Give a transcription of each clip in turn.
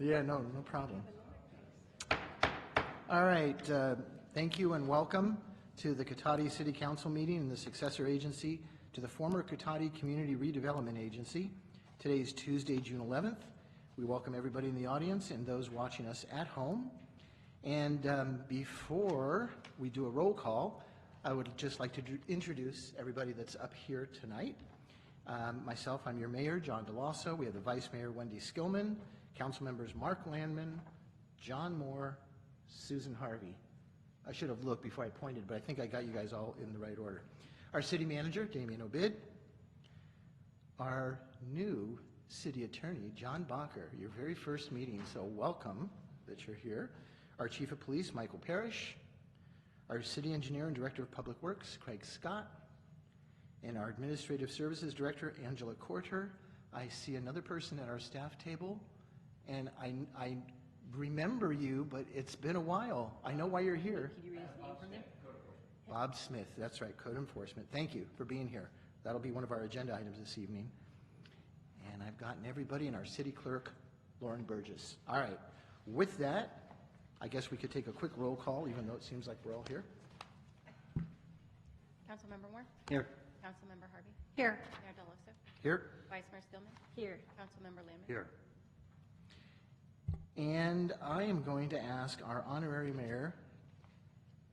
Yeah, no problem. All right, thank you and welcome to the Cotati City Council meeting and the successor agency to the former Cotati Community Redevelopment Agency. Today is Tuesday, June 11th. We welcome everybody in the audience and those watching us at home. And before we do a roll call, I would just like to introduce everybody that's up here tonight. Myself, I'm your mayor, John DeLosso. We have the vice mayor, Wendy Skillman, council members Mark Landman, John Moore, Susan Harvey. I should have looked before I pointed, but I think I got you guys all in the right order. Our city manager, Damian Obid. Our new city attorney, John Bacher, your very first meeting, so welcome that you're here. Our chief of police, Michael Parrish. Our city engineer and director of public works, Craig Scott. And our administrative services director, Angela Corter. I see another person at our staff table, and I remember you, but it's been a while. I know why you're here. Can you read his name from there? Bob Smith, that's right, code enforcement. Thank you for being here. That'll be one of our agenda items this evening. And I've gotten everybody, and our city clerk, Lauren Burgess. All right, with that, I guess we could take a quick roll call, even though it seems like we're all here. Councilmember Moore? Here. Councilmember Harvey? Here. Mayor Deloso? Here. Vice Mayor Skillman? Here. Councilmember Landman? Here. And I am going to ask our honorary mayor,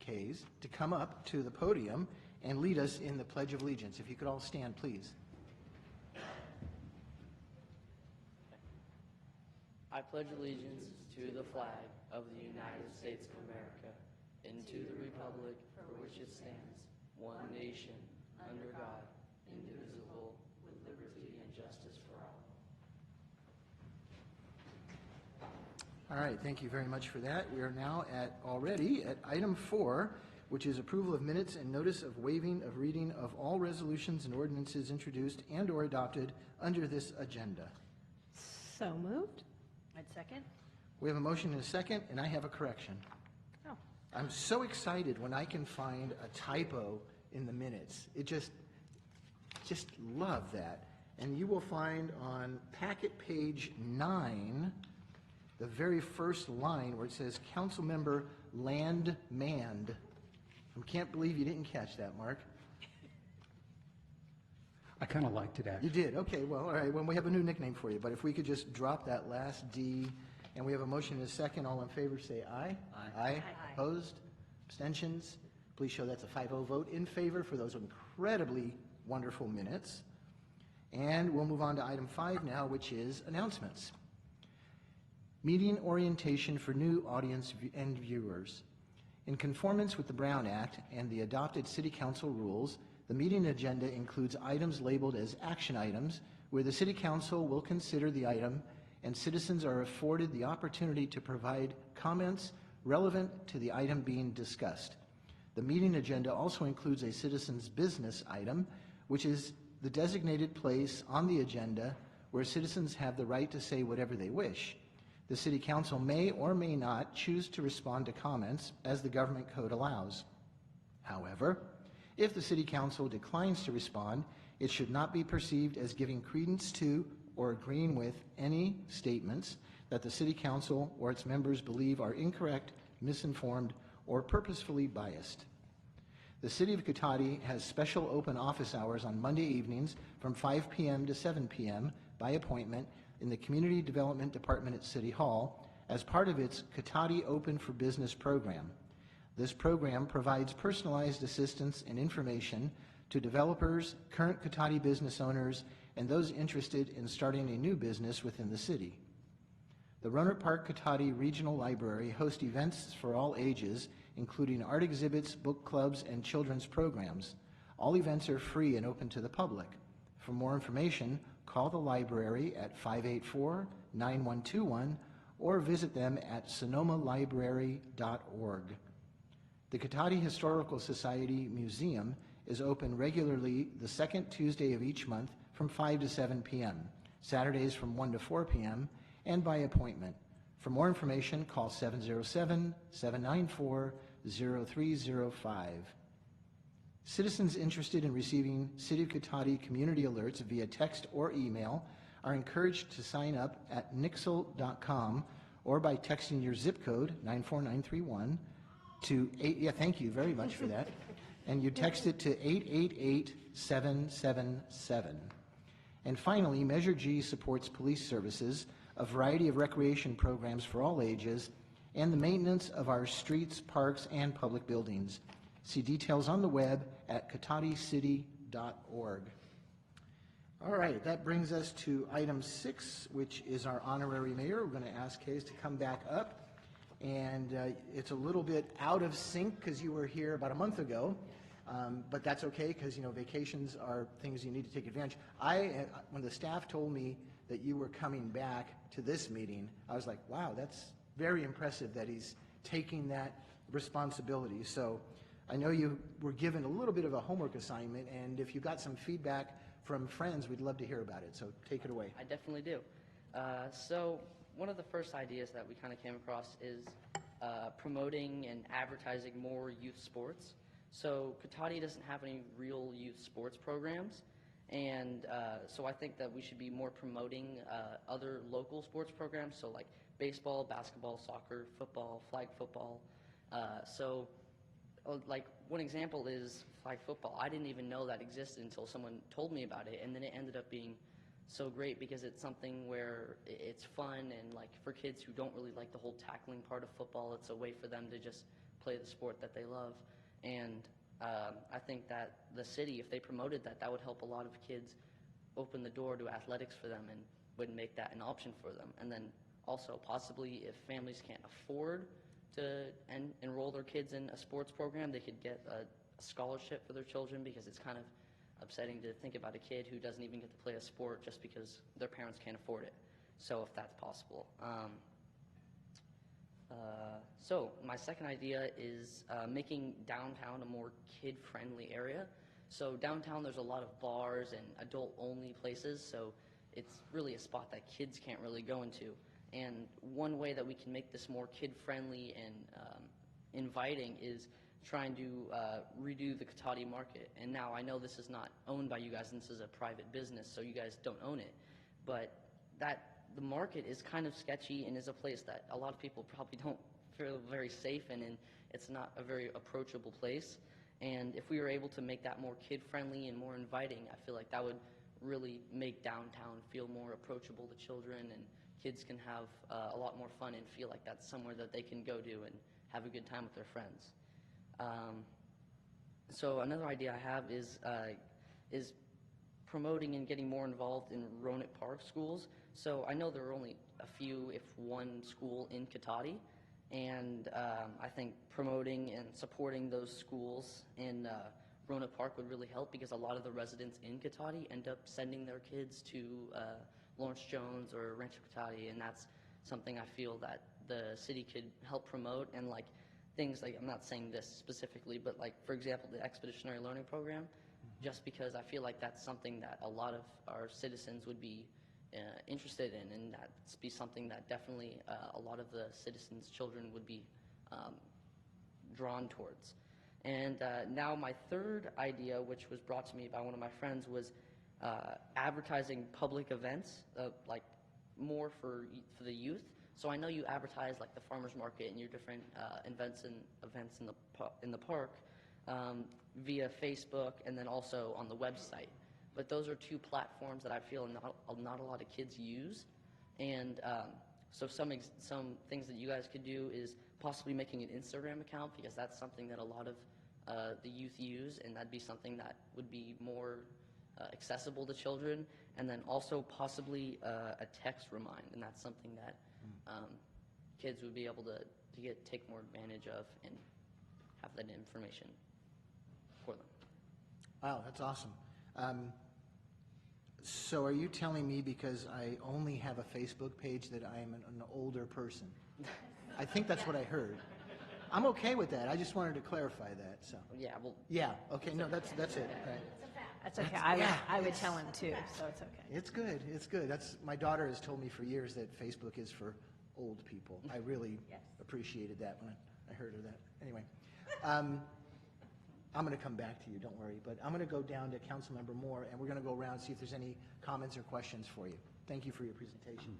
Kays, to come up to the podium and lead us in the Pledge of Allegiance. If you could all stand, please. I pledge allegiance to the flag of the United States of America and to the republic for which it stands, one nation, under God, indivisible, with liberty and justice for all. All right, thank you very much for that. We are now already at item 4, which is approval of minutes and notice of waiving of reading of all resolutions and ordinances introduced and or adopted under this agenda. So moved. I'd second. We have a motion and a second, and I have a correction. Oh. I'm so excited when I can find a typo in the minutes. It just love that. And you will find on packet page 9, the very first line where it says Councilmember Landmand. I can't believe you didn't catch that, Mark. I kind of liked it, actually. You did? Okay, well, all right. Well, we have a new nickname for you, but if we could just drop that last D, and we have a motion and a second. All in favor, say aye. Aye. Aye. Opposed? Abstentions? Please show that's a 5-0 vote in favor for those incredibly wonderful minutes. And we'll move on to item 5 now, which is announcements. Meeting orientation for new audience and viewers. In conformance with the Brown Act and the adopted City Council rules, the meeting agenda includes items labeled as action items, where the City Council will consider the item and citizens are afforded the opportunity to provide comments relevant to the item being discussed. The meeting agenda also includes a citizen's business item, which is the designated place on the agenda where citizens have the right to say whatever they wish. The City Council may or may not choose to respond to comments as the government code allows. However, if the City Council declines to respond, it should not be perceived as giving credence to or agreeing with any statements that the City Council or its members believe are incorrect, misinformed, or purposefully biased. The City of Cotati has special open office hours on Monday evenings from 5 p.m. to 7 p.m. by appointment in the Community Development Department at City Hall as part of its Cotati Open for Business program. This program provides personalized assistance and information to developers, current Cotati business owners, and those interested in starting a new business within the city. The Rohnert Park Cotati Regional Library hosts events for all ages, including art exhibits, book clubs, and children's programs. All events are free and open to the public. For more information, call the library at 584-9121 or visit them at sonomalibrary.org. The Cotati Historical Society Museum is open regularly the second Tuesday of each month from 5 to 7 p.m., Saturdays from 1 to 4 p.m., and by appointment. For more information, call 707-794-0305. Citizens interested in receiving City of Cotati community alerts via text or email are encouraged to sign up at nixle.com or by texting your zip code, 94931, to 8, yeah, thank you very much for that. And you text it to 888777. And finally, Measure G supports police services, a variety of recreation programs for all ages, and the maintenance of our streets, parks, and public buildings. See details on the web at cotadicity.org. All right, that brings us to item 6, which is our honorary mayor. We're going to ask Hayes to come back up. And it's a little bit out of sync because you were here about a month ago, but that's okay because, you know, vacations are things you need to take advantage. When the staff told me that you were coming back to this meeting, I was like, wow, that's very impressive that he's taking that responsibility. So I know you were given a little bit of a homework assignment, and if you got some feedback from friends, we'd love to hear about it. So take it away. I definitely do. So one of the first ideas that we kind of came across is promoting and advertising more youth sports. So Cotati doesn't have any real youth sports programs, and so I think that we should be more promoting other local sports programs, so like baseball, basketball, soccer, football, flag football. Like one example is flag football. I didn't even know that existed until someone told me about it, and then it ended up being so great because it's something where it's fun, and like for kids who don't really like the whole tackling part of football, it's a way for them to just play the sport that they love. And I think that the city, if they promoted that, that would help a lot of kids open the door to athletics for them and would make that an option for them. And then also possibly if families can't afford to enroll their kids in a sports program, they could get a scholarship for their children, because it's kind of upsetting to think about a kid who doesn't even get to play a sport just because their parents can't afford it. So if that's possible. So my second idea is making downtown a more kid-friendly area. So downtown there's a lot of bars and adult-only places, so it's really a spot that kids can't really go into. And one way that we can make this more kid-friendly and inviting is trying to redo the Cotati Market. And now I know this is not owned by you guys, and this is a private business, so you guys don't own it. But the market is kind of sketchy and is a place that a lot of people probably don't feel very safe in, and it's not a very approachable place. And if we were able to make that more kid-friendly and more inviting, I feel like that would really make downtown feel more approachable to children, and kids can have a lot more fun and feel like that's somewhere that they can go to and have a good time with their friends. So another idea I have is promoting and getting more involved in Roanoke Park schools. So I know there are only a few, if one, school in Cotati, and I think promoting and supporting those schools in Roanoke Park would really help, because a lot of the residents in Cotati end up sending their kids to Lawrence Jones or Rancho Cotati, and that's something I feel that the city could help promote. And like things like, I'm not saying this specifically, but like for example the Expeditionary Learning Program, just because I feel like that's something that a lot of our citizens would be interested in, and that's be something that definitely a lot of the citizens' children would be drawn towards. And now my third idea, which was brought to me by one of my friends, was advertising public events, like more for the youth. So I know you advertise like the farmers market and your different events in the park via Facebook, and then also on the website. But those are two platforms that I feel not a lot of kids use. And so some things that you guys could do is possibly making an Instagram account, because that's something that a lot of the youth use, and that'd be something that would be more accessible to children. And then also possibly a text remind, and that's something that kids would be able to take more advantage of and have that information for them. Wow, that's awesome. So are you telling me, because I only have a Facebook page, that I am an older person? I think that's what I heard. I'm okay with that. I just wanted to clarify that. So. Yeah, well. Yeah. Okay. No, that's it. Right. That's okay. Yeah, I would tell him too, so it's okay. It's good. It's good. My daughter has told me for years that Facebook is for old people. I really appreciated that when I heard of that. Anyway, I'm going to come back to you, don't worry. But I'm going to go down to Councilmember Moore, and we're going to go around and see if there's any comments or questions for you. Thank you for your presentation.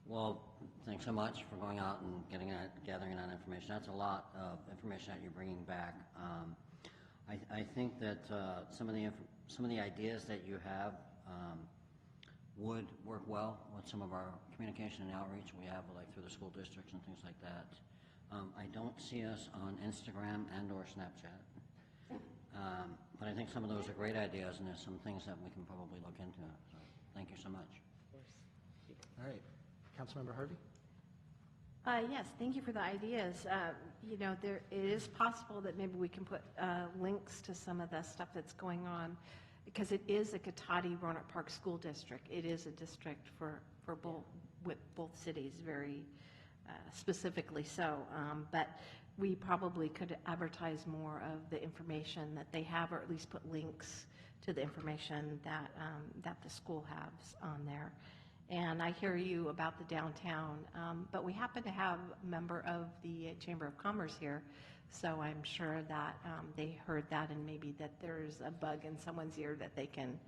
Well, thanks so much for going out and gathering that information. That's a lot of information that you're bringing back. I think that some of the ideas that you have would work well with some of our communication and outreach we have, like through the school districts and things like that. I don't see us on Instagram and/or Snapchat, but I think some of those are great ideas, and there's some things that we can probably look into. So, thank you so much. All right. Councilmember Harvey? Yes, thank you for the ideas. You know, it is possible that maybe we can put links to some of the stuff that's going on, because it is a Cotati Roanoke Park School District. It is a district for both cities, very specifically so. But we probably could advertise more of the information that they have, or at least put links to the information that that the school has on there. And I hear you about the downtown, but we happen to have a member of the Chamber of Commerce here, so I'm sure that they heard that, and maybe that there's a bug in someone's ear that they can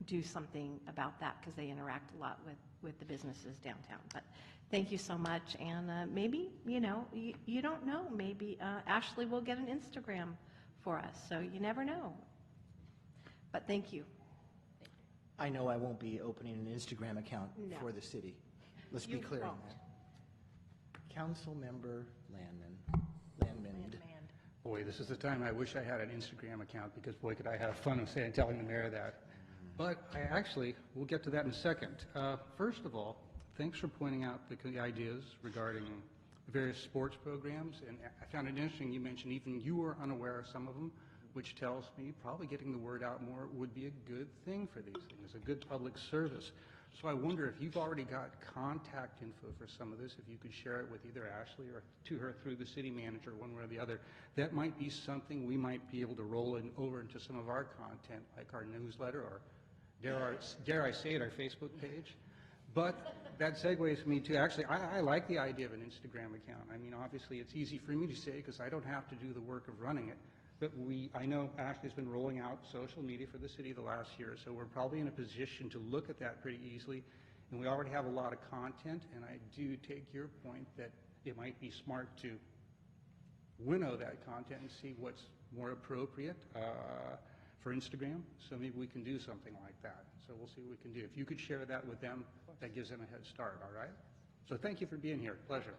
do something about that, because they interact a lot with the businesses downtown. But thank you so much, and maybe, you know, you don't know, maybe Ashley will get an Instagram for us, so you never know. But thank you. I know I won't be opening an Instagram account No. for the city. Let's be You clear on won't. that. Councilmember Landman. Boy, this is the time I wish I had an Instagram account, because boy, could I have fun of telling the mayor that. But we'll get to that in a second. First of all, thanks for pointing out the ideas regarding various sports programs. And I found it interesting you mentioned even you were unaware of some of them, which tells me probably getting the word out more would be a good thing for these things, a good public service. So I wonder if you've already got contact info for some of this, if you could share it with either Ashley or to her through the city manager, one way or the other. That might be something we might be able to roll over into some of our content, like our newsletter, or dare I say it, our Facebook page. But that segues me to, actually, I like the idea of an Instagram account. I mean, obviously, it's easy for me to say because I don't have to do the work of running it. But I know Ashley's been rolling out social media for the city the last year, so we're probably in a position to look at that pretty easily. And we already have a lot of content, and I do take your point that it might be smart to winnow that content and see what's more appropriate for Instagram. So maybe we can do something like that. So we'll see what we can do. If you could share that with them, that gives them a head start, all right? So thank you for being here. Pleasure.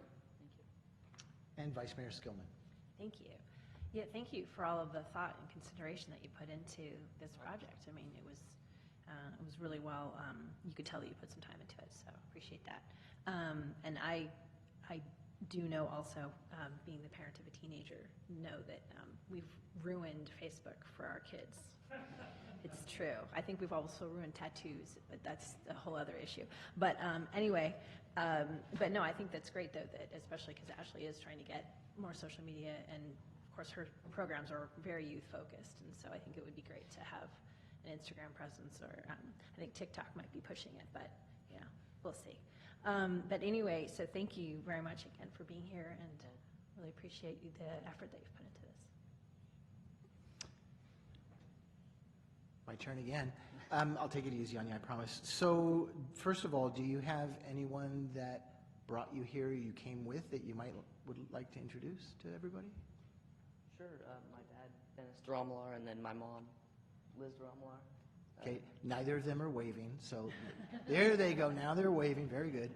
And Vice Mayor Skillman. Thank you. Yeah, thank you for all of the thought and consideration that you put into this project. I mean, it was really well, you could tell that you put some time into it, so appreciate that. And I do know also, being the parent of a teenager, know that we've ruined Facebook for our kids. It's true. I think we've also ruined tattoos, but that's a whole other issue. But anyway, but no, I think that's great, though, that especially because Ashley is trying to get more social media, and of course her programs are very youth focused, and so I think it would be great to have an Instagram presence, or I think TikTok might be pushing it, but yeah, we'll see. But anyway, so thank you very much again for being here, and really appreciate the effort that you've put into this. My turn again. I'll take it easy on you, I promise. So, first of all, do you have anyone that brought you here, you came with, that you would like to introduce to everybody? Sure. My dad, Dennis Dromlar, and then my mom, Liz Dromlar. Okay, neither of them are waving, so there they go. Now they're waving. Very good.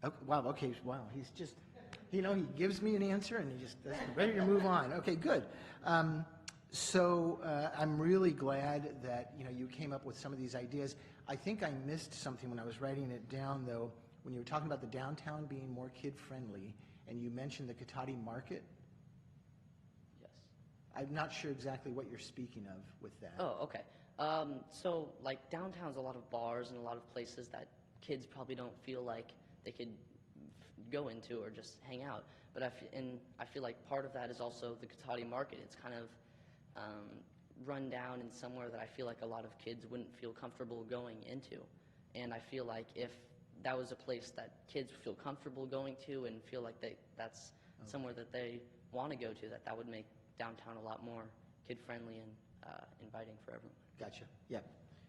Okay, wow, he's just, he gives me an answer and he just ready to move on. Okay, good. So I'm really glad that you came up with some of these ideas. I think I missed something when I was writing it down, though, when you were talking about the downtown being more kid-friendly, and you mentioned the Cotati Market. Yes. I'm not sure exactly what you're speaking of with that. Oh, okay. So, like, downtown's a lot of bars and a lot of places that kids probably don't feel like they could go into or just hang out. But I feel like part of that is also the Cotati Market. It's kind of run down in somewhere that I feel like a lot of kids wouldn't feel comfortable going into. And I feel like if that was a place that kids feel comfortable going to and feel like that's somewhere that they want to go to, that would make downtown a lot more kid-friendly and inviting for everyone. Gotcha. Yeah.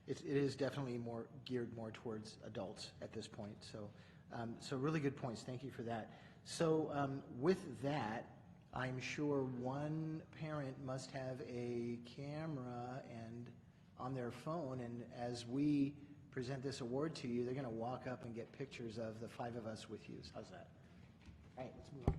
it is definitely more geared more towards adults at this point. So, so really good points. Thank you for that. So with that, I'm sure one parent must have a camera and on their phone, and as we present this award to you, they're going to walk up and get pictures of the 5 of us with you. How's that? All right, let's move on.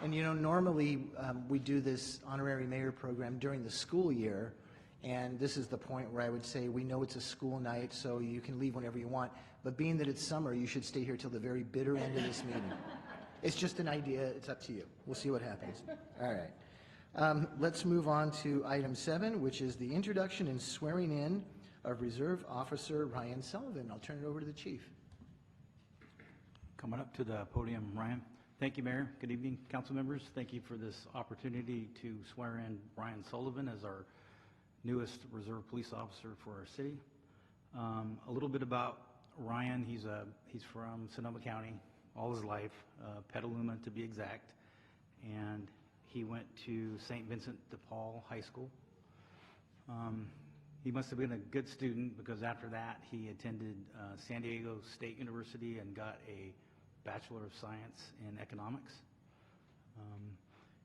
And you know, normally we do this honorary mayor program during the school year, and this is the point where I would say we know it's a school night, so you can leave whenever you want. But being that it's summer, you should stay here till the very bitter end of this meeting. It's just an idea. It's up to you. We'll see what happens. All right. Let's move on to item 7, which is the introduction and swearing in of Reserve Officer Ryan Sullivan. I'll turn it over to the chief. Coming up to the podium, Ryan. Thank you, Mayor. Good evening, council members. Thank you for this opportunity to swear in Ryan Sullivan as our newest reserve police officer for our city. A little bit about Ryan. He's from Sonoma County all his life, Petaluma to be exact, and he went to St. Vincent de Paul High School. He must have been a good student because after that he attended San Diego State University and got a Bachelor of Science in Economics.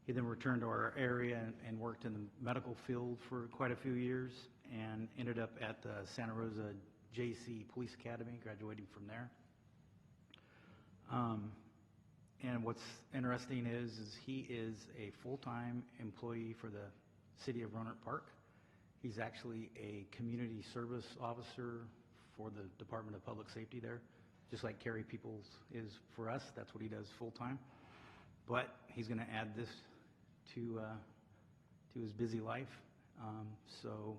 He then returned to our area and worked in the medical field for quite a few years and ended up at the Santa Rosa JC Police Academy, graduating from there. And what's interesting is he is a full-time employee for the city of Rohnert Park. He's actually a community service officer for the Department of Public Safety there. Just like Kerry Peoples is for us, that's what he does full-time. But he's going to add this to his busy life. So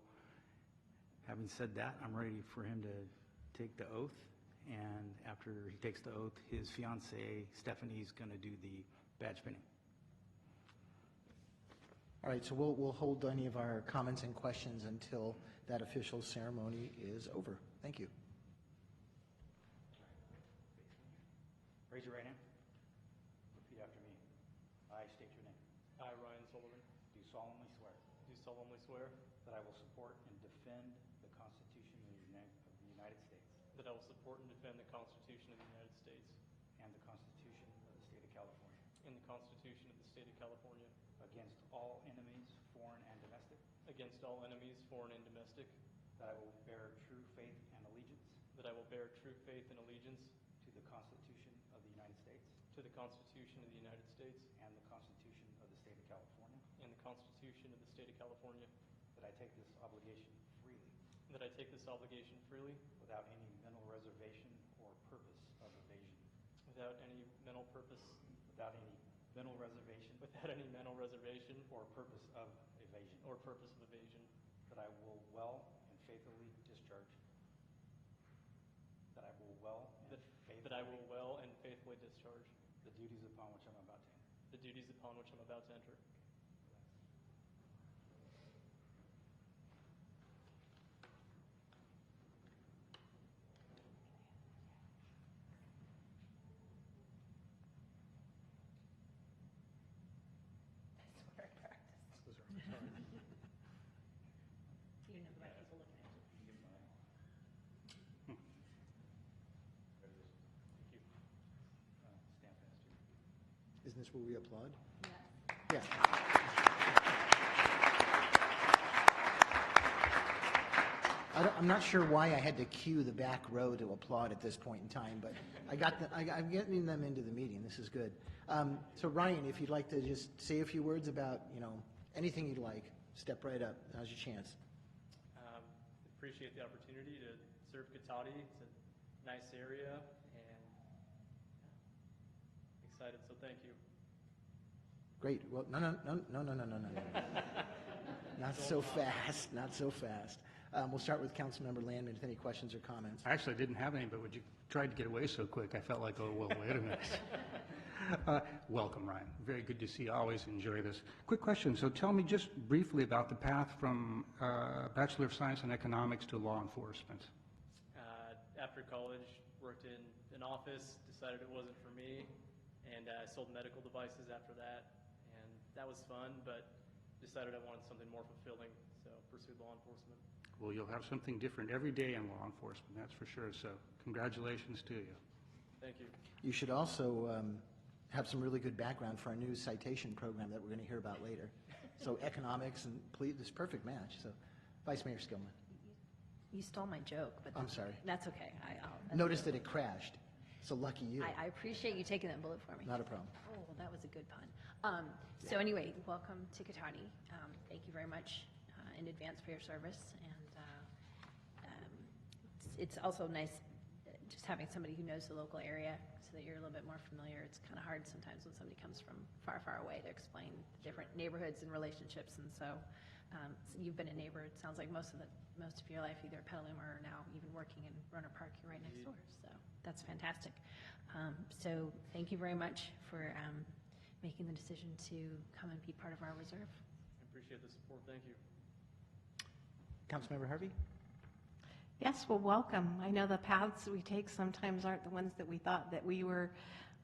having said that, I'm ready for him to take the oath. And after he takes the oath, his fiancée, Stephanie's going to do the badge pinning. All right, so we'll hold any of our comments and questions until that official ceremony is over. Thank you. Raise your right hand. Repeat after me. I state your name. I, Ryan Sullivan, Do solemnly swear do solemnly swear that I will support and defend the Constitution of the United States that I will support and defend the Constitution of the United States and the Constitution of the State of California and the Constitution of the State of California against all enemies, foreign and domestic, against all enemies, foreign and domestic, that I will bear true faith and allegiance that I will bear true faith and allegiance to the Constitution of the United States to the Constitution of the United States and the Constitution of the State of California, and the Constitution of the State of California, that I take this obligation freely that I take this obligation freely without any mental reservation or purpose of evasion, without any mental purpose without any mental reservation or purpose of evasion, evasion, that I will well and faithfully discharge the duties upon which I'm about to enter. the duties upon which I'm about to enter. Stand fast here. Isn't this where we applaud? Yes. Yeah. I'm not sure why I had to cue the back row to applaud at this point in time, but I'm getting them into the meeting. This is good. So Ryan, if you'd like to just say a few words about, anything you'd like, step right up. Now's your chance. Appreciate the opportunity to serve Katati. It's a nice area, and excited, so thank you. Great. Well, no. Not so fast, not so fast. We'll start with Councilmember Landman with any questions or comments. Actually, I didn't have any, but when you tried to get away so quick, I felt like, oh, well, wait a minute. Welcome, Ryan. Very good to see you. Always enjoy this. Quick question. So tell me just briefly about the path from Bachelor of Science in Economics to law enforcement. After college, worked in an office, decided it wasn't for me, and I sold medical devices after that, and that was fun, but decided I wanted something more fulfilling, so pursued law enforcement. Well, you'll have something different every day in law enforcement, that's for sure. So congratulations to you. Thank you. You should also have some really good background for our new citation program that we're going to hear about later. So economics and police, this perfect match. So Vice Mayor Skillman. You stole my joke, but I'm sorry. That's okay. Notice that it crashed. So lucky you. I appreciate you taking that bullet for me. Not a problem. Oh, well, that was a good pun. So anyway, welcome to Katati. Thank you very much in advance for your service, and it's also nice just having somebody who knows the local area so that you're a little bit more familiar. It's kind of hard sometimes when somebody comes from far, far away to explain the different neighborhoods and relationships, and so you've been a neighbor, it sounds like most of your life, either at Petaluma or now even working in Roanoke Park. You're right next door, so that's fantastic. So thank you very much for making the decision to come and be part of our reserve. I appreciate the support. Thank you. Councilmember Harvey? Yes, well, welcome. I know the paths we take sometimes aren't the ones that we thought that we were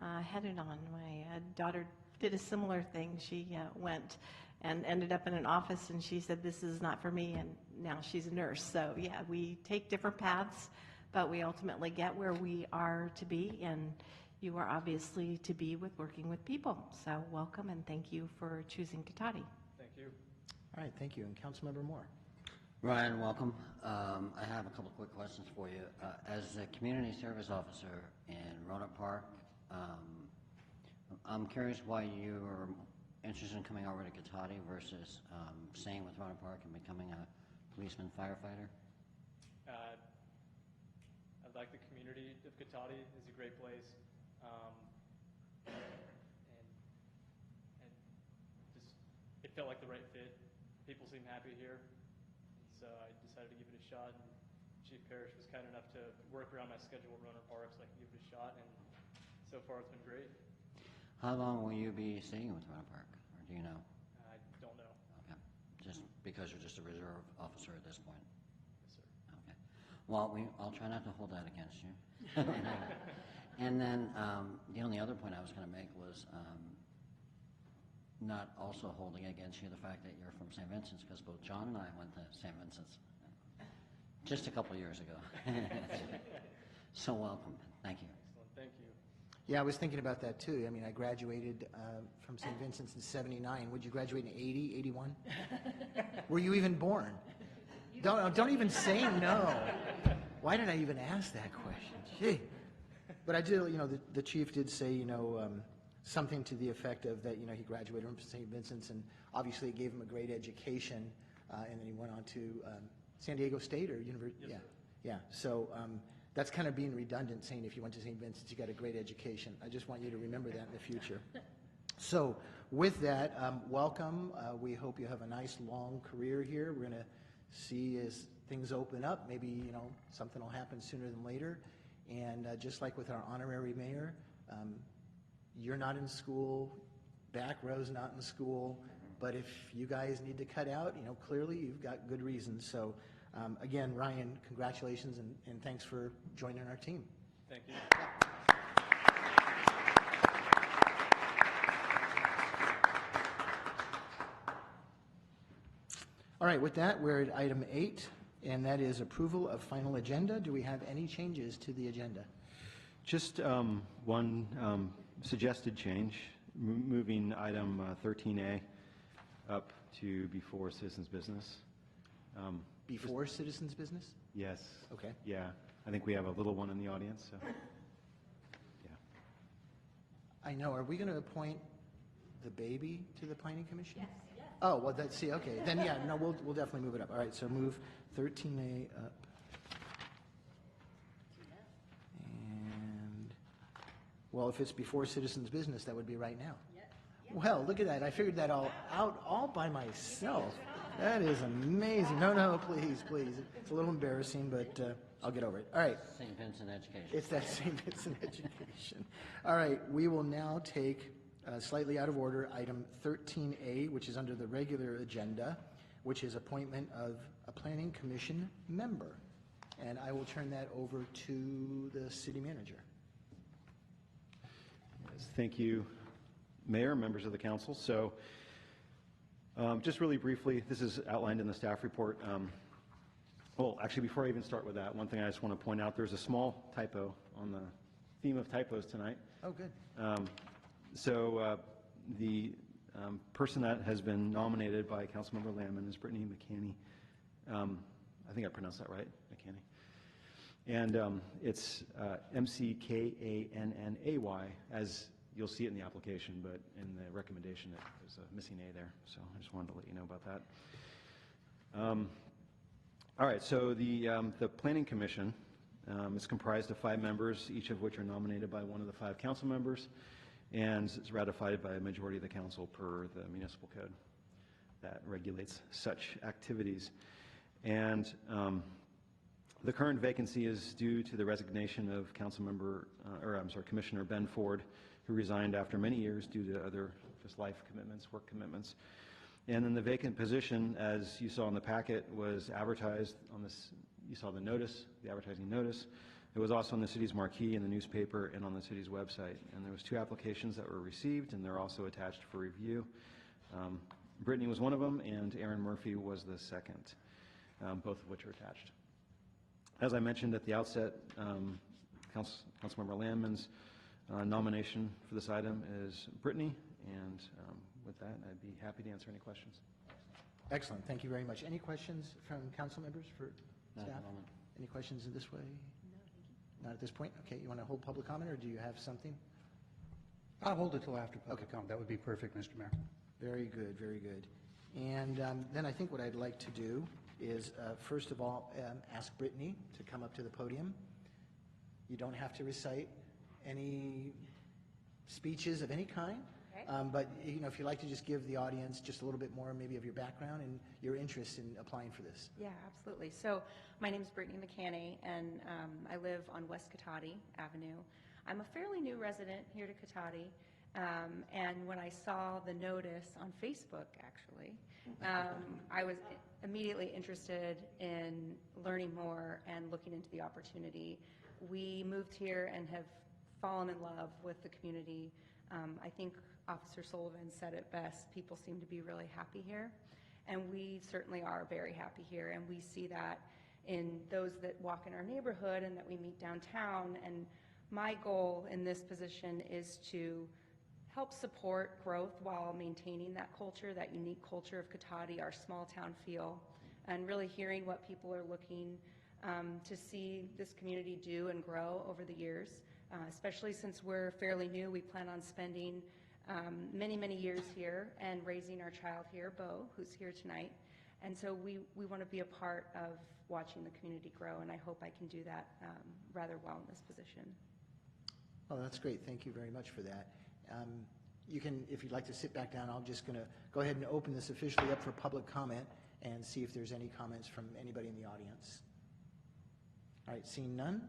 headed on. My daughter did a similar thing. She went and ended up in an office, and she said, this is not for me, and now she's a nurse. So yeah, we take different paths, but we ultimately get where we are to be, and you are obviously to be with working with people. So welcome, and thank you for choosing Katati. Thank you. All right, thank you. And Councilmember Moore. Ryan, welcome. I have a couple of quick questions for you. As a community service officer in Roanoke Park, I'm curious why you are interested in coming over to Katati versus staying with Roanoke Park and becoming a policeman firefighter. I like the community of Katati. It's a great place. And just, it felt like the right fit. People seem happy here. So I decided to give it a shot, and Chief Parrish was kind enough to work around my schedule at Roanoke Park so I could give it a shot, and so far it's been great. How long will you be staying with Roanoke Park, or do you know? I don't know. Okay, just because you're just a reserve officer at this point. Yes, sir. Okay. Well, I'll try not to hold that against you. And then the only other point I was going to make was not also holding against you the fact that you're from St. Vincent's, because both John and I went to St. Vincent's just a couple of years ago. So welcome. Thank you. Excellent. Thank you. Yeah, I was thinking about that too. I mean, I graduated from St. Vincent's in '79. Would you graduate in 80, 81? Were you even born? Don't even say no. Why did I even ask that question? Gee. But I did, the chief did say, something to the effect of that, he graduated from St. Vincent's, and obviously it gave him a great education, and then he went on to San Diego State or University? Yes, yeah. sir. Yeah, so that's kind of being redundant, saying if you went to St. Vincent's, you got a great education. I just want you to remember that in the future. So with that, welcome. We hope you have a nice long career here. We're going to see as things open up, maybe, something will happen sooner than later. And just like with our honorary mayor, you're not in school, back row's not in school, but if you guys need to cut out, clearly you've got good reasons. So again, Ryan, congratulations and thanks for joining our team. Thank you. All right, with that, we're at item 8, and that is approval of final agenda. Do we have any changes to the agenda? Just one suggested change, moving item 13A up to before citizens' business. Before citizens' business? Yes. Okay. Yeah, I think we have a little one in the audience, so, yeah. I know. Are we going to appoint the baby to the planning commission? Yes. Oh, well, see, okay. Then, yeah, no, we'll definitely move it up. All right, so move 13A up. Well, if it's before citizens' business, that would be right now. Well, look at that. I figured that all out all by myself. That is amazing. No, please, please. It's a little embarrassing, but I'll get over it. All right. St. Vincent Education. It's that St. Vincent Education. All right, we will now take, slightly out of order, item 13A, which is under the regular agenda, which is appointment of a planning commission member. And I will turn that over to the city manager. Yes, thank you, Mayor, members of the council. So just really briefly, this is outlined in the staff report. Well, actually, before I even start with that, one thing I just want to point out, there's a small typo on the theme of typos tonight. Oh, good. The person that has been nominated by Councilmember Lamon is Brittany McCanney. I think I pronounced that right, McCanney. And it's McKannay, as you'll see it in the application, but in the recommendation, there's a missing A there. So I just wanted to let you know about that. All right, so the Planning Commission is comprised of 5 members, each of which are nominated by one of the 5 council members, and is ratified by a majority of the council per the municipal code that regulates such activities. And the current vacancy is due to the resignation of Commissioner Ben Ford, who resigned after many years due to other just life commitments, work commitments. And then the vacant position, as you saw in the packet, was advertised on this, you saw the notice, the advertising notice. It was also on the city's marquee in the newspaper and on the city's website. And there was 2 applications that were received, and they're also attached for review. Brittany was one of them, and Aaron Murphy was the second, both of which are attached. As I mentioned at the outset, Councilmember Lamon's nomination for this item is Brittany, and with that, I'd be happy to answer any questions. Excellent. Thank you very much. Any questions from council members for Not at staff? the moment. Any questions in this way? No, thank you. Not at this point? Okay, you want to hold public comment, or do you have something? I'll hold it till after public comment. That would be perfect, Mr. Mayor. Very good, very good. And then I think what I'd like to do is, first of all, ask Brittany to come up to the podium. You don't have to recite any speeches of any kind. Okay. But if you'd like to just give the audience just a little bit more maybe of your background and your interest in applying for this. Yeah, absolutely. So my name is Brittany McCannay, and I live on West Cotati Avenue. I'm a fairly new resident here to Cotati, and when I saw the notice on Facebook, actually, I was immediately interested in learning more and looking into the opportunity. We moved here and have fallen in love with the community. I think Officer Sullivan said it best. People seem to be really happy here, and we certainly are very happy here, and we see that in those that walk in our neighborhood and that we meet downtown. And my goal in this position is to help support growth while maintaining that culture, that unique culture of Cotati, our small town feel, and really hearing what people are looking to see this community do and grow over the years. Especially since we're fairly new, we plan on spending many, many years here and raising our child here, Bo, who's here tonight. And so we want to be a part of watching the community grow, and I hope I can do that rather well in this position. Well, that's great. Thank you very much for that. You can, if you'd like to sit back down, I'm just going to go ahead and open this officially up for public comment and see if there's any comments from anybody in the audience. All right, seeing none,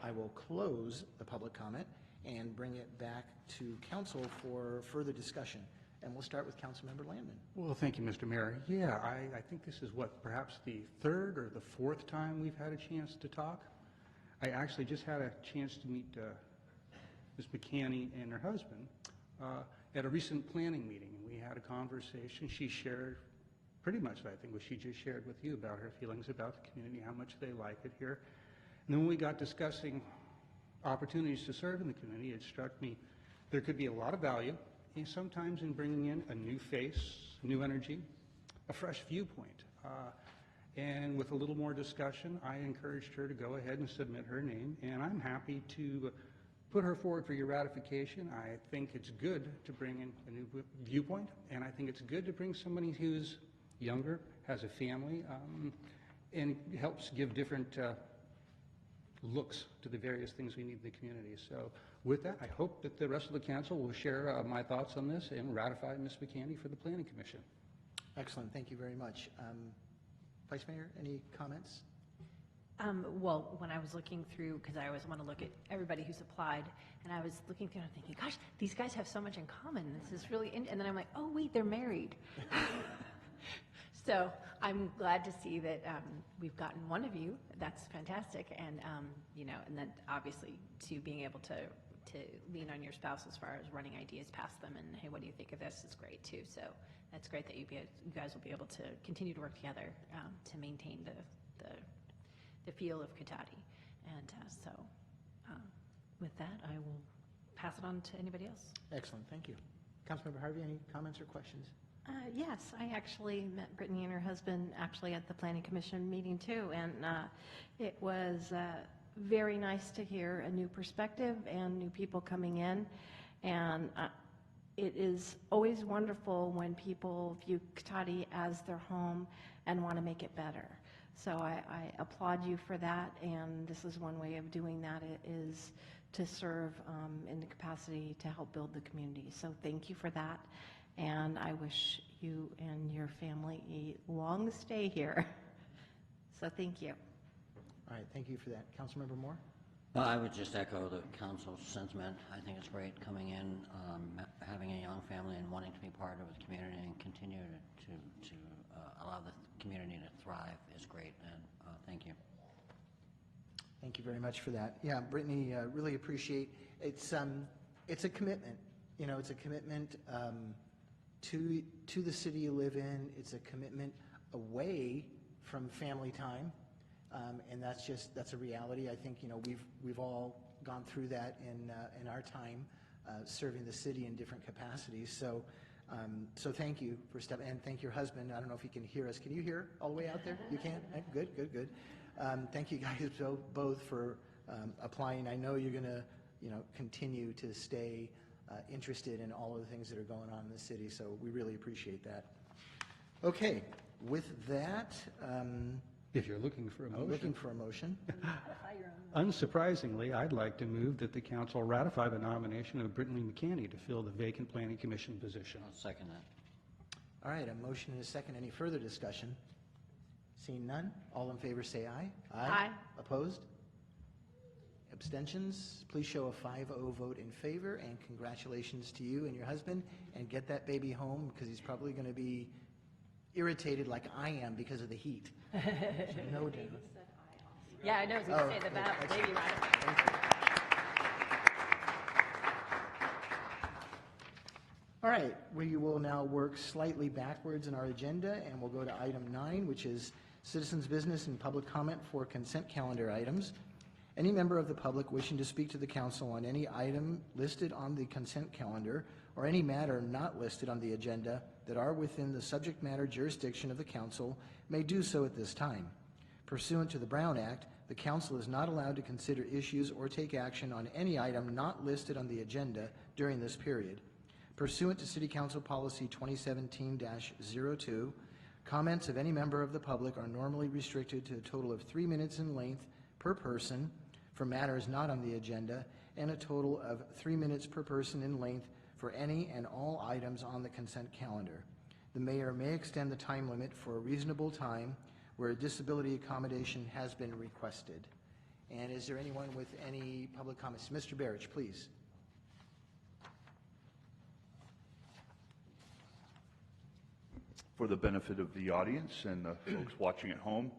I will close the public comment and bring it back to council for further discussion. And we'll start with Councilmember Landman. Well, thank you, Mr. Mayor. Yeah, I think this is perhaps the 3rd or the 4th time we've had a chance to talk. I actually just had a chance to meet Ms. McCannay and her husband at a recent planning meeting. We had a conversation. She shared pretty much, I think, what she just shared with you about her feelings about the community, how much they like it here. And then when we got discussing opportunities to serve in the community, it struck me there could be a lot of value sometimes in bringing in a new face, new energy, a fresh viewpoint. And with a little more discussion, I encouraged her to go ahead and submit her name, and I'm happy to put her forward for your ratification. I think it's good to bring in a new viewpoint, and I think it's good to bring somebody who's younger, has a family, and helps give different looks to the various things we need in the community. So with that, I hope that the rest of the council will share my thoughts on this and ratify Ms. McCanny for the Planning Commission. Excellent, thank you very much. Vice Mayor, any comments? Well, when I was looking through, because I always want to look at everybody who's applied, and I was looking through and I'm thinking, gosh, these guys have so much in common. This is really, and then I'm like, oh wait, they're married. So I'm glad to see that we've gotten one of you. That's fantastic, and and then obviously to being able to lean on your spouse as far as running ideas past them, and hey, what do you think of this? Is great too. So that's great that you guys will be able to continue to work together to maintain the feel of Cotati. And so with that, I will pass it on to anybody else. Excellent, thank you. Councilmember Harvey, any comments or questions? Yes, I actually met Brittany and her husband actually at the Planning Commission meeting too, and it was very nice to hear a new perspective and new people coming in, and it is always wonderful when people view Cotati as their home and want to make it better. So I applaud you for that, and this is one way of doing that, is to serve in the capacity to help build the community. So thank you for that, and I wish you and your family a long stay here. So thank you. All right, thank you for that. Councilmember Moore? I would just echo the council's sentiment. I think it's great coming in, having a young family and wanting to be part of the community and continue to allow the community to thrive is great, and thank you. Thank you very much for that. Yeah, Brittany, really appreciate it's a commitment. You know, it's a commitment to the city you live in. It's a commitment away from family time, and that's a reality. I think we've all gone through that in our time serving the city in different capacities. So thank you for stepping, and thank your husband. I don't know if he can hear us. Can you hear all the way out there? You can? Good. Thank you guys both for applying. I know you're going to continue to stay interested in all of the things that are going on in the city, so we really appreciate that. Okay, with that, If you're looking for a motion. I'm looking for a motion. Unsurprisingly, I'd like to move that the council ratify the nomination of Brittany McCanny to fill the vacant Planning Commission position. I'll second that. All right, a motion and a second. Any further discussion? Seeing none, all in favor say aye. Aye. Opposed? Abstentions? Please show a 5-0 vote in favor, and congratulations to you and your husband, and get that baby home, because he's probably going to be irritated like I am because of the heat. So no doubt. Yeah, I know, I was going to say the baby rider. Thank you. All right, we will now work slightly backwards in our agenda, and we'll go to item 9, which is citizens' business and public comment for consent calendar items. Any member of the public wishing to speak to the council on any item listed on the consent calendar or any matter not listed on the agenda that are within the subject matter jurisdiction of the council may do so at this time. Pursuant to the Brown Act, the council is not allowed to consider issues or take action on any item not listed on the agenda during this period. Pursuant to City Council Policy 2017-02, comments of any member of the public are normally restricted to a total of 3 minutes in length per person for matters not on the agenda, and a total of 3 minutes per person in length for any and all items on the consent calendar. The mayor may extend the time limit for a reasonable time where a disability accommodation has been requested. And is there anyone with any public comments? Mr. Barrich, please. For the benefit of the audience and the folks watching at home,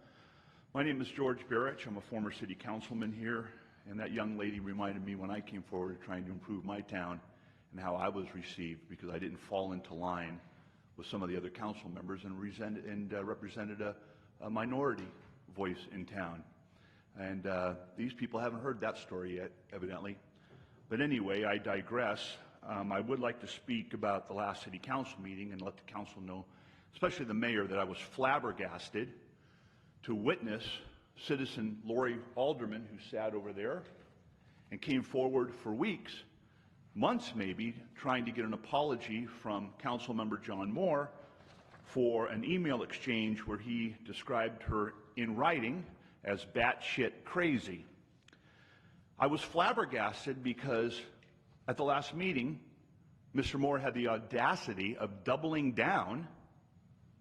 my name is George Barrich. I'm a former city councilman here, and that young lady reminded me when I came forward trying to improve my town and how I was received because I didn't fall into line with some of the other council members and represented a minority voice in town. And these people haven't heard that story yet, evidently. But anyway, I digress. I would like to speak about the last city council meeting and let the council know, especially the mayor, that I was flabbergasted to witness citizen Lori Alderman, who sat over there and came forward for weeks, months maybe, trying to get an apology from council member John Moore for an email exchange where he described her in writing as batshit crazy. I was flabbergasted because at the last meeting, Mr. Moore had the audacity of doubling down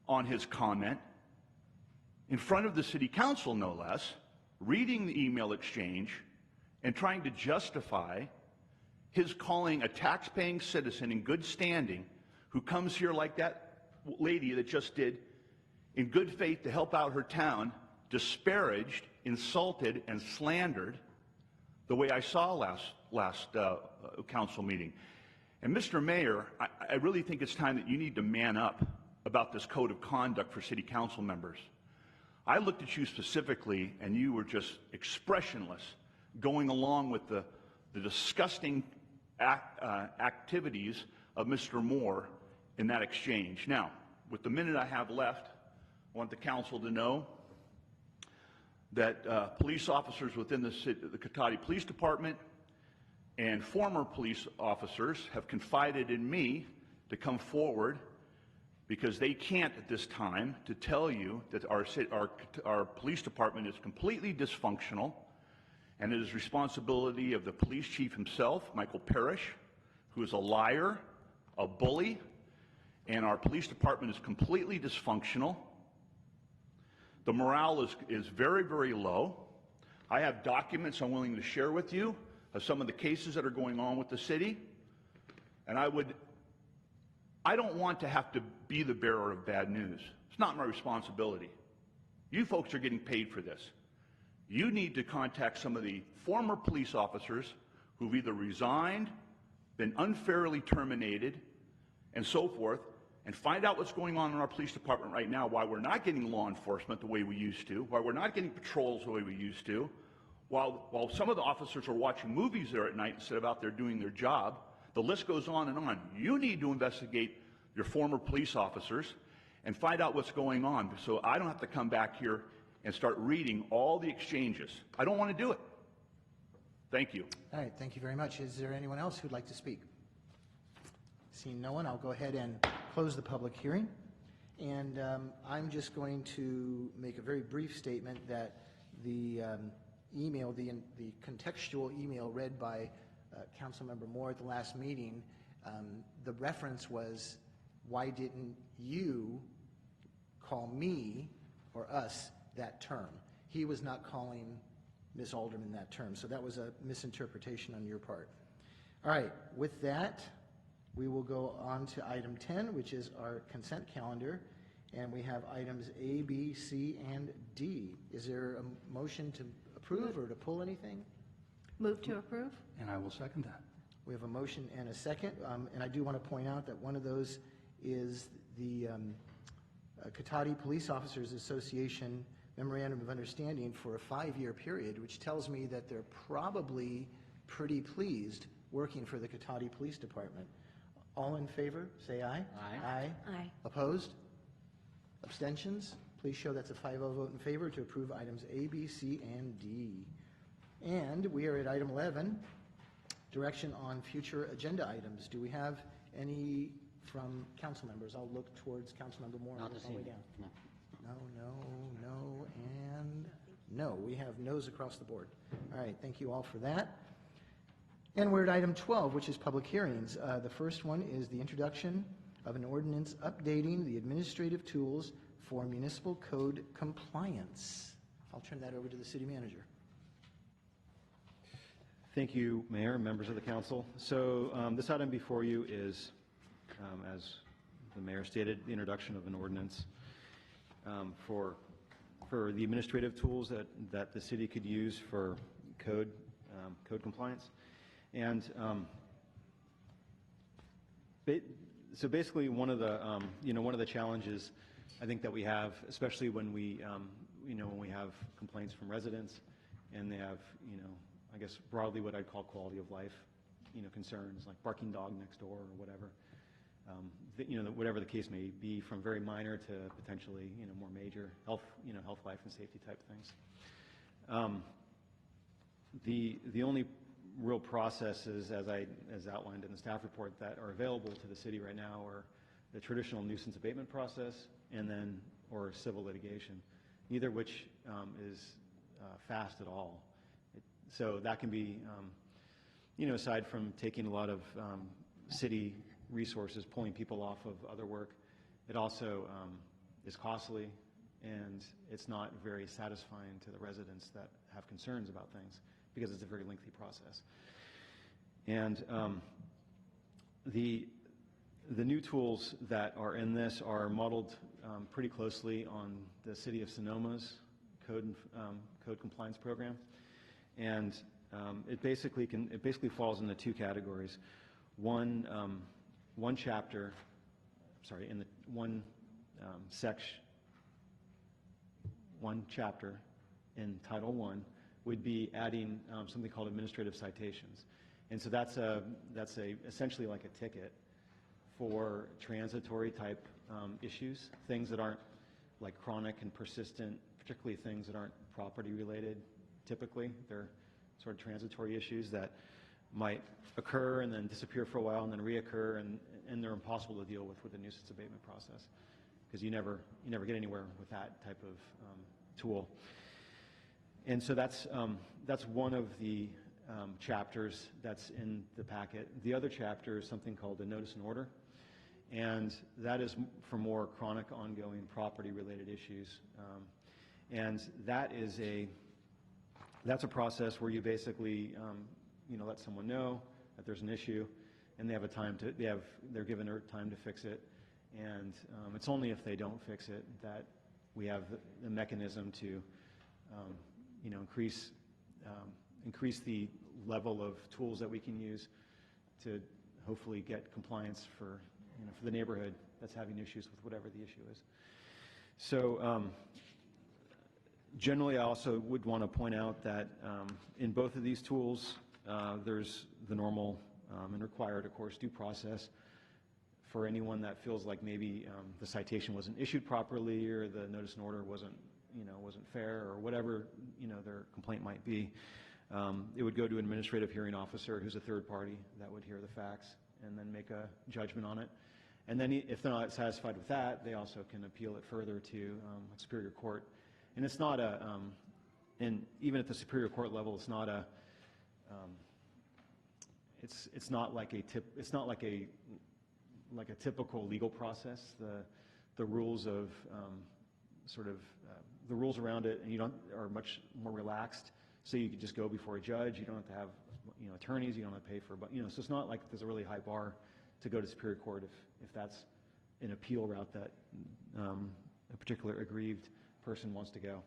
on his comment in front of the city council, no less, reading the email exchange and trying to justify his calling a tax-paying citizen in good standing who comes here like that lady that just did, in good faith to help out her town, disparaged, insulted, and slandered the way I saw last council meeting. And Mr. Mayor, I really think it's time that you need to man up about this code of conduct for city council members. I looked at you specifically, and you were just expressionless, going along with the disgusting activities of Mr. Moore in that exchange. Now, with the minute I have left, I want the council to know that police officers within the Cotati Police Department and former police officers have confided in me to come forward because they can't at this time to tell you that our police department is completely dysfunctional, and it is responsibility of the police chief himself, Michael Parrish, who is a liar, a bully, and our police department is completely dysfunctional. The morale is very, very low. I have documents I'm willing to share with you of some of the cases that are going on with the city, and I don't want to have to be the bearer of bad news. It's not my responsibility. You folks are getting paid for this. You need to contact some of the former police officers who've either resigned, been unfairly terminated, and so forth, and find out what's going on in our police department right now, why we're not getting law enforcement the way we used to, why we're not getting patrols the way we used to, while some of the officers are watching movies there at night instead of out there doing their job. The list goes on and on. You need to investigate your former police officers and find out what's going on so I don't have to come back here and start reading all the exchanges. I don't want to do it. Thank you. All right, thank you very much. Is there anyone else who'd like to speak? Seeing no one, I'll go ahead and close the public hearing. And I'm just going to make a very brief statement that the email, the contextual email read by Councilmember Moore at the last meeting, the reference was, why didn't you call me or us that term? He was not calling Ms. Alderman that term, so that was a misinterpretation on your part. All right, with that, we will go on to item 10, which is our consent calendar, and we have items A, B, C, and D. Is there a motion to approve or to pull anything? Move to approve? And I will second that. We have a motion and a second, and I do want to point out that one of those is the Cotati Police Officers Association Memorandum of Understanding for a 5-year period, which tells me that they're probably pretty pleased working for the Cotati Police Department. All in favor, say aye. Aye. Aye. Aye. Opposed? Abstentions? Please show that's a 5-0 vote in favor to approve items A, B, C, and D. And we are at item 11, direction on future agenda items. Do we have any from council members? I'll look towards Councilmember Moore. Not this all the way evening. down. No. No, and no. We have no's across the board. All right, thank you all for that. And we're at item 12, which is public hearings. The first one is the introduction of an ordinance updating the administrative tools for municipal code compliance. I'll turn that over to the city manager. Thank you, Mayor and members of the council. So this item before you is, as the mayor stated, the introduction of an ordinance for the administrative tools that the city could use for code compliance. And so basically, one of the challenges I think that we have, especially when we have complaints from residents, and they have, I guess broadly what I'd call quality of life, concerns like barking dog next door or whatever, whatever the case may be, from very minor to potentially, more major health, life and safety type things. The only real processes, as outlined in the staff report, that are available to the city right now are the traditional nuisance abatement process or civil litigation, neither of which is fast at all. So that can be, aside from taking a lot of city resources, pulling people off of other work, it also is costly, and it's not very satisfying to the residents that have concerns about things, because it's a very lengthy process. And the new tools that are in this are modeled pretty closely on the City of Sonoma's code compliance program, and it basically falls into two categories. One chapter, in the one chapter in Title I would be adding something called administrative citations, and so that's essentially like a ticket for transitory type issues, things that aren't like chronic and persistent, particularly things that aren't property related. Typically, they're sort of transitory issues that might occur and then disappear for a while and then reoccur, and they're impossible to deal with a nuisance abatement process, because you never get anywhere with that type of tool. And so that's one of the chapters that's in the packet. The other chapter is something called a notice and order, and that is for more chronic, ongoing, property-related issues. And that's a process where you basically, let someone know that there's an issue, and they're given time to fix it. And it's only if they don't fix it that we have the mechanism to, increase the level of tools that we can use to hopefully get compliance for the neighborhood that's having issues with whatever the issue is. So generally, I also would want to point out that in both of these tools, there's the normal and required, of course, due process for anyone that feels like maybe the citation wasn't issued properly, or the notice and order wasn't fair, or whatever their complaint might be. It would go to an administrative hearing officer, who's a third party, that would hear the facts and then make a judgment on it. And then if they're not satisfied with that, they also can appeal it further to Superior Court. And it's not and even at the Superior Court level, it's not it's not like a typical legal process. The rules of the rules around it, and are much more relaxed. So you could just go before a judge. You don't have to have attorneys. You don't have to pay for, so it's not like there's a really high bar to go to Superior Court if that's an appeal route that a particular aggrieved person wants to go.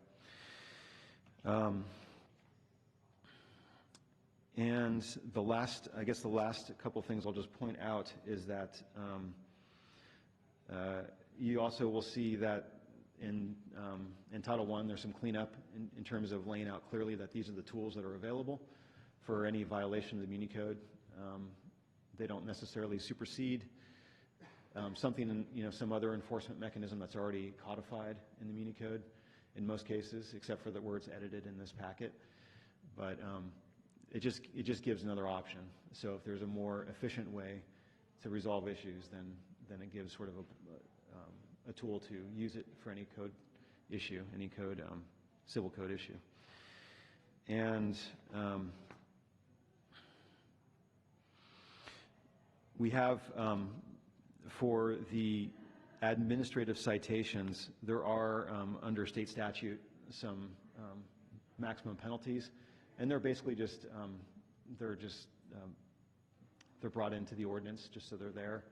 And the last couple of things I'll just point out is that you also will see that in Title I, there's some cleanup in terms of laying out clearly that these are the tools that are available for any violation of the Muni Code. They don't necessarily supersede some other enforcement mechanism that's already codified in the Muni Code in most cases, except for the words edited in this packet. But it just gives another option. So if there's a more efficient way to resolve issues, then it gives sort of a tool to use it for any code issue, any civil code issue. And we have, for the administrative citations, there are, under state statute, some maximum penalties, and they're basically just, they're brought into the ordinance just so they're there.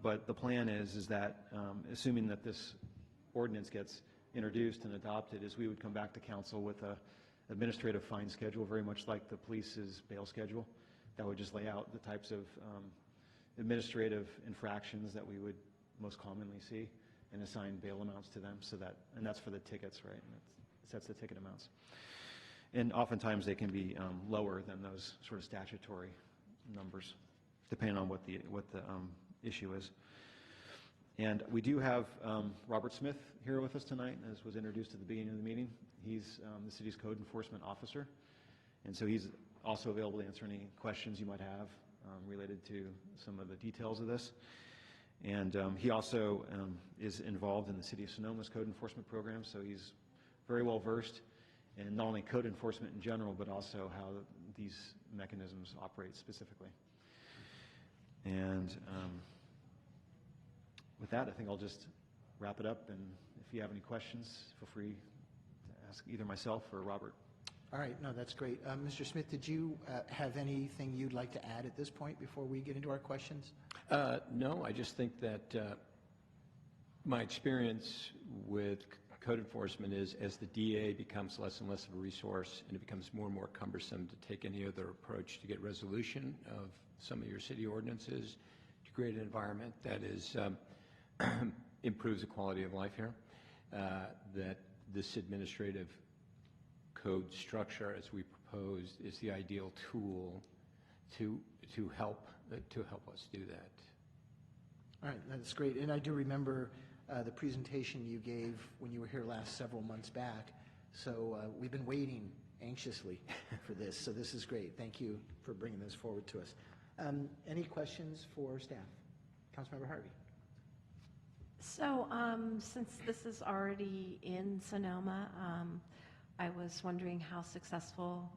But the plan is that, assuming that this ordinance gets introduced and adopted, is we would come back to council with a administrative fine schedule, very much like the police's bail schedule, that would just lay out the types of administrative infractions that we would most commonly see, and assign bail amounts to them, and that's for the tickets, right? And it sets the ticket amounts. And oftentimes they can be lower than those sort of statutory numbers, depending on what the issue is. And we do have Robert Smith here with us tonight, as was introduced at the beginning of the meeting. He's the city's code enforcement officer, and so he's also available to answer any questions you might have related to some of the details of this. And he also is involved in the City of Sonoma's code enforcement program, so he's very well versed and not only code enforcement in general, but also how these mechanisms operate specifically. And with that, I think I'll just wrap it up, and if you have any questions, feel free to ask either myself or Robert. All right, no, that's great. Mr. Smith, did you have anything you'd like to add at this point before we get into our questions? No, I just think that my experience with code enforcement is as the DA becomes less and less of a resource and it becomes more and more cumbersome to take any other approach to get resolution of some of your city ordinances, to create an environment that is improves the quality of life here, that this administrative code structure as we proposed is the ideal tool to help us do that. All right, that's great. And I do remember the presentation you gave when you were here last several months back. So we've been waiting anxiously for this. So this is great. Thank you for bringing this forward to us. Any questions for staff? Councilmember Harvey. So since this is already in Sonoma, I was wondering how successful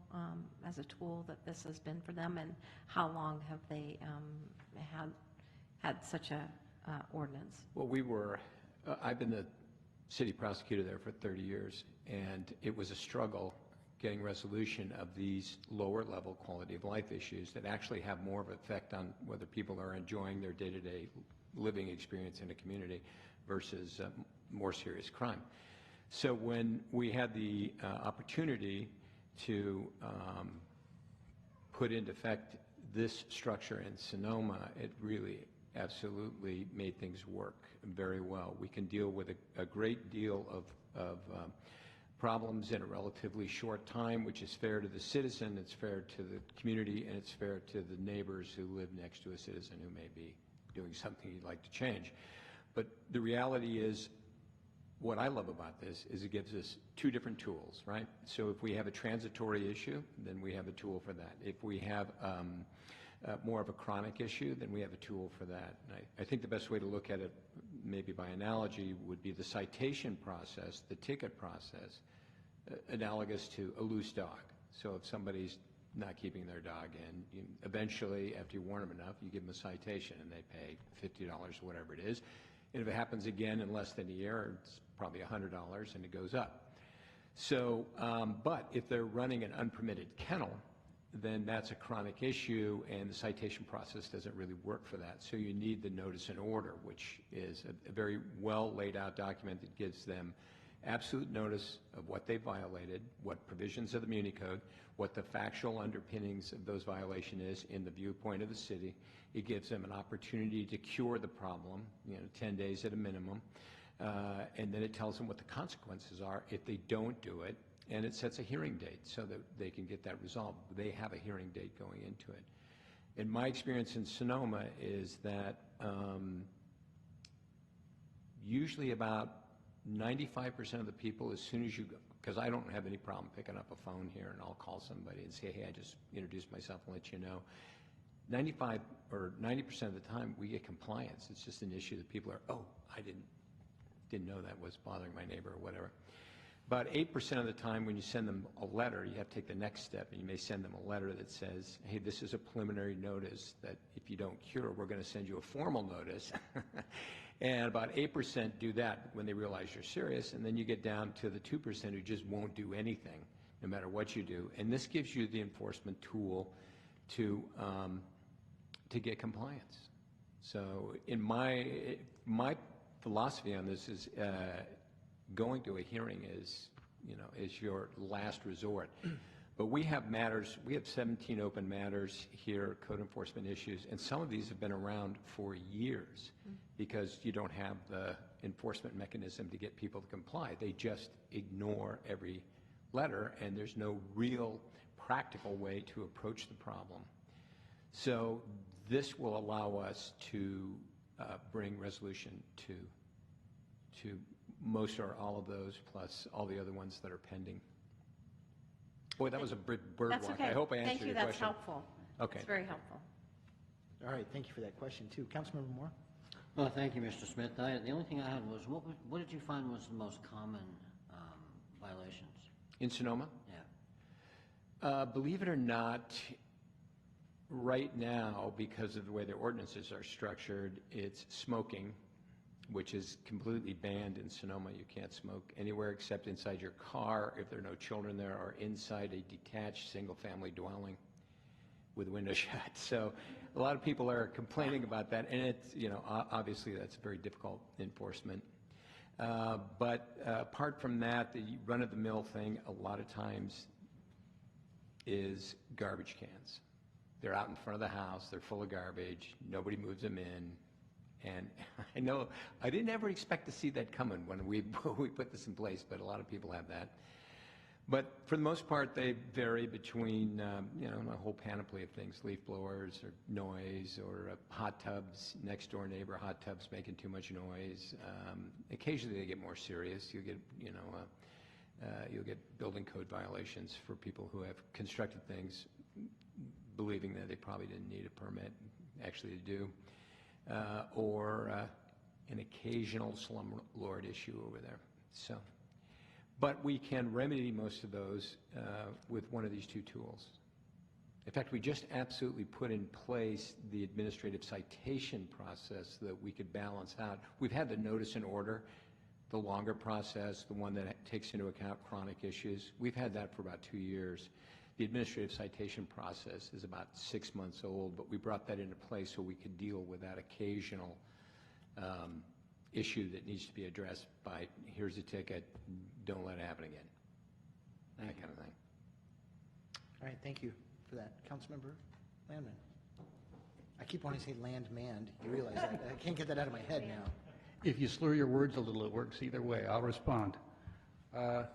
as a tool that this has been for them, and how long have they had such a ordinance? Well, I've been the city prosecutor there for 30 years, and it was a struggle getting resolution of these lower level quality of life issues that actually have more of an effect on whether people are enjoying their day-to-day living experience in a community versus more serious crime. So when we had the opportunity to put into effect this structure in Sonoma, it really absolutely made things work very well. We can deal with a great deal of problems in a relatively short time, which is fair to the citizen, it's fair to the community, and it's fair to the neighbors who live next to a citizen who may be doing something you'd like to change. But the reality is, what I love about this is it gives us two different tools, right? So if we have a transitory issue, then we have a tool for that. If we have more of a chronic issue, then we have a tool for that. And I think the best way to look at it, maybe by analogy, would be the citation process, the ticket process, analogous to a loose dog. So if somebody's not keeping their dog in, eventually, after you warn them enough, you give them a citation and they pay $50 or whatever it is. And if it happens again in less than a year, it's probably $100 and it goes up. So, but if they're running an unpermitted kennel, then that's a chronic issue and the citation process doesn't really work for that. So you need the notice and order, which is a very well laid out document that gives them absolute notice of what they violated, what provisions of the Muni Code, what the factual underpinnings of those violations is in the viewpoint of the city. It gives them an opportunity to cure the problem, 10 days at a minimum, and then it tells them what the consequences are if they don't do it, and it sets a hearing date so that they can get that resolved. They have a hearing date going into it. And my experience in Sonoma is that usually about 95% of the people, as soon as you go, because I don't have any problem picking up a phone here and I'll call somebody and say, hey, I just introduced myself and let you know. 95 or 90% of the time we get compliance. It's just an issue that people are, oh, I didn't know that was bothering my neighbor or whatever. About 8% of the time when you send them a letter, you have to take the next step and you may send them a letter that says, hey, this is a preliminary notice that if you don't cure, we're going to send you a formal notice. And about 8% do that when they realize you're serious, and then you get down to the 2% who just won't do anything, no matter what you do. And this gives you the enforcement tool to get compliance. So in my philosophy on this is going to a hearing is your last resort. But we have matters, we have 17 open matters here, code enforcement issues, and some of these have been around for years because you don't have the enforcement mechanism to get people to comply. They just ignore every letter, and there's no real practical way to approach the problem. So this will allow us to bring resolution to most or all of those, plus all the other ones that are pending. Boy, that was a bird That's walk. okay. I hope I answered your question. Thank you, that's helpful. Okay. It's very helpful. All right, thank you for that question, too. Councilmember Moore? Well, thank you, Mr. Smith. The only thing I had was, what did you find was the most common violations? In Sonoma? Yeah. Believe it or not, right now, because of the way the ordinances are structured, it's smoking, which is completely banned in Sonoma. You can't smoke anywhere except inside your car if there are no children there, or inside a detached single-family dwelling with windows shut. So a lot of people are complaining about that, and it's, you know, obviously that's very difficult enforcement. But apart from that, the run-of-the-mill thing a lot of times is garbage cans. They're out in front of the house, they're full of garbage, nobody moves them in. And I know, I didn't ever expect to see that coming when we put this in place, but a lot of people have that. But for the most part, they vary between, you know, a whole panoply of things, leaf blowers or noise or hot tubs, next door neighbor hot tubs making too much noise. Occasionally they get more serious. You get, you know, you'll get building code violations for people who have constructed things believing that they probably didn't need a permit, actually they do. Or an occasional slumlord issue over there. So, but we can remedy most of those with one of these two tools. In fact, we just absolutely put in place the administrative citation process so that we could balance out. We've had the notice and order, the longer process, the one that takes into account chronic issues. We've had that for about 2 years. The administrative citation process is about 6 months old, but we brought that into place so we could deal with that occasional issue that needs to be addressed by, here's a ticket, don't let it happen again, that kind of thing. All right, thank you for that. Councilmember Landman. I keep wanting to say landmanned. You realize that. I can't get that out of my head now. If you slur your words a little, it works either way. I'll respond.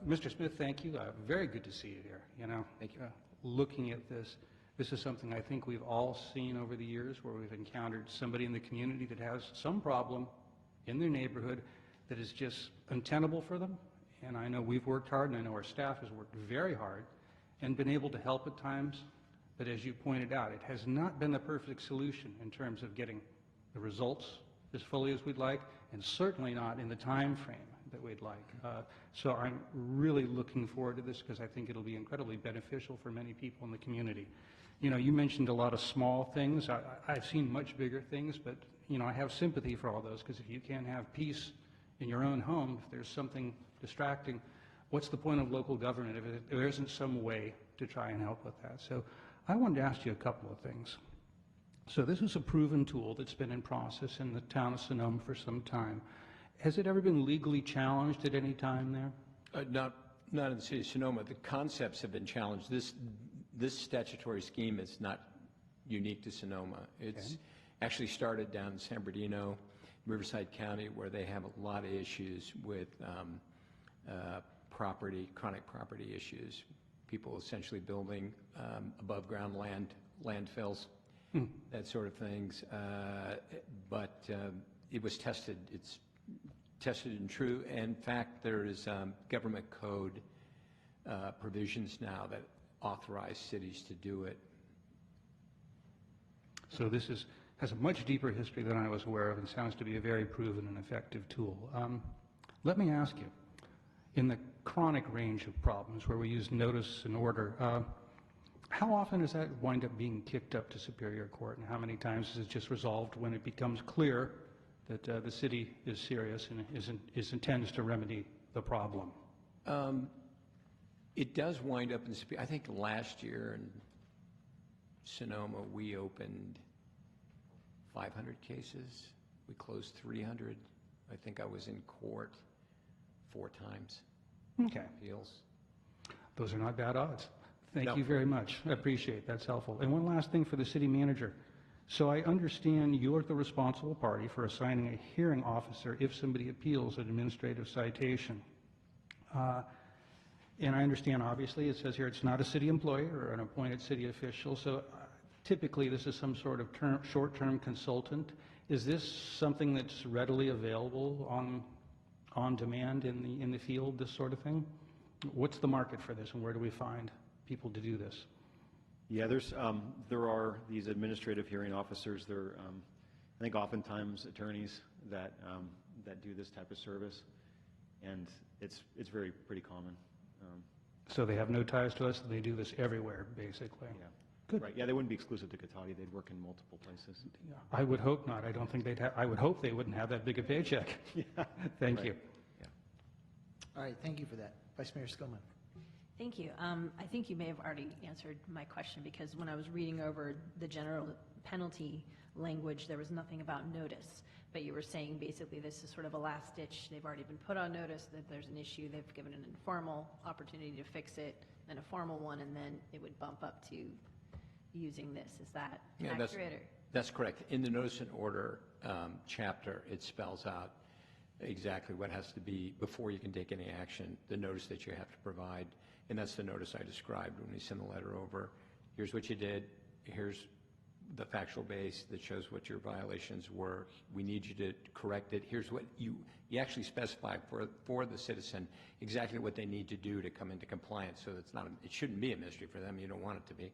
Mr. Smith, thank you. Very good to see you here. You know, thank you. Looking at this is something I think we've all seen over the years where we've encountered somebody in the community that has some problem in their neighborhood that is just untenable for them. And I know we've worked hard, and I know our staff has worked very hard and been able to help at times. But as you pointed out, it has not been the perfect solution in terms of getting the results as fully as we'd like, and certainly not in the time frame that we'd like. So I'm really looking forward to this because I think it'll be incredibly beneficial for many people in the community. You know, you mentioned a lot of small things. I've seen much bigger things, but, you know, I have sympathy for all those because if you can't have peace in your own home, if there's something distracting, what's the point of local government if there isn't some way to try and help with that? So I wanted to ask you a couple of things. So this is a proven tool that's been in process in the town of Sonoma for some time. Has it ever been legally challenged at any time there? Not in the city of Sonoma. The concepts have been challenged. This statutory scheme is not unique to Sonoma. It's actually started down in San Bernardino, Riverside County, where they have a lot of issues with chronic property issues. People essentially building above ground landfills, that sort of things. But it was tested. It's tested and true. In fact, there is government code provisions now that authorize cities to do it. So this has a much deeper history than I was aware of and sounds to be a very proven and effective tool. Let me ask you, in the chronic range of problems where we use notice and order, how often does that wind up being kicked up to Superior Court, and how many times is it just resolved when it becomes clear that the city is serious and intends to remedy the problem? It does wind up in, I think last year in Sonoma, we opened 500 cases. We closed 300. I think I was in court 4 times. Okay. Appeals. Those are not bad odds. Thank No. you very much. I appreciate it. That's helpful. And one last thing for the city manager. So I understand you're the responsible party for assigning a hearing officer if somebody appeals an administrative citation. And I understand, obviously, it says here it's not a city employee or an appointed city official. So typically this is some sort of short-term consultant. Is this something that's readily available on demand in the field, this sort of thing? What's the market for this, and where do we find people to do this? Yeah, there are these administrative hearing officers. They're, I think, oftentimes attorneys that do this type of service, and it's pretty common. So they have no ties to us, and they do this everywhere, basically. Yeah. Good. Right, yeah, they wouldn't be exclusive to Cotati, they'd work in multiple places. I would hope not. I don't think they'd have, I would hope they wouldn't have that big a paycheck. Yeah. Thank Right. you. Yeah. All right, thank you for that. Vice Mayor Skillman. Thank you. I think you may have already answered my question, because when I was reading over the general penalty language, there was nothing about notice. But you were saying basically this is sort of a last ditch. They've already been put on notice that there's an issue. They've given an informal opportunity to fix it, then a formal one, and then it would bump up to using this. Is that Yeah, accurate? Or? That's correct. In the notice and order chapter, it spells out exactly what has to be, before you can take any action, the notice that you have to provide. And that's the notice I described when we send the letter over. Here's what you did. Here's the factual base that shows what your violations were. We need you to correct it. Here's what you actually specify for the citizen exactly what they need to do to come into compliance, so it's not, it shouldn't be a mystery for them. You don't want it to be.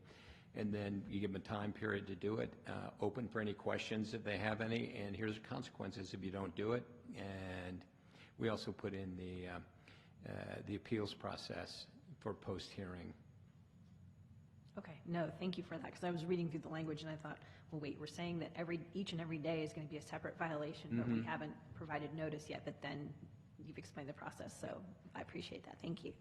And then you give them a time period to do it, open for any questions if they have any, and here's the consequences if you don't do it. And we also put in the appeals process for post-hearing. Okay, no, thank you for that, because I was reading through the language and I thought, well, wait, we're saying that each and every day is going to be a separate violation, but we haven't provided notice yet, but then you've explained the process, so I appreciate that. Thank you.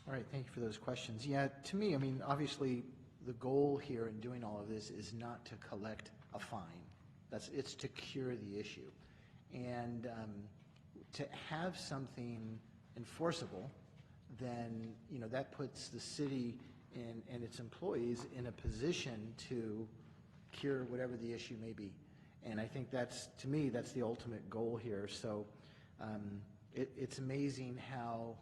All right, thank you for those questions. Yeah, to me, I mean, obviously, the goal here in doing all of this is not to collect a fine. It's to cure the issue. And to have something enforceable, then, you know, that puts the city and its employees in a position to cure whatever the issue may be. And I think that's, to me, that's the ultimate goal here. So it's amazing how,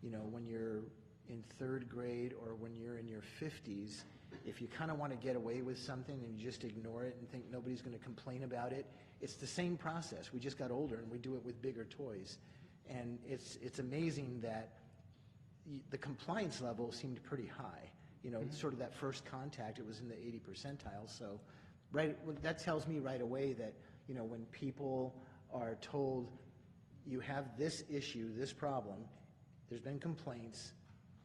you know, when you're in third grade or when you're in your 50s, if you kind of want to get away with something and you just ignore it and think nobody's going to complain about it, it's the same process. We just got older and we do it with bigger toys. And it's amazing that the compliance level seemed pretty high. You know, sort of that first contact, it was in the 80 percentile. So that tells me right away that, you know, when people are told you have this issue, this problem, there's been complaints,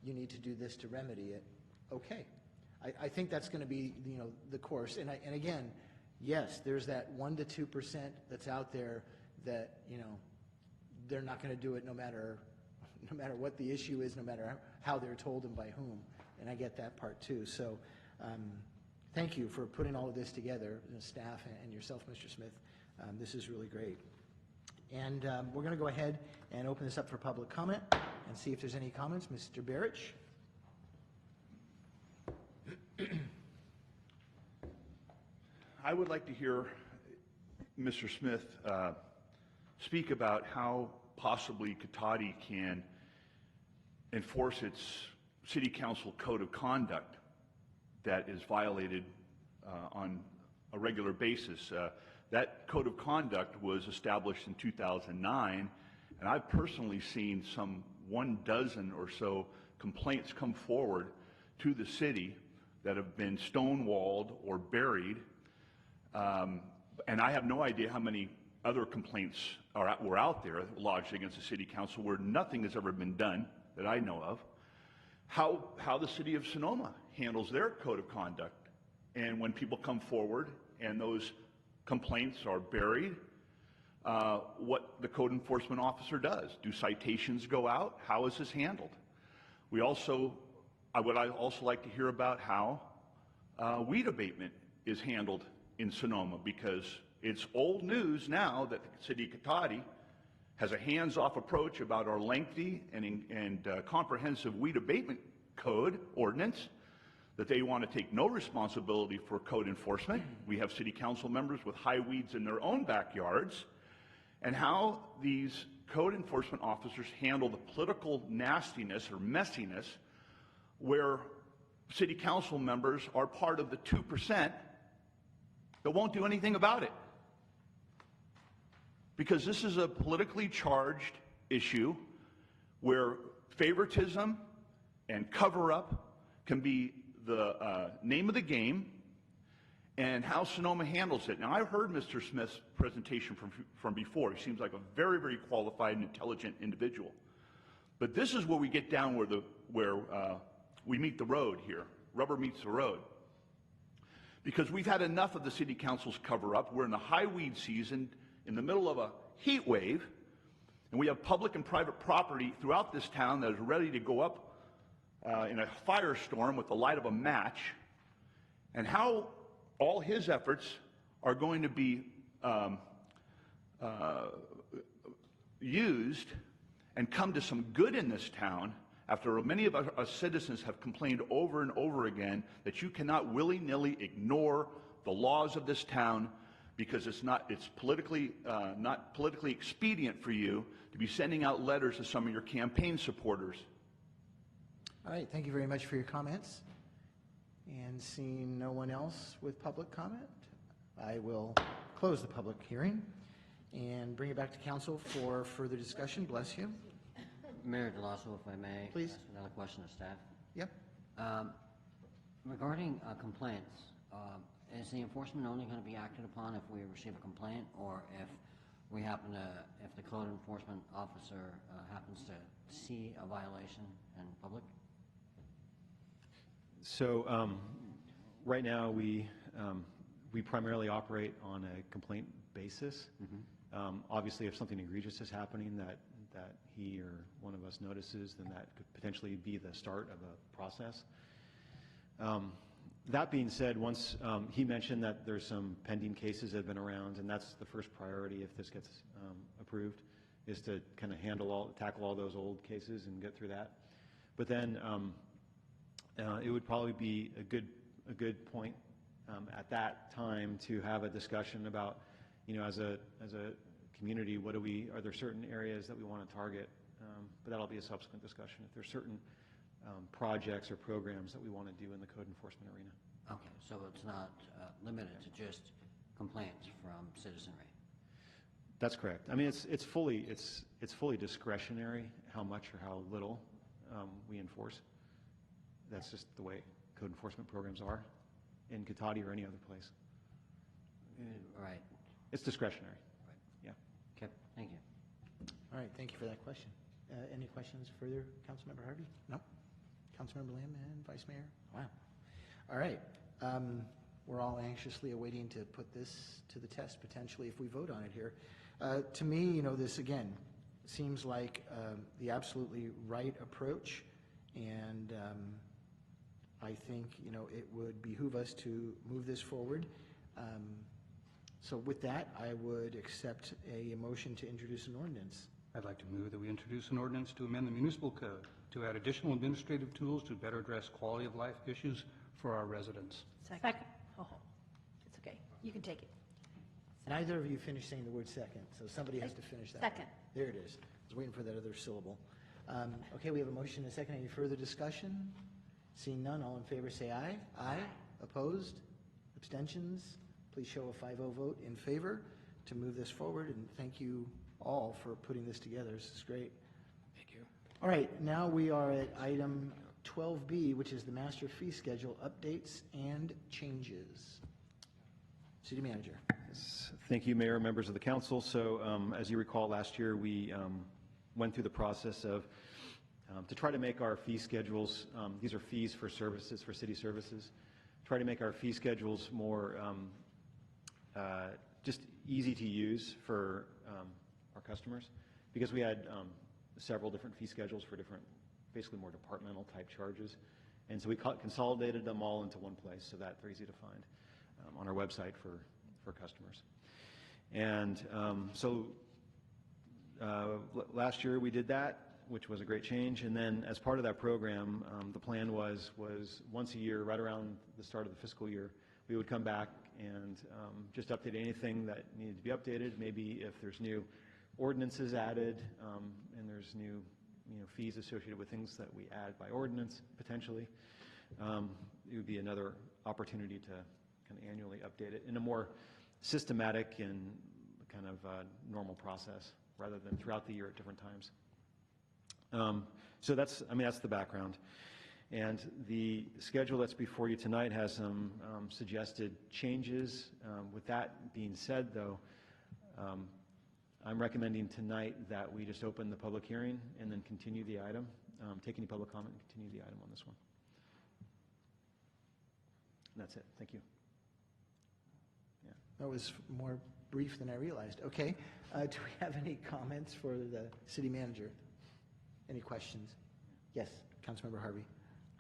you need to do this to remedy it, okay. I think that's going to be, you know, the course. And again, yes, there's that 1 to 2% that's out there that, you know, they're not going to do it no matter what the issue is, no matter how they're told and by whom. And I get that part too. So thank you for putting all of this together, the staff and yourself, Mr. Smith. This is really great. And we're going to go ahead and open this up for public comment and see if there's any comments. Mr. Barrich. I would like to hear Mr. Smith speak about how possibly Cotati can enforce its city council code of conduct that is violated on a regular basis. That code of conduct was established in 2009, and I've personally seen some 12 or so complaints come forward to the city that have been stonewalled or buried. And I have no idea how many other complaints were out there lodged against the city council where nothing has ever been done that I know of. How the city of Sonoma handles their code of conduct, and when people come forward and those complaints are buried, what the code enforcement officer does. Do citations go out? How is this handled? I would also like to hear about how weed abatement is handled in Sonoma, because it's old news now that the city of Cotati has a hands-off approach about our lengthy and comprehensive weed abatement code ordinance, that they want to take no responsibility for code enforcement. We have city council members with high weeds in their own backyards, and how these code enforcement officers handle the political nastiness or messiness where city council members are part of the 2% that won't do anything about it. Because this is a politically charged issue where favoritism and cover-up can be the name of the game, and how Sonoma handles it. Now, I've heard Mr. Smith's presentation from before. He seems like a very, very qualified and intelligent individual. But this is where we get down where we meet the road here. Rubber meets the road. Because we've had enough of the city council's cover-up. We're in the high weed season, in the middle of a heat wave, and we have public and private property throughout this town that is ready to go up in a firestorm with the light of a match, and how all his efforts are going to be used and come to some good in this town after many of us citizens have complained over and over again that you cannot willy-nilly ignore the laws of this town because it's politically not politically expedient for you to be sending out letters to some of your campaign supporters. All right, thank you very much for your comments. And seeing no one else with public comment, I will close the public hearing and bring it back to council for further discussion. Bless you. Mayor Delasso, if I may. Please. Ask another question of staff. Yep. Regarding complaints, is the enforcement only going to be acted upon if we receive a complaint, or if if the code enforcement officer happens to see a violation in public? So right now we primarily operate on a complaint basis. Obviously, if something egregious is happening that he or one of us notices, then that could potentially be the start of a process. That being said, once he mentioned that there's some pending cases that have been around, and that's the first priority if this gets approved, is to kind of tackle all those old cases and get through that. But then it would probably be a good point at that time to have a discussion about, as a community, are there certain areas that we want to target? But that'll be a subsequent discussion. If there's certain projects or programs that we want to do in the code enforcement arena. Okay, so it's not limited to just complaints from citizenry. That's correct. I mean, it's fully discretionary how much or how little we enforce. That's just the way code enforcement programs are in Cotati or any other place. Right. It's discretionary. Right. Yeah. Okay, thank you. All right, thank you for that question. Any questions further, Councilmember Harvey? No? Councilmember Lim and Vice Mayor? Wow. All right. We're all anxiously awaiting to put this to the test, potentially, if we vote on it here. To me, this, again, seems like the absolutely right approach, and I think, it would behoove us to move this forward. So with that, I would accept a motion to introduce an ordinance. I'd like to move that we introduce an ordinance to amend the municipal code to add additional administrative tools to better address quality of life issues for our residents. Second. Oh, it's okay. You can take it. Neither of you finished saying the word second, so somebody has to finish that. Second. There it is. I was waiting for that other syllable. Okay, we have a motion and a second. Any further discussion? Seeing none, all in favor say aye. Aye. Opposed? Abstentions? Please show a 5-0 vote in favor to move this forward, and thank you all for putting this together. This is great. Thank you. All right, now we are at item 12B, which is the master fee schedule updates and changes. City Manager. Yes. Thank you, Mayor, members of the council. So as you recall, last year we went through the process of to try to make our fee schedules, these are fees for services, for city services, try to make our fee schedules more just easy to use for our customers, because we had several different fee schedules for different, basically more departmental type charges. And so we consolidated them all into one place so that they're easy to find on our website for customers. And last year we did that, which was a great change. And then as part of that program, the plan was once a year, right around the start of the fiscal year, we would come back and just update anything that needed to be updated. Maybe if there's new ordinances added and there's new fees associated with things that we add by ordinance, potentially, it would be another opportunity to kind of annually update it in a more systematic and kind of normal process rather than throughout the year at different times. So that's the background. And the schedule that's before you tonight has some suggested changes. With that being said, though, I'm recommending tonight that we just open the public hearing and then continue the item, take any public comment and continue the item on this one. And that's it. Thank you. That was more brief than I realized. Okay. Do we have any comments for the city manager? Any questions? Yes, Councilmember Harvey.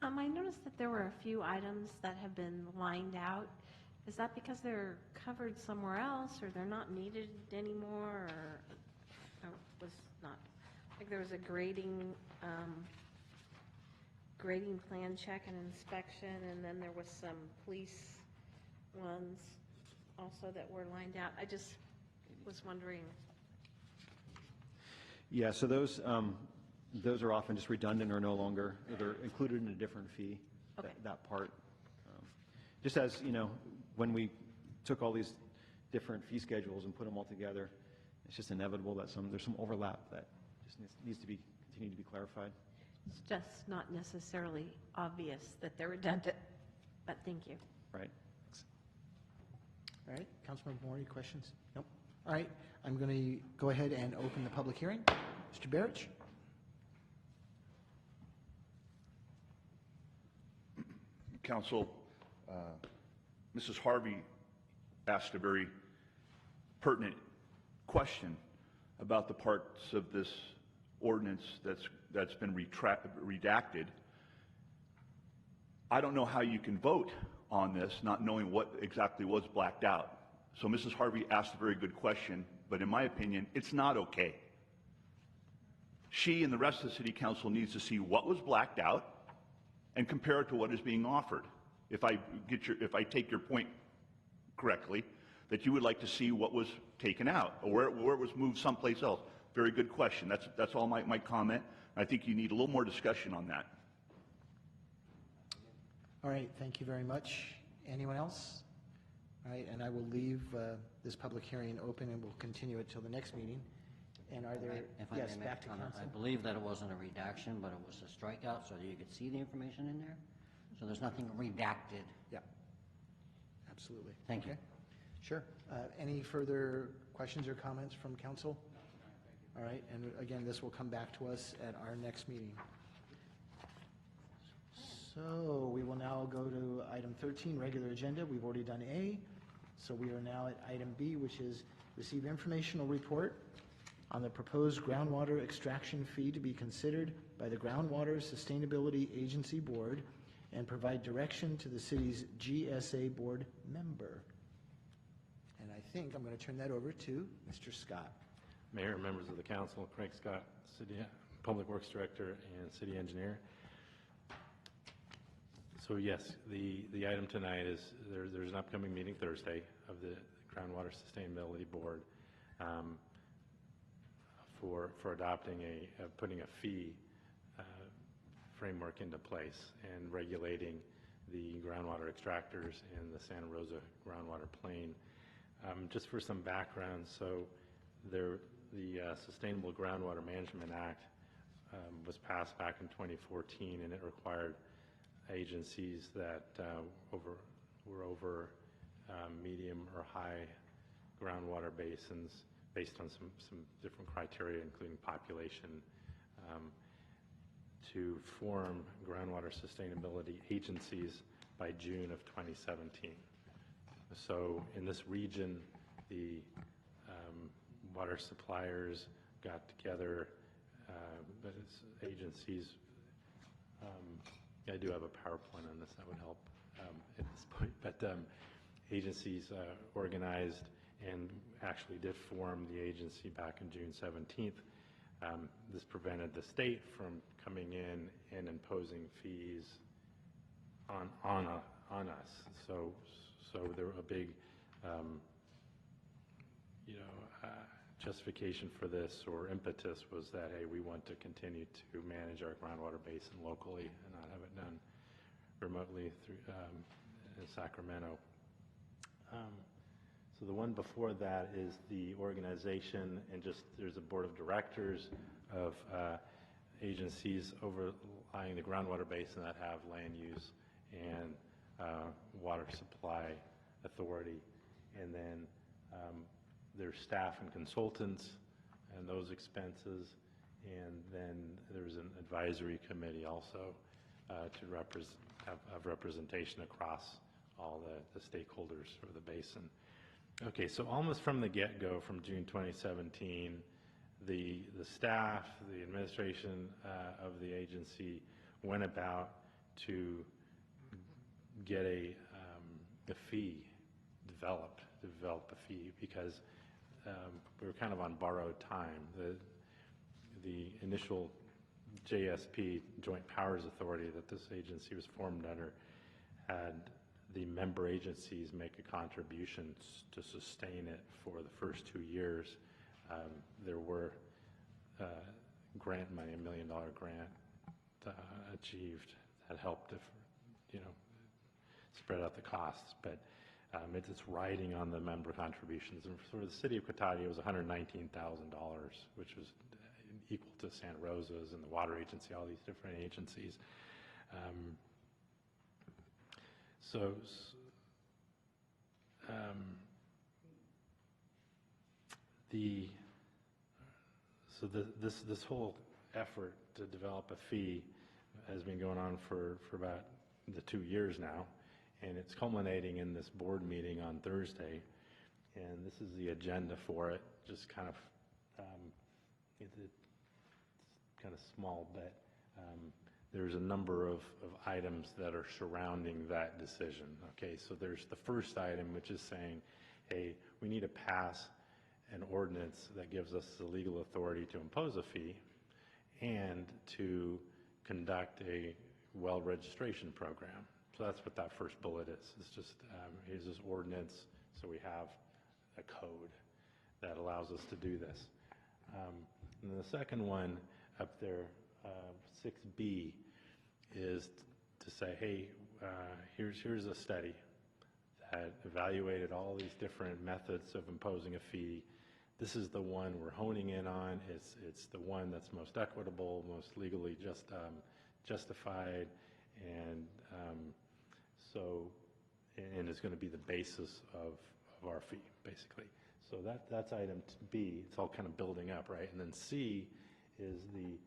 I noticed that there were a few items that have been lined out. Is that because they're covered somewhere else, or they're not needed anymore, or I was not, like there was a grading plan check and inspection, and then there was some police ones also that were lined out. I just was wondering. Yeah, so those are often just redundant or no longer, they're included in a different fee, Okay. that part. Just as, you know, when we took all these different fee schedules and put them all together, it's just inevitable that there's some overlap that just needs to continue to be clarified. It's just not necessarily obvious that they're redundant, but thank you. Right. All right, Councilmember Moore, any questions? Nope. All right, I'm going to go ahead and open the public hearing. Mr. Barrich? Council, Mrs. Harvey asked a very pertinent question about the parts of this ordinance that's been redacted. I don't know how you can vote on this not knowing what exactly was blacked out. So Mrs. Harvey asked a very good question, but in my opinion, it's not okay. She and the rest of the city council needs to see what was blacked out and compare it to what is being offered. If I take your point correctly, that you would like to see what was taken out or where it was moved someplace else. Very good question. That's all my comment. I think you need a little more discussion on that. All right, thank you very much. Anyone else? All right, and I will leave this public hearing open and we'll continue it till the next meeting. And are there, If I yes, may make back a to comment, council? I believe that it wasn't a redaction, but it was a strikeout, so that you could see the information in there. So there's nothing redacted. Yeah, absolutely. Thank you. Okay. Sure. Any further questions or comments from council? All right, and again, this will come back to us at our next meeting. So we will now go to item 13, regular agenda. We've already done A, so we are now at item B, which is receive informational report on the proposed groundwater extraction fee to be considered by the Groundwater Sustainability Agency Board and provide direction to the city's GSA board member. And I think I'm going to turn that over to Mr. Scott. Mayor, members of the council, Craig Scott, City Public Works Director and City Engineer. So yes, the item tonight is there's an upcoming meeting Thursday of the Groundwater Sustainability Board for adopting putting a fee framework into place and regulating the groundwater extractors in the Santa Rosa groundwater plain. Just for some background, so the Sustainable Groundwater Management Act was passed back in 2014, and it required agencies that were over medium or high groundwater basins based on some different criteria, including population, to form groundwater sustainability agencies by June of 2017. So in this region, the water suppliers got together, but it's agencies. I do have a PowerPoint on this that would help at this point, but agencies organized and actually did form the agency back in June 17th. This prevented the state from coming in and imposing fees on us. So there were a big, justification for this or impetus was that, hey, we want to continue to manage our groundwater basin locally and not have it done remotely through in Sacramento. So the one before that is the organization, and just there's a board of directors of agencies overlying the groundwater basin that have land use and water supply authority, and then there's staff and consultants and those expenses. And then there's an advisory committee also to have representation across all the stakeholders for the basin. Okay, so almost from the get-go, from June 2017, the staff, the administration of the agency went about to get a fee developed, to develop a fee, because we were kind of on borrowed time. The initial JSP, Joint Powers Authority, that this agency was formed under, had the member agencies make a contribution to sustain it for the first 2 years. There were grant money, $1 million grant achieved that helped, spread out the costs. But it's riding on the member contributions. And for the city of Cotati, it was $119,000, which was equal to Santa Rosa's and the water agency, all these different agencies. This whole effort to develop a fee has been going on for about the 2 years now, and it's culminating in this board meeting on Thursday. And this is the agenda for it. Just kind of it's kind of small, but there's a number of items that are surrounding that decision. Okay, so there's the first item, which is saying, hey, we need to pass an ordinance that gives us the legal authority to impose a fee and to conduct a well registration program. So that's what that first bullet is. It's just, here's this ordinance, so we have a code that allows us to do this. And then the second one up there, 6B, is to say, hey, here's a study that evaluated all these different methods of imposing a fee. This is the one we're honing in on. It's the one that's most equitable, most legally justified, and and is going to be the basis of our fee, basically. So that's item B. It's all kind of building up, right? And then C is the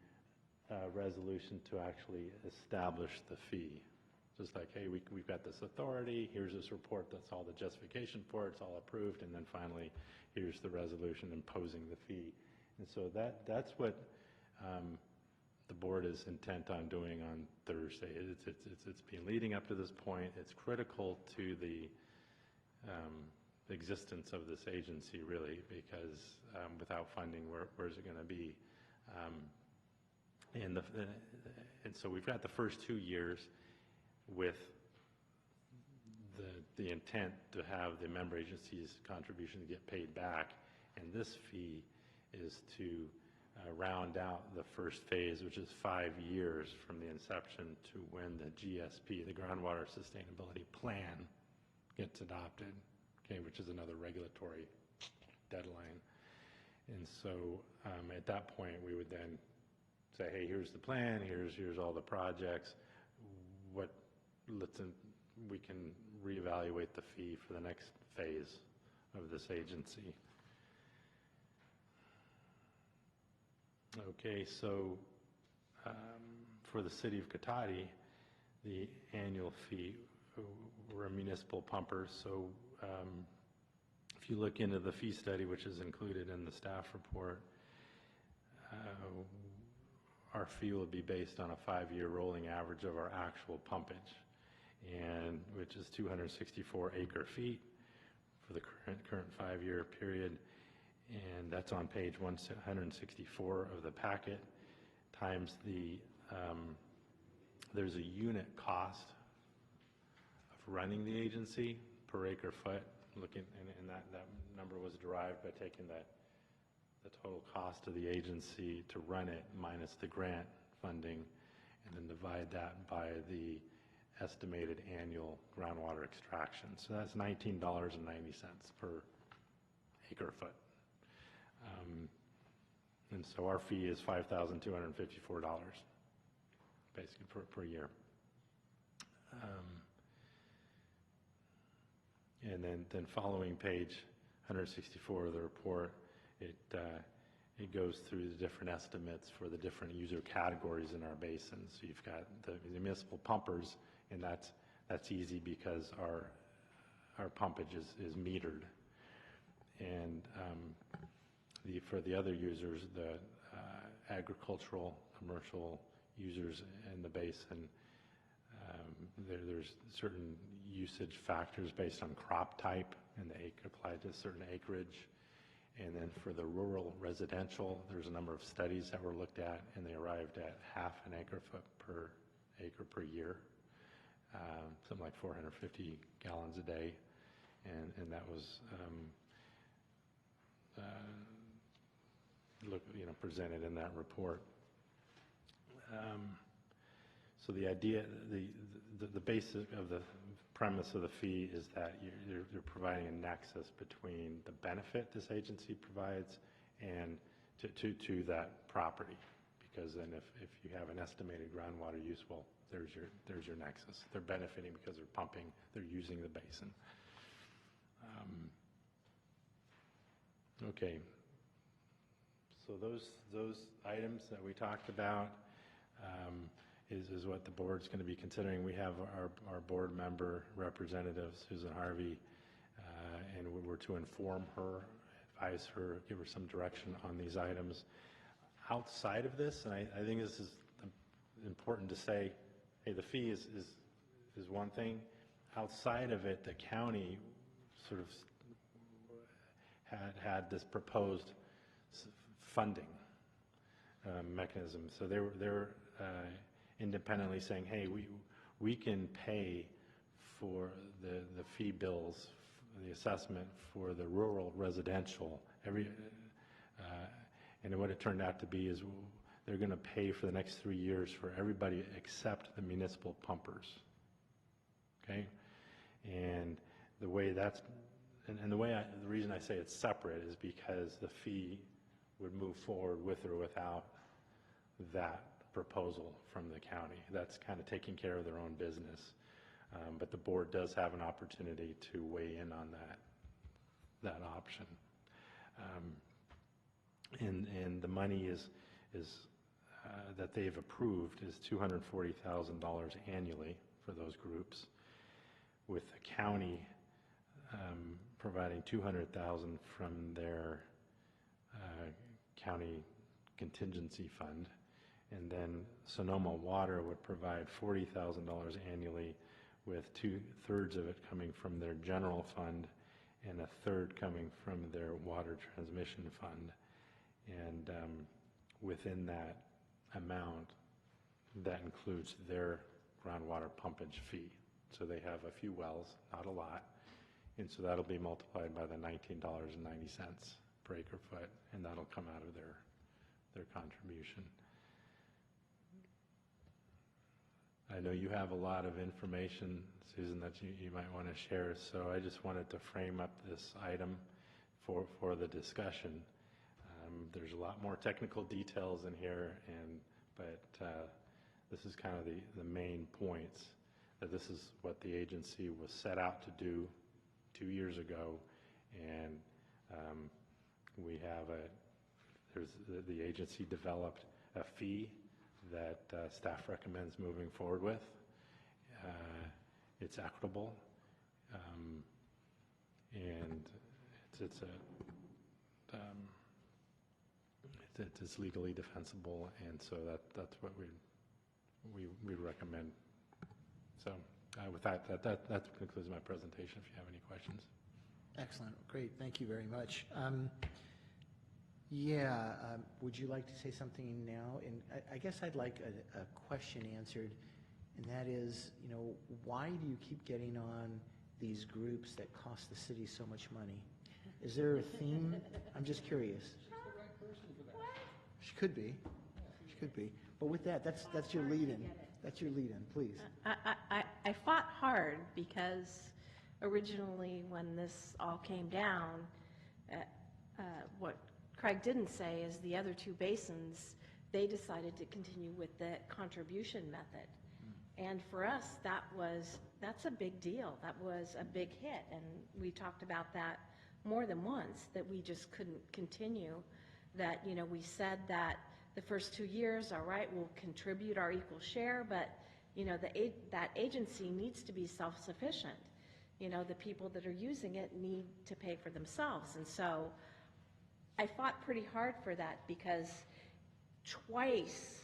resolution to actually establish the fee. Just like, hey, we've got this authority, here's this report, that's all the justification for it, it's all approved, and then finally, here's the resolution imposing the fee. And so that's what the board is intent on doing on Thursday. It's been leading up to this point. It's critical to the existence of this agency, really, because without funding, where's it going to be? And so we've got the first 2 years with the intent to have the member agency's contribution get paid back, and this fee is to round out the first phase, which is 5 years from the inception to when the GSP, the Groundwater Sustainability Plan, gets adopted, okay, which is another regulatory deadline. And so at that point, we would then say, hey, here's the plan, here's all the projects. We can reevaluate the fee for the next phase of this agency. Okay, so for the city of Cotati, the annual fee, we're a municipal pumper, so if you look into the fee study, which is included in the staff report, our fee will be based on a 5-year rolling average of our actual pumpage, and which is 264 acre feet for the current 5-year period. And that's on page 164 of the packet, times there's a unit cost of running the agency per acre foot. And that number was derived by taking the total cost of the agency to run it minus the grant funding, and then divide that by the estimated annual groundwater extraction. So that's $19.90 per acre foot. And so our fee is $5,254, basically, per year. And then following page 164 of the report, it it goes through the different estimates for the different user categories in our basin. So you've got the municipal pumpers, and that's easy because our pumpage is metered. And for the other users, the agricultural, commercial users in the basin, there's certain usage factors based on crop type and applied to certain acreage. And then for the rural residential, there's a number of studies that were looked at, and they arrived at half an acre foot per acre per year, something like 450 gallons a day, and that was presented in that report. So the idea, the basis of the premise of the fee is that you're providing a nexus between the benefit this agency provides and to that property. Because then if you have an estimated groundwater use, well, there's your nexus. They're benefiting because they're pumping, they're using the basin. Okay. So those items that we talked about is what the board's going to be considering. We have our board member representative, Susan Harvey, and we're to inform her, advise her, give her some direction on these items. Outside of this, and I think this is important to say, hey, the fee is one thing. Outside of it, the county sort of had this proposed funding mechanism. So they're independently saying, hey, we can pay for the fee bills, the assessment for the rural residential. And what it turned out to be is they're going to pay for the next 3 years for everybody except the municipal pumpers. Okay, and the way that's the reason I say it's separate is because the fee would move forward with or without that proposal from the county. That's kind of taking care of their own business. But the board does have an opportunity to weigh in on that option. And the money is that they've approved is $240,000 annually for those groups, with the county providing $200,000 from their county contingency fund, and then Sonoma Water would provide $40,000 annually, with 2/3 of it coming from their general fund and 1/3 coming from their water transmission fund. And within that amount, that includes their groundwater pumpage fee. So they have a few wells, not a lot, and so that'll be multiplied by the $19.90 per acre foot, and that'll come out of their contribution. I know you have a lot of information, Susan, that you might want to share, so I just wanted to frame up this item for the discussion. There's a lot more technical details in here, but this is kind of the main points, that this is what the agency was set out to do 2 years ago, and we have the agency developed a fee that staff recommends moving forward with. It's equitable, and it's legally defensible, and so that's what we recommend. So with that concludes my presentation. If you have any questions. Excellent. Great. Thank you very much. Would you like to say something now? And I guess I'd like a question answered, and that is, why do you keep getting on these groups that cost the city so much money? Is there a theme? I'm just curious. She's the right person for that. She could be. She could be. But with that, that's your lead-in. That's your lead-in, please. I fought hard because originally when this all came down, what Craig didn't say is the other two basins, they decided to continue with the contribution method. And for us, that's a big deal. That was a big hit. And we talked about that more than once, that we just couldn't continue that, you know, we said that the first 2 years, all right, we'll contribute our equal share, but, you know, that agency needs to be self-sufficient. You know, the people that are using it need to pay for themselves. And so I fought pretty hard for that, because twice,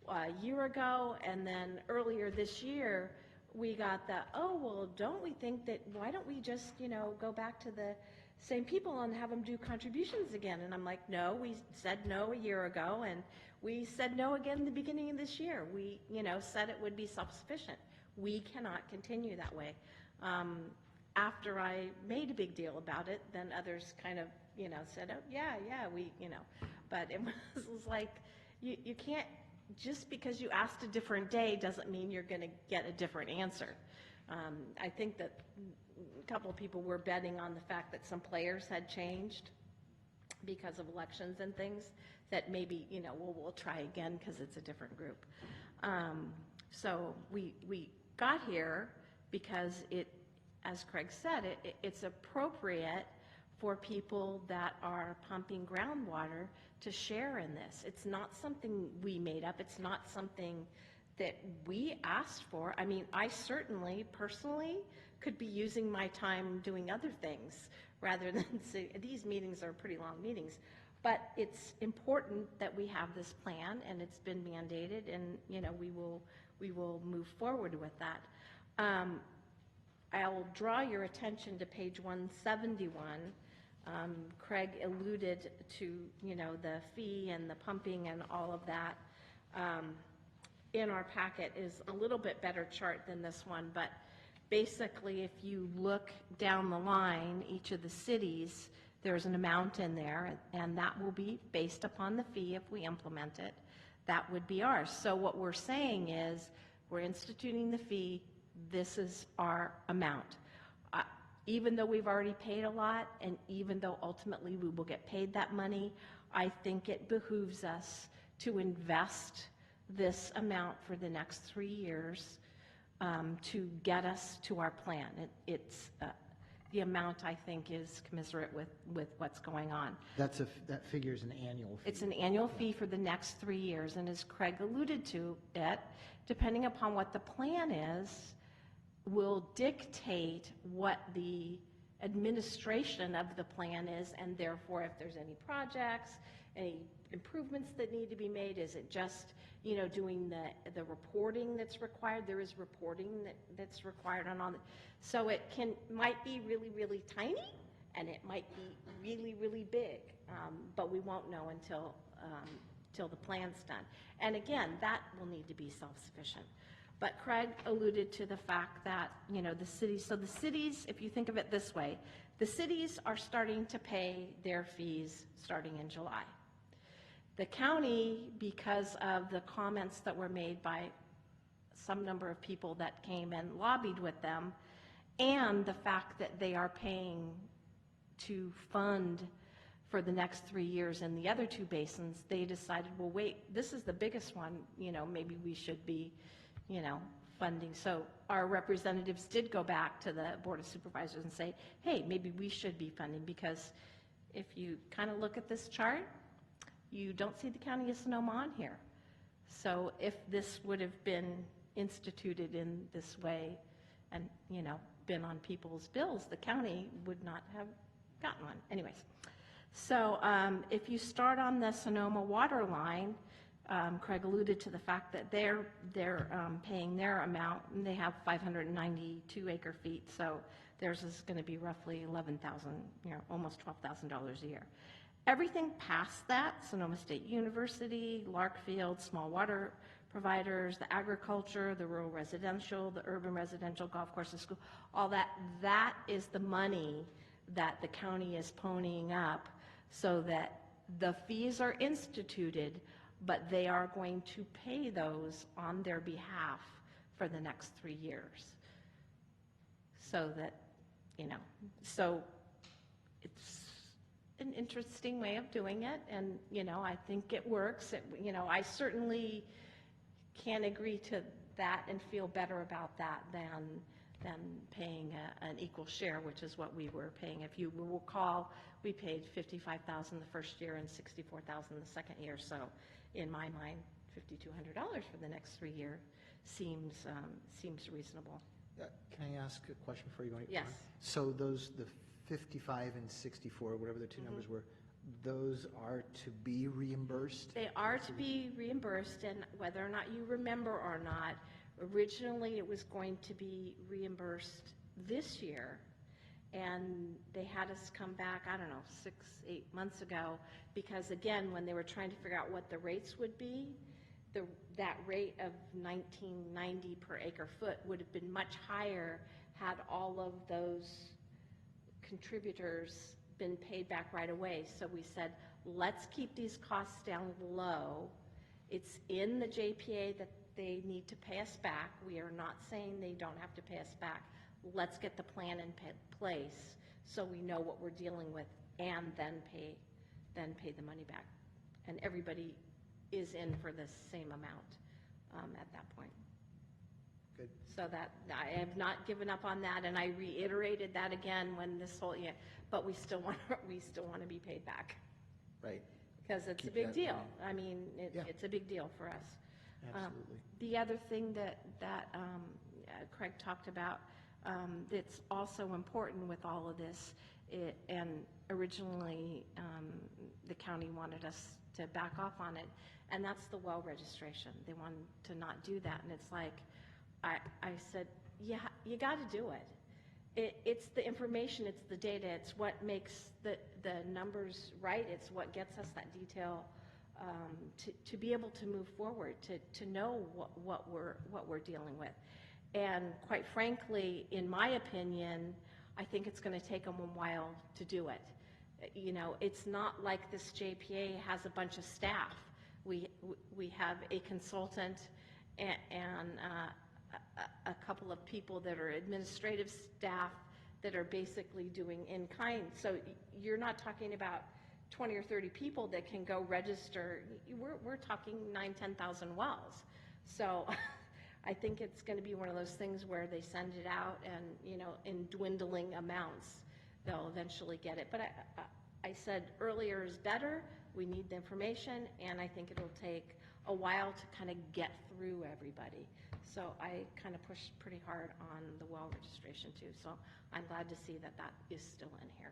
a year ago and then earlier this year, we got the, oh, well, don't we think that, why don't we just, you know, go back to the same people and have them do contributions again? And I'm like, no, we said no a year ago, and we said no again in the beginning of this year. We, you know, said it would be self-sufficient. We cannot continue that way. After I made a big deal about it, then others kind of, you know, said, oh, yeah, we, you know. But it was like, you can't, just because you asked a different day doesn't mean you're going to get a different answer. I think that a couple of people were betting on the fact that some players had changed because of elections and things, that maybe, you know, we'll try again because it's a different group. So we got here because it, as Craig said, it's appropriate for people that are pumping groundwater to share in this. It's not something we made up. It's not something that we asked for. I mean, I certainly, personally, could be using my time doing other things rather than, these meetings are pretty long meetings. But it's important that we have this plan, and it's been mandated, and, you know, we will move forward with that. I'll draw your attention to page 171. Craig alluded to, you know, the fee and the pumping and all of that. In our packet is a little bit better chart than this one, but basically if you look down the line, each of the cities, there's an amount in there, and that will be based upon the fee if we implement it. That would be ours. So what we're saying is, we're instituting the fee, this is our amount. Even though we've already paid a lot, and even though ultimately we will get paid that money, I think it behooves us to invest this amount for the next 3 years to get us to our plan. It's the amount, I think, is commensurate with what's going on. That figure is an annual fee. It's an annual fee for the next 3 years, and as Craig alluded to it, depending upon what the plan is, will dictate what the administration of the plan is, and therefore if there's any projects, any improvements that need to be made, is it just, you know, doing the reporting that's required? There is reporting that's required on all the, so it might be really, really tiny, and it might be really, really big, but we won't know until the plan's done. And again, that will need to be self-sufficient. But Craig alluded to the fact that, you know, the cities, so the cities, if you think of it this way, the cities are starting to pay their fees starting in July. The county, because of the comments that were made by some number of people that came and lobbied with them, and the fact that they are paying to fund for the next 3 years in the other two basins, they decided, well, wait, this is the biggest one, you know, maybe we should be, you know, funding. So our representatives did go back to the Board of Supervisors and say, hey, maybe we should be funding, because if you kind of look at this chart, you don't see the County of Sonoma on here. So if this would have been instituted in this way and, you know, been on people's bills, the county would not have gotten one. Anyways, so if you start on the Sonoma water line, Craig alluded to the fact that they're paying their amount, and they have 592 acre feet, so theirs is going to be roughly $11,000, you know, almost $12,000 a year. Everything past that, Sonoma State University, Larkfield, small water providers, the agriculture, the rural residential, the urban residential, golf courses, school, all that, that is the money that the county is ponying up so that the fees are instituted, but they are going to pay those on their behalf for the next 3 years. So that, you know, so it's an interesting way of doing it, and, you know, I think it works. You know, I certainly can agree to that and feel better about that than paying an equal share, which is what we were paying. If you will recall, we paid $55,000 the first year and $64,000 the second year. So in my mind, $5,200 for the next 3 years seems reasonable. Can I ask a question before you go? Yes. So those, the 55 and 64, whatever the two numbers were, those are to be reimbursed? They are to be reimbursed, and whether or not you remember or not, originally it was going to be reimbursed this year, and they had us come back, I don't know, 6-8 months ago, because again, when they were trying to figure out what the rates would be, that rate of $19.90 per acre foot would have been much higher had all of those contributors been paid back right away. So we said, let's keep these costs down low. It's in the JPA that they need to pay us back. We are not saying they don't have to pay us back. Let's get the plan in place so we know what we're dealing with, and then pay the money back. And everybody is in for the same amount at that point. Good. So that, I have not given up on that, and I reiterated that again when this whole, but we still want to be paid back. Right. Because it's a Keep big that deal. money. I mean, Yeah. it's a big deal for us. Absolutely. The other thing that Craig talked about that's also important with all of this, and originally the county wanted us to back off on it, and that's the well registration. They wanted to not do that, and it's like, I said, yeah, you got to do it. It's the information, it's the data, it's what makes the numbers right, it's what gets us that detail to be able to move forward, to know what we're dealing with. And quite frankly, in my opinion, I think it's going to take them a while to do it. You know, it's not like this JPA has a bunch of staff. We have a consultant and a couple of people that are administrative staff that are basically doing in-kind. So you're not talking about 20 or 30 people that can go register. We're talking 9,000-10,000 wells. So I think it's going to be one of those things where they send it out, and in dwindling amounts, they'll eventually get it. But I said earlier is better. We need the information, and I think it'll take a while to kind of get through everybody. So I kind of pushed pretty hard on the well registration too. So I'm glad to see that is still in here.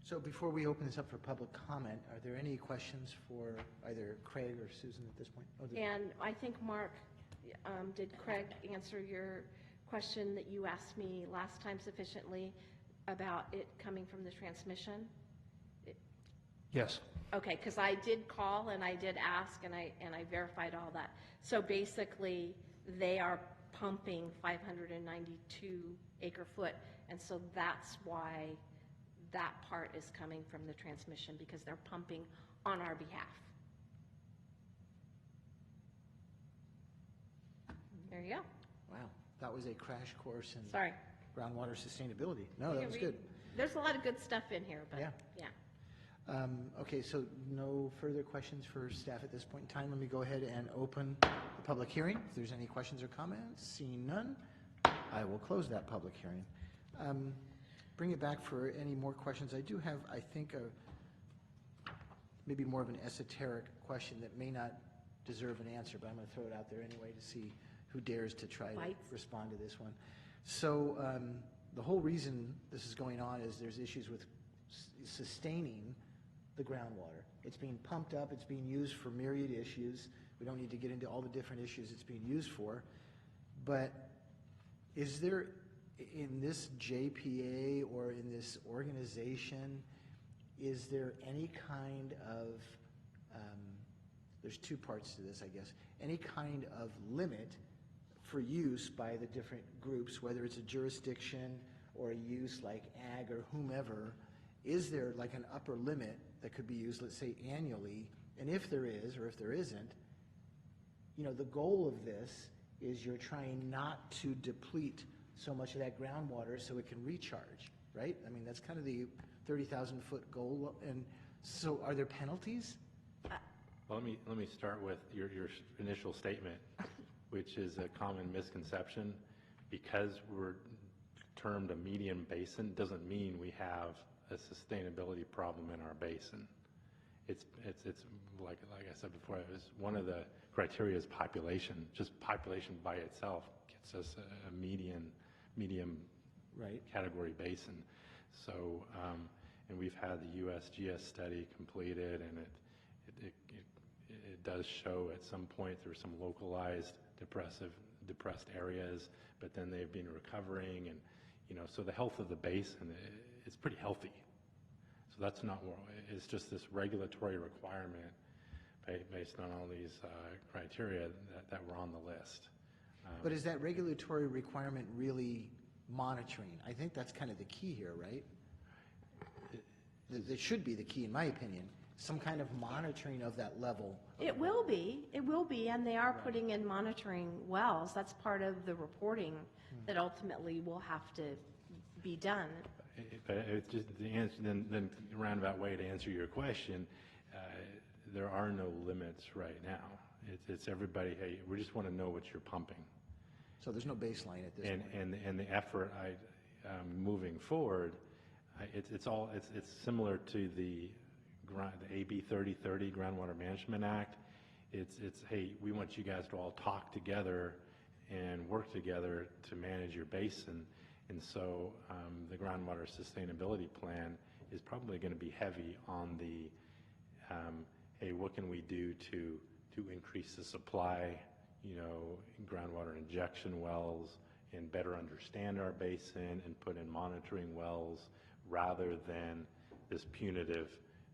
So before we open this up for public comment, are there any questions for either Craig or Susan at this point? Oh, And I think, Mark, did Craig answer your question that you asked me last time sufficiently about it coming from the transmission? Yes. Okay, because I did call and I did ask and I verified all that. So basically, they are pumping 592 acre foot, and so that's why that part is coming from the transmission, because they're pumping on our behalf. There you go. Wow, that was a crash course in Sorry. groundwater sustainability. No, You that can was read- good. There's a lot of good stuff in here, but Yeah. yeah. Okay, so no further questions for staff at this point in time. Let me go ahead and open the public hearing. If there's any questions or comments, seeing none, I will close that public hearing. Bring it back for any more questions. I do have, I think, maybe more of an esoteric question that may not deserve an answer, but I'm going to throw it out there anyway to see who dares to try to Bites. respond to this one. So the whole reason this is going on is there's issues with sustaining the groundwater. It's being pumped up, it's being used for myriad issues. We don't need to get into all the different issues it's being used for. But is there, in this JPA or in this organization, is there any kind of, there's two parts to this, I guess, any kind of limit for use by the different groups, whether it's a jurisdiction or a use like ag or whomever? Is there like an upper limit that could be used, let's say, annually? And if there is, or if there isn't, the goal of this is you're trying not to deplete so much of that groundwater so it can recharge, right? I mean, that's kind of the 30,000-foot goal. And so are there penalties? Well, let me start with your initial statement, which is a common misconception, because we're termed a medium basin, doesn't mean we have a sustainability problem in our basin. It's like I said before, it was one of the criteria is population. Just population by itself gets us a medium Right. category basin. So, and we've had the USGS study completed, and it does show at some point there's some localized depressed areas, but then they've been recovering, and so the health of the basin is pretty healthy. So that's not what it's just this regulatory requirement based on all these criteria that were on the list. But is that regulatory requirement really monitoring? I think that's kind of the key here, right? That should be the key, in my opinion, some kind of monitoring of that level. It will be, and they are putting in monitoring wells. That's part of the reporting that ultimately will have to be done. It's just the answer, then a roundabout way to answer your question, there are no limits right now. It's everybody, hey, we just want to know what you're pumping. So there's no baseline at this point. And the effort moving forward, it's similar to the AB 3030 Groundwater Management Act. It's hey, we want you guys to all talk together and work together to manage your basin. And so the groundwater sustainability plan is probably going to be heavy on the hey, what can we do to increase the supply, groundwater injection wells, and better understand our basin and put in monitoring wells, rather than this punitive,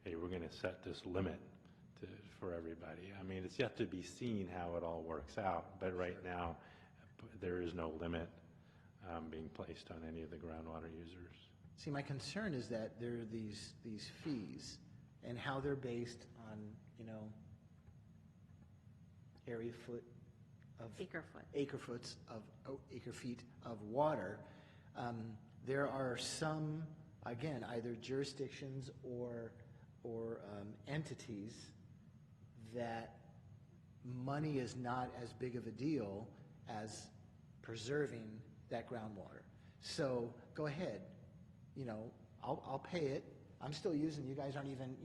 hey, we're going to set this limit for everybody. I mean, it's yet to be seen how it all works out, but right now there is no limit being placed on any of the groundwater users. See, my concern is that there are these fees and how they're based on, area foot of acre feet of water. There are some, again, either jurisdictions or entities that money is not as big of a deal as preserving that groundwater. So go ahead, I'll pay it. I'm still using, you guys aren't even,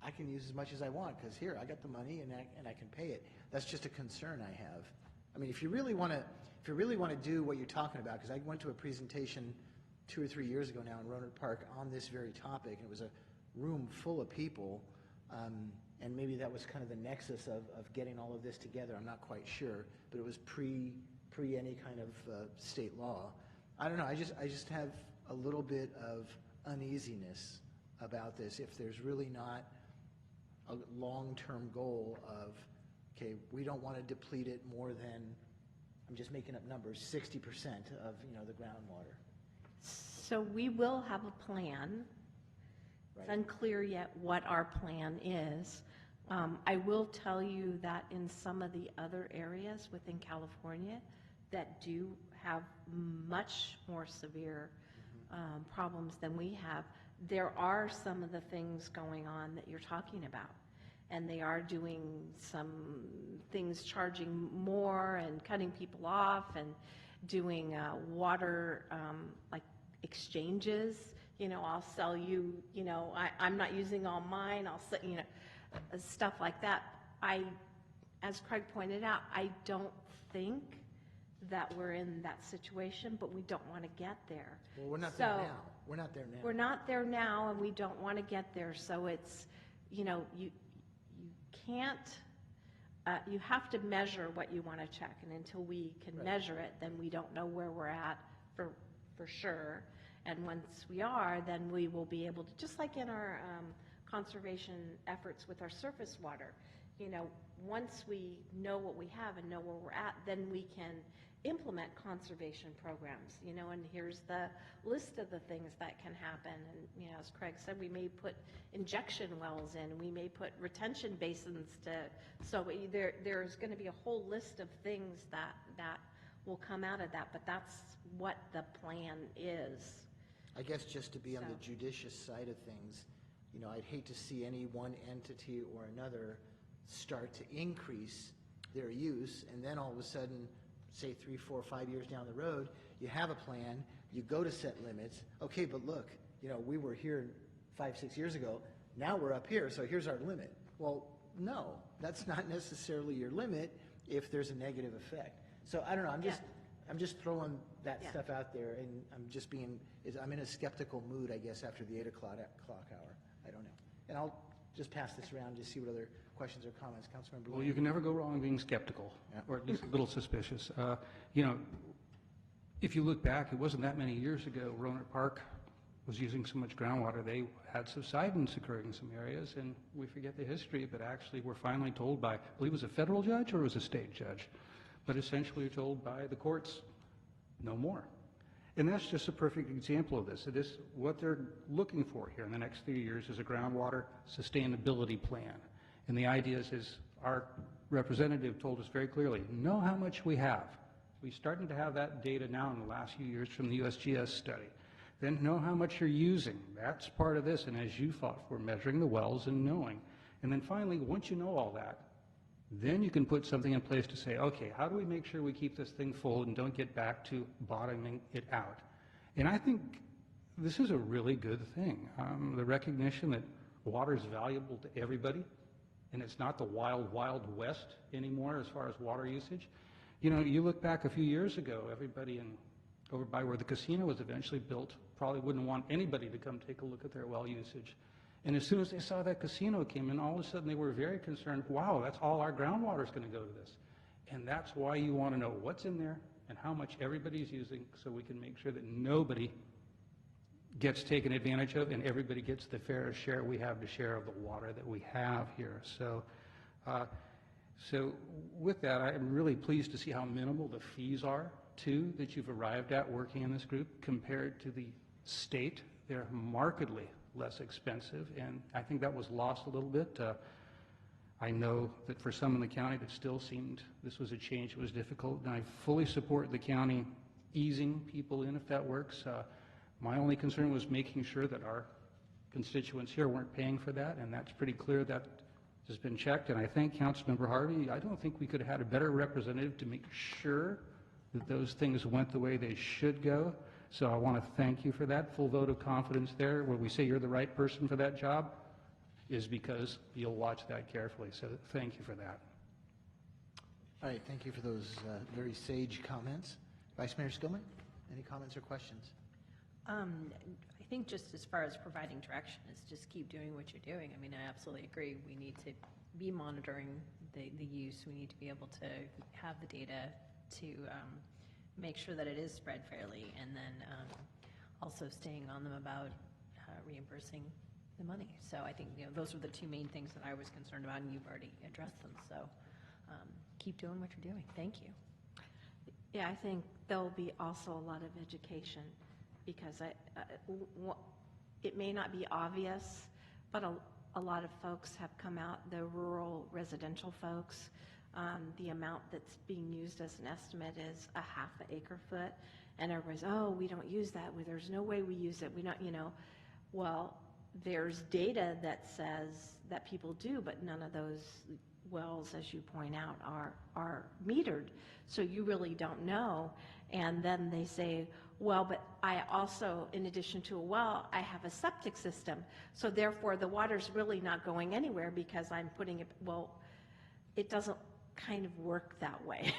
I can use as much as I want because here, I got the money and I can pay it. That's just a concern I have. I mean, if you really want to do what you're talking about, because I went to a presentation 2 or 3 years ago now in Rohnert Park on this very topic, and it was a room full of people, and maybe that was kind of the nexus of getting all of this together. I'm not quite sure, but it was pre any kind of state law. I don't know. I just have a little bit of uneasiness about this. If there's really not a long-term goal of, okay, we don't want to deplete it more than, I'm just making up numbers, 60% of the groundwater. So we will have a plan. It's unclear yet what our plan is. I will tell you that in some of the other areas within California that do have much more severe problems than we have, there are some of the things going on that you're talking about. And they are doing some things, charging more and cutting people off and doing water like exchanges. I'll sell you, I'm not using all mine, I'll sell, stuff like that. As Craig pointed out, I don't think that we're in that situation, but we don't want to get there. Well, we're not there now. We're not there now. We're not there now, and we don't want to get there. So it's, you can't, you have to measure what you want to check, and until we can measure it, then we don't know where we're at for sure. And once we are, then we will be able to, just like in our conservation efforts with our surface water, once we know what we have and know where we're at, then we can implement conservation programs, and here's the list of the things that can happen. And, as Craig said, we may put injection wells in, we may put retention basins so there's going to be a whole list of things that will come out of that, but that's what the plan is. I guess just to be on the judicious side of things, I'd hate to see any one entity or another start to increase their use, and then all of a sudden say 3, 4, 5 years down the road, you have a plan, you go to set limits, okay, but look, we were here 5, 6 years ago, now we're up here, so here's our limit. Well, no, that's not necessarily your limit if there's a negative effect. So I don't know, I'm just throwing that stuff out there, and I'm in a skeptical mood, I guess, after the 8 o'clock hour. I don't know. And I'll just pass this around to see what other questions or comments. Councilmember Well, Lane. you can never go wrong being skeptical, or at least a little suspicious. If you look back, it wasn't that many years ago, Roanoke Park was using so much groundwater, they had subsidence occurring in some areas, and we forget the history, but actually we're finally told by, I believe it was a federal judge or it was a state judge, but essentially told by the courts, no more. And that's just a perfect example of this. It is what they're looking for here in the next 3 years is a groundwater sustainability plan. And the idea is our representative told us very clearly, know how much we have. We're starting to have that data now in the last few years from the USGS study. Then know how much you're using. That's part of this. And as you fought for, measuring the wells and knowing. And then finally, once you know all that, then you can put something in place to say, okay, how do we make sure we keep this thing full and don't get back to bottoming it out? And I think this is a really good thing. The recognition that water is valuable to everybody, and it's not the wild, wild west anymore as far as water usage. You look back a few years ago, everybody over by where the casino was eventually built probably wouldn't want anybody to come take a look at their well usage. And as soon as they saw that casino came in, all of a sudden they were very concerned, wow, that's all our groundwater is going to go to this. And that's why you want to know what's in there and how much everybody's using so we can make sure that nobody gets taken advantage of and everybody gets the fair share we have to share of the water that we have here. So with that, I'm really pleased to see how minimal the fees are, too, that you've arrived at working in this group compared to the state. They're markedly less expensive, and I think that was lost a little bit. I know that for some in the county that still seemed this was a change that was difficult, and I fully support the county easing people in if that works. My only concern was making sure that our constituents here weren't paying for that, and that's pretty clear that has been checked. And I thank Councilmember Harvey. I don't think we could have had a better representative to make sure that those things went the way they should go. So I want to thank you for that. Full vote of confidence there. When we say you're the right person for that job is because you'll watch that carefully. So thank you for that. All right, thank you for those very sage comments. Vice Mayor Skillman, any comments or questions? I think just as far as providing direction is just keep doing what you're doing. I mean, I absolutely agree. We need to be monitoring the use. We need to be able to have the data to make sure that it is spread fairly, and then also staying on them about reimbursing the money. So I think those are the two main things that I was concerned about, and you've already addressed them. So keep doing what you're doing. Thank you. Yeah, I think there'll be also a lot of education, because it may not be obvious, but a lot of folks have come out, the rural residential folks. The amount that's being used as an estimate is a half an acre foot, and everybody's, oh, we don't use that. There's no way we use it. We don't, well, there's data that says that people do, but none of those wells, as you point out, are metered. So you really don't know. And then they say, well, but I also, in addition to a well, I have a septic system. So therefore, the water's really not going anywhere because I'm putting it, well, it doesn't kind of work that way.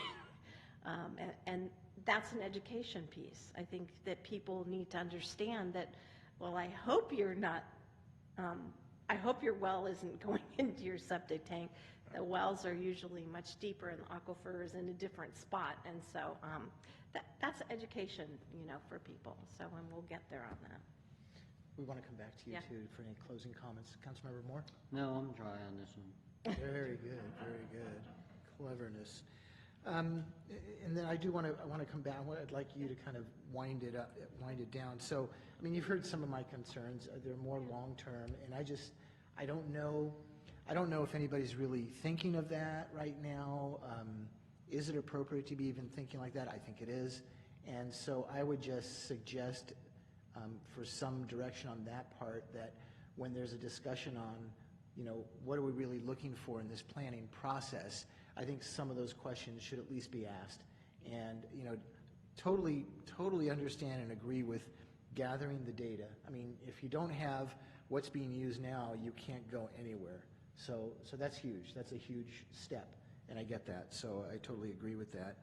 And that's an education piece. I think that people need to understand that, well, I hope you're not, I hope your well isn't going into your septic tank. The wells are usually much deeper and the aquifer is in a different spot. And so that's education, for people. So, and we'll get there on that. We want to come back to you, too, for any closing comments. Councilmember Moore? No, I'm dry on this one. Very good, very good. Cleverness. And then I want to come back. I'd like you to kind of wind it down. So, I mean, you've heard some of my concerns. They're more long-term, and I don't know if anybody's really thinking of that right now. Is it appropriate to be even thinking like that? I think it is. And so I would just suggest for some direction on that part, that when there's a discussion on, what are we really looking for in this planning process, I think some of those questions should at least be asked. And, totally understand and agree with gathering the data. I mean, if you don't have what's being used now, you can't go anywhere. So that's huge. That's a huge step, and I get that. So I totally agree with that.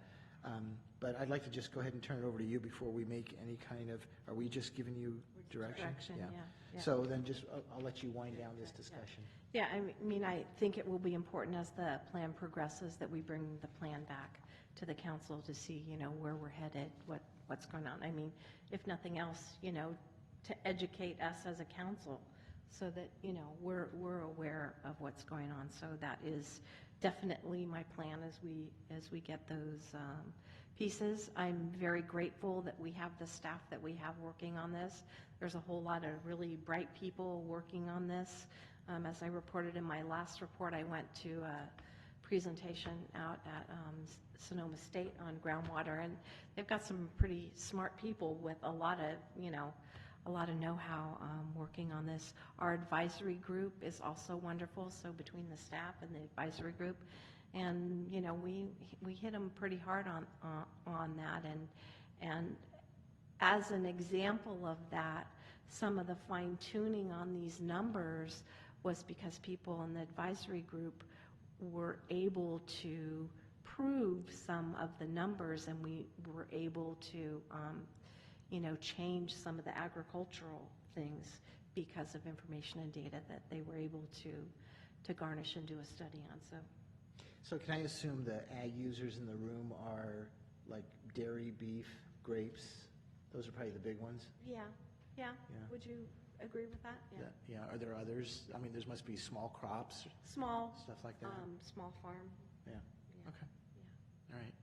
But I'd like to just go ahead and turn it over to you before we make any kind of, are we just giving you direction? Direction, yeah. So then just, I'll let you wind down this discussion. Yeah, I mean, I think it will be important as the plan progresses that we bring the plan back to the council to see, where we're headed, what's going on. I mean, if nothing else, to educate us as a council so that, we're aware of what's going on. So that is definitely my plan as we get those pieces. I'm very grateful that we have the staff that we have working on this. There's a whole lot of really bright people working on this. As I reported in my last report, I went to a presentation out at Sonoma State on groundwater, and they've got some pretty smart people with a lot of know-how working on this. Our advisory group is also wonderful, so between the staff and the advisory group, and we hit them pretty hard on that, and as an example of that, some of the fine-tuning on these numbers was because people in the advisory group were able to prove some of the numbers, and we were able to change some of the agricultural things because of information and data that they were able to garnish and do a study on. So can I assume the ag users in the room are like dairy, beef, grapes? Those are probably the big ones? Yeah. Would you agree with that? Yeah. Are there others? I mean, there must be small crops, Small. stuff like that? Small farm. Yeah. Okay. Yeah. All right.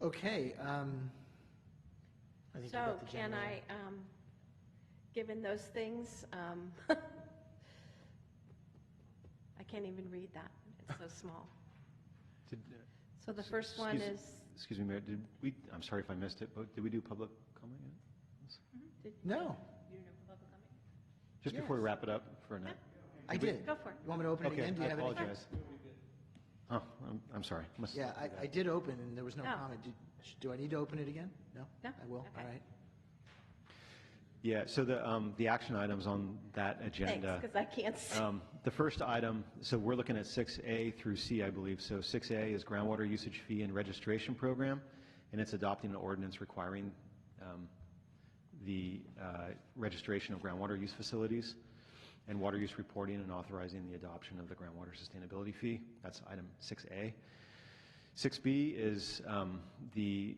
Okay. I think you So got the can general. I, given those things, I can't even read that. It's so small. So the first one is, Excuse me, Mayor, I'm sorry if I missed it, but did we do public comment yet? No, Just before we wrap it up for a night? I did. Go for it. You want me to open it Okay, again? Do I you have any? apologize. Oh, I'm sorry. Yeah, I did open and there was no Oh. comment. Do I need to open it again? No? No? I will, Okay. all right. Yeah, so the action items on that thanks, agenda. because I can't see. The first item, so we're looking at 6A through C, I believe. So 6A is groundwater usage fee and registration program, and it's adopting an ordinance requiring the registration of groundwater use facilities and water use reporting and authorizing the adoption of the groundwater sustainability fee. That's item 6A. 6B is the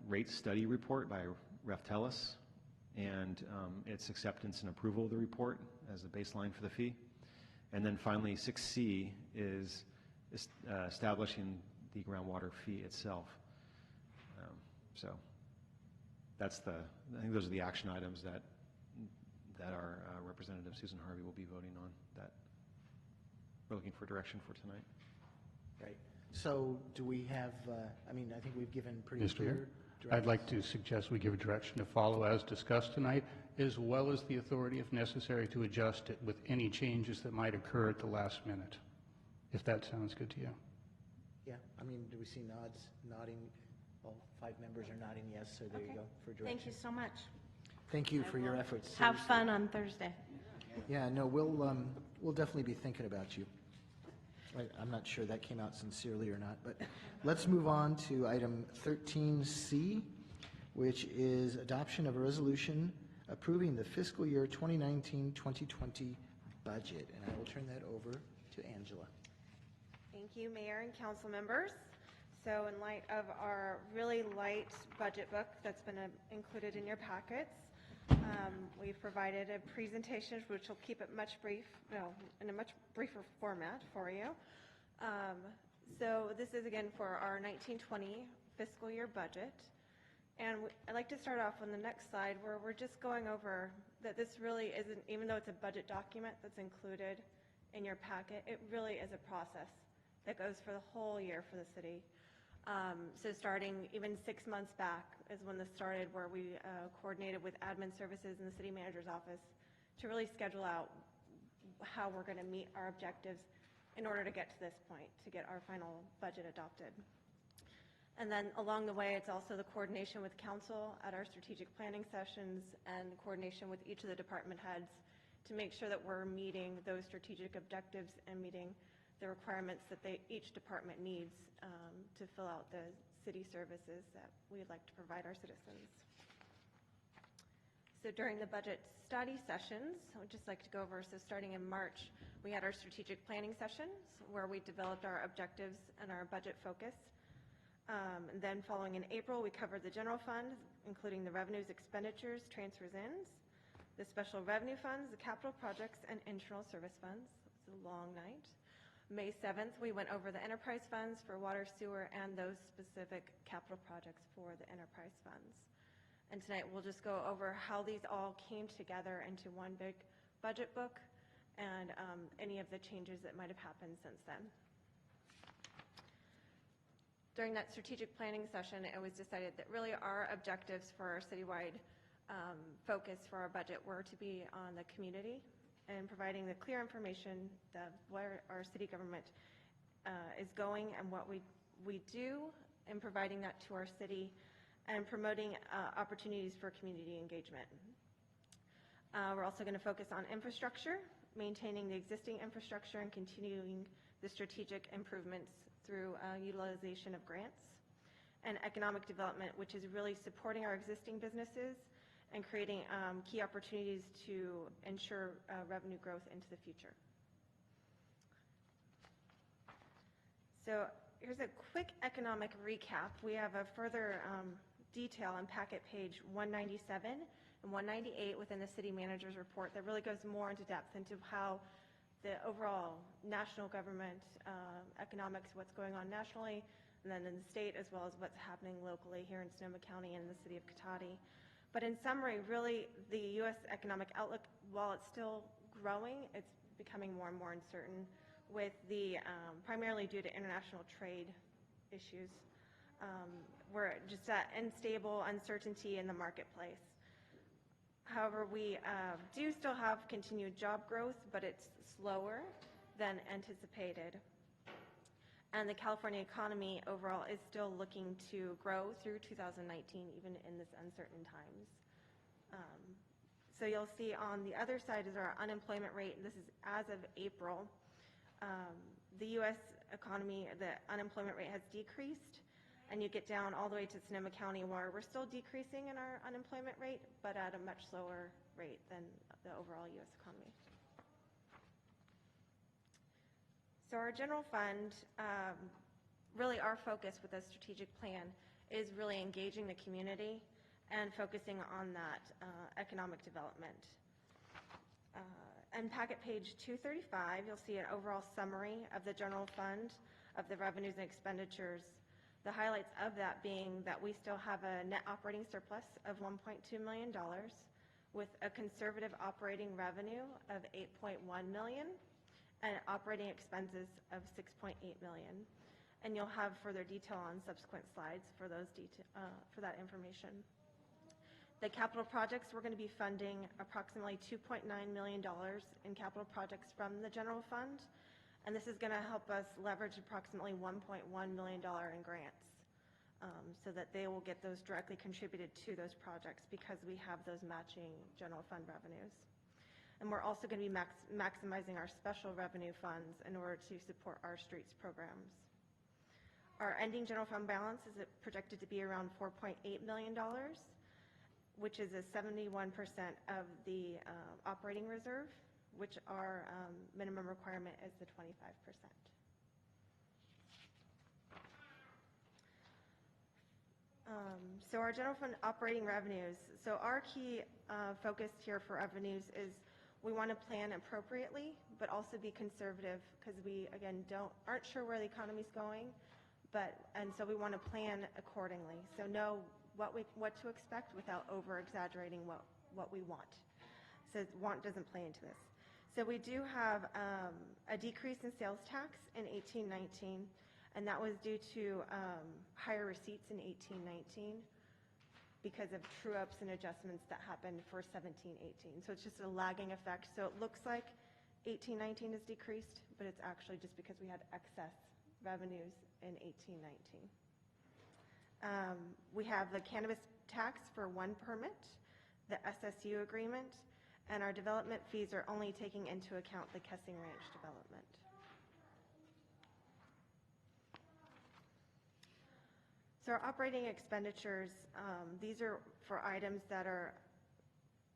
rate study report by Reftelis, and its acceptance and approval of the report as a baseline for the fee. And then finally, 6C is establishing the groundwater fee itself. So I think those are the action items that our Representative Susan Harvey will be voting on, that we're looking for direction for tonight. Right. So do we have, I think we've given pretty Mr. clear Mayor, direction. I'd like to suggest we give a direction to follow as discussed tonight, as well as the authority, if necessary, to adjust it with any changes that might occur at the last minute, if that sounds good to you. Yeah, do we see nodding? All 5 members are nodding yes, so there you go for direction. Thank you so much. Thank you for your efforts. Have seriously. fun on Thursday. Yeah, no, we'll definitely be thinking about you. I'm not sure that came out sincerely or not, but let's move on to item 13C, which is adoption of a resolution approving the fiscal year 2019-2020 budget, and I will turn that over to Angela. Thank you, Mayor and council members. So in light of our really light budget book that's been included in your packets, we've provided a presentation which will keep it in a much briefer format for you. So this is again for our 1920 fiscal year budget. And I'd like to start off on the next slide where we're just going over that this really isn't, even though it's a budget document that's included in your packet, it really is a process that goes for the whole year for the city. So starting even 6 months back is when this started, where we coordinated with admin services in the city manager's office to really schedule out how we're going to meet our objectives in order to get to this point, to get our final budget adopted. And then along the way, it's also the coordination with council at our strategic planning sessions and coordination with each of the department heads to make sure that we're meeting those strategic objectives and meeting the requirements that each department needs to fill out the city services that we'd like to provide our citizens. So during the budget study sessions, I would just like to go over, so starting in March, we had our strategic planning sessions where we developed our objectives and our budget focus. And then following in April, we covered the general fund, including the revenues, expenditures, transfers, ins, the special revenue funds, the capital projects, and internal service funds. It's a long night. May 7th, we went over the enterprise funds for water, sewer, and those specific capital projects for the enterprise funds. And tonight, we'll just go over how these all came together into one big budget book and any of the changes that might have happened since then. During that strategic planning session, it was decided that really our objectives for our citywide focus for our budget were to be on the community and providing the clear information of where our city government is going and what we do, and providing that to our city, and promoting opportunities for community engagement. We're also going to focus on infrastructure, maintaining the existing infrastructure and continuing the strategic improvements through utilization of grants, and economic development, which is really supporting our existing businesses and creating key opportunities to ensure revenue growth into the future. So here's a quick economic recap. We have a further detail on packet page 197 and 198 within the city manager's report that really goes more into depth into how the overall national government economics, what's going on nationally, and then in the state, as well as what's happening locally here in Sonoma County and in the city of Cotati. But in summary, really, the U.S. economic outlook, while it's still growing, it's becoming more and more uncertain with the, primarily due to international trade issues. We're just at unstable uncertainty in the marketplace. However, we do still have continued job growth, but it's slower than anticipated. And the California economy overall is still looking to grow through 2019, even in this uncertain times. So you'll see on the other side is our unemployment rate. This is as of April. The U.S. economy, the unemployment rate has decreased, and you get down all the way to Sonoma County where we're still decreasing in our unemployment rate, but at a much slower rate than the overall U.S. economy. So our general fund, really our focus with the strategic plan is really engaging the community and focusing on that economic development. On packet page 235, you'll see an overall summary of the general fund, of the revenues and expenditures. The highlights of that being that we still have a net operating surplus of $1.2 million with a conservative operating revenue of $8.1 million and operating expenses of $6.8 million. And you'll have further detail on subsequent slides for those for that information. The capital projects, we're going to be funding approximately $2.9 million in capital projects from the general fund, and this is going to help us leverage approximately $1.1 million in grants so that they will get those directly contributed to those projects because we have those matching general fund revenues. And we're also going to be maximizing our special revenue funds in order to support our streets programs. Our ending general fund balance is projected to be around $4.8 million, which is a 71% of the operating reserve, which our minimum requirement is the 25%. So our general fund operating revenues. So our key focus here for revenues is we want to plan appropriately, but also be conservative because we, again, aren't sure where the economy's going, and so we want to plan accordingly. So know what to expect without over-exaggerating what we want. So want doesn't play into this. So we do have a decrease in sales tax in 18-19, and that was due to higher receipts in 18-19 because of true-ups and adjustments that happened for 17-18. So it's just a lagging effect. So it looks like 18-19 is decreased, but it's actually just because we had excess revenues in 18-19. We have the cannabis tax for one permit, the SSU agreement, and our development fees are only taking into account the Kessing Ranch development. So our operating expenditures, these are for items that are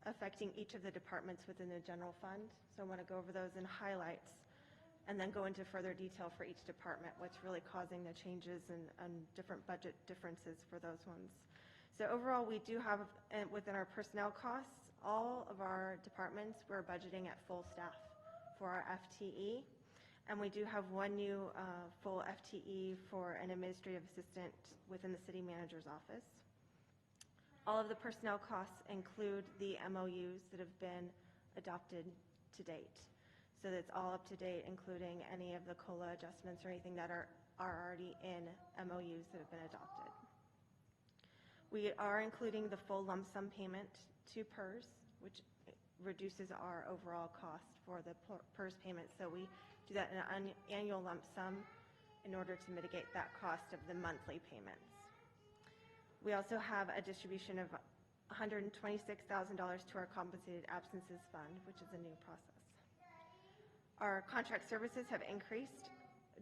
affecting each of the departments within the general fund. So I want to go over those in highlights and then go into further detail for each department, what's really causing the changes and different budget differences for those ones. So overall, we do have within our personnel costs, all of our departments, we're budgeting at full staff for our FTE. And we do have one new full FTE for an administrative assistant within the city manager's office. All of the personnel costs include the MOUs that have been adopted to date. So that's all up to date, including any of the COLA adjustments or anything that are already in MOUs that have been adopted. We are including the full lump sum payment to PERS, which reduces our overall cost for the PERS payment. So we do that in an annual lump sum in order to mitigate that cost of the monthly payments. We also have a distribution of $126,000 to our compensated absences fund, which is a new process. Our contract services have increased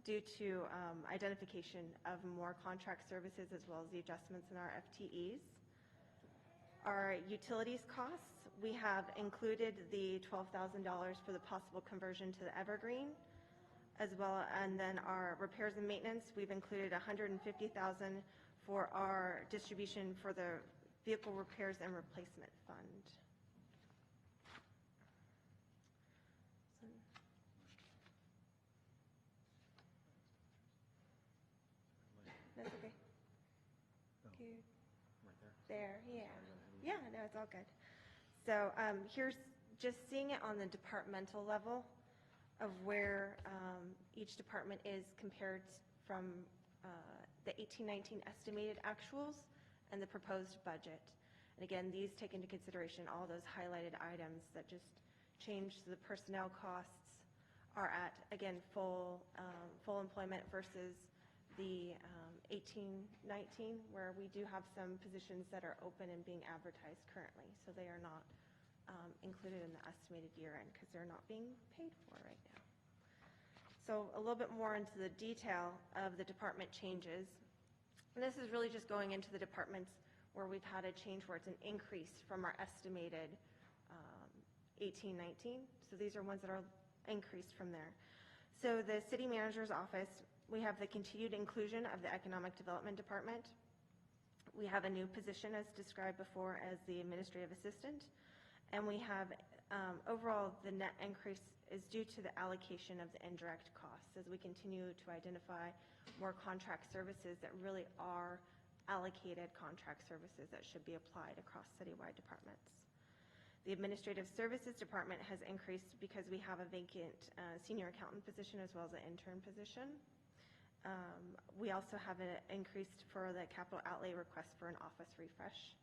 due to identification of more contract services as well as the adjustments in our FTEs. Our utilities costs, we have included the $12,000 for the possible conversion to the Evergreen, as well, and then our repairs and maintenance, we've included $150,000 for our distribution for the vehicle repairs and replacement fund. That's okay. Good. There, yeah. Yeah, no, it's all good. So here's just seeing it on the departmental level of where each department is compared from the 18-19 estimated actuals and the proposed budget. And again, these take into consideration all those highlighted items that just change. The personnel costs are at, again, full employment versus the 18-19, where we do have some positions that are open and being advertised currently. So they are not included in the estimated year end because they're not being paid for right now. So a little bit more into the detail of the department changes. And this is really just going into the departments where we've had a change where it's an increase from our estimated 18-19. So these are ones that are increased from there. So the city manager's office, we have the continued inclusion of the economic development department. We have a new position as described before as the administrative assistant. And we have overall the net increase is due to the allocation of the indirect costs as we continue to identify more contract services that really are allocated contract services that should be applied across citywide departments. The administrative services department has increased because we have a vacant senior accountant position as well as an intern position. We also have an increase for the capital outlay request for an office refresh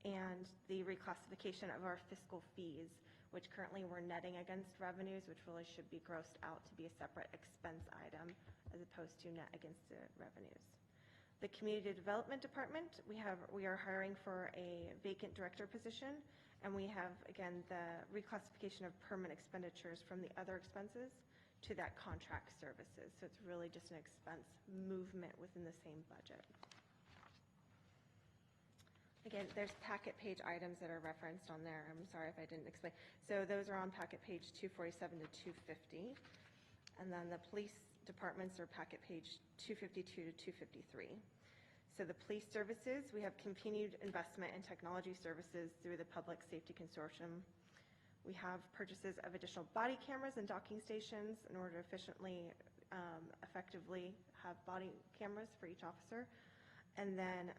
and the reclassification of our fiscal fees, which currently we're netting against revenues, which really should be grossed out to be a separate expense item as opposed to net against the revenues. The community development department, we are hiring for a vacant director position, and we have, again, the reclassification of permanent expenditures from the other expenses to that contract services. So it's really just an expense movement within the same budget. Again, there's packet page items that are referenced on there. I'm sorry if I didn't explain. So those are on packet page 247 to 250. And then the police departments are packet page 252 to 253. So the police services, we have continued investment in technology services through the Public Safety Consortium. We have purchases of additional body cameras and docking stations in order to efficiently, effectively have body cameras for each officer. And then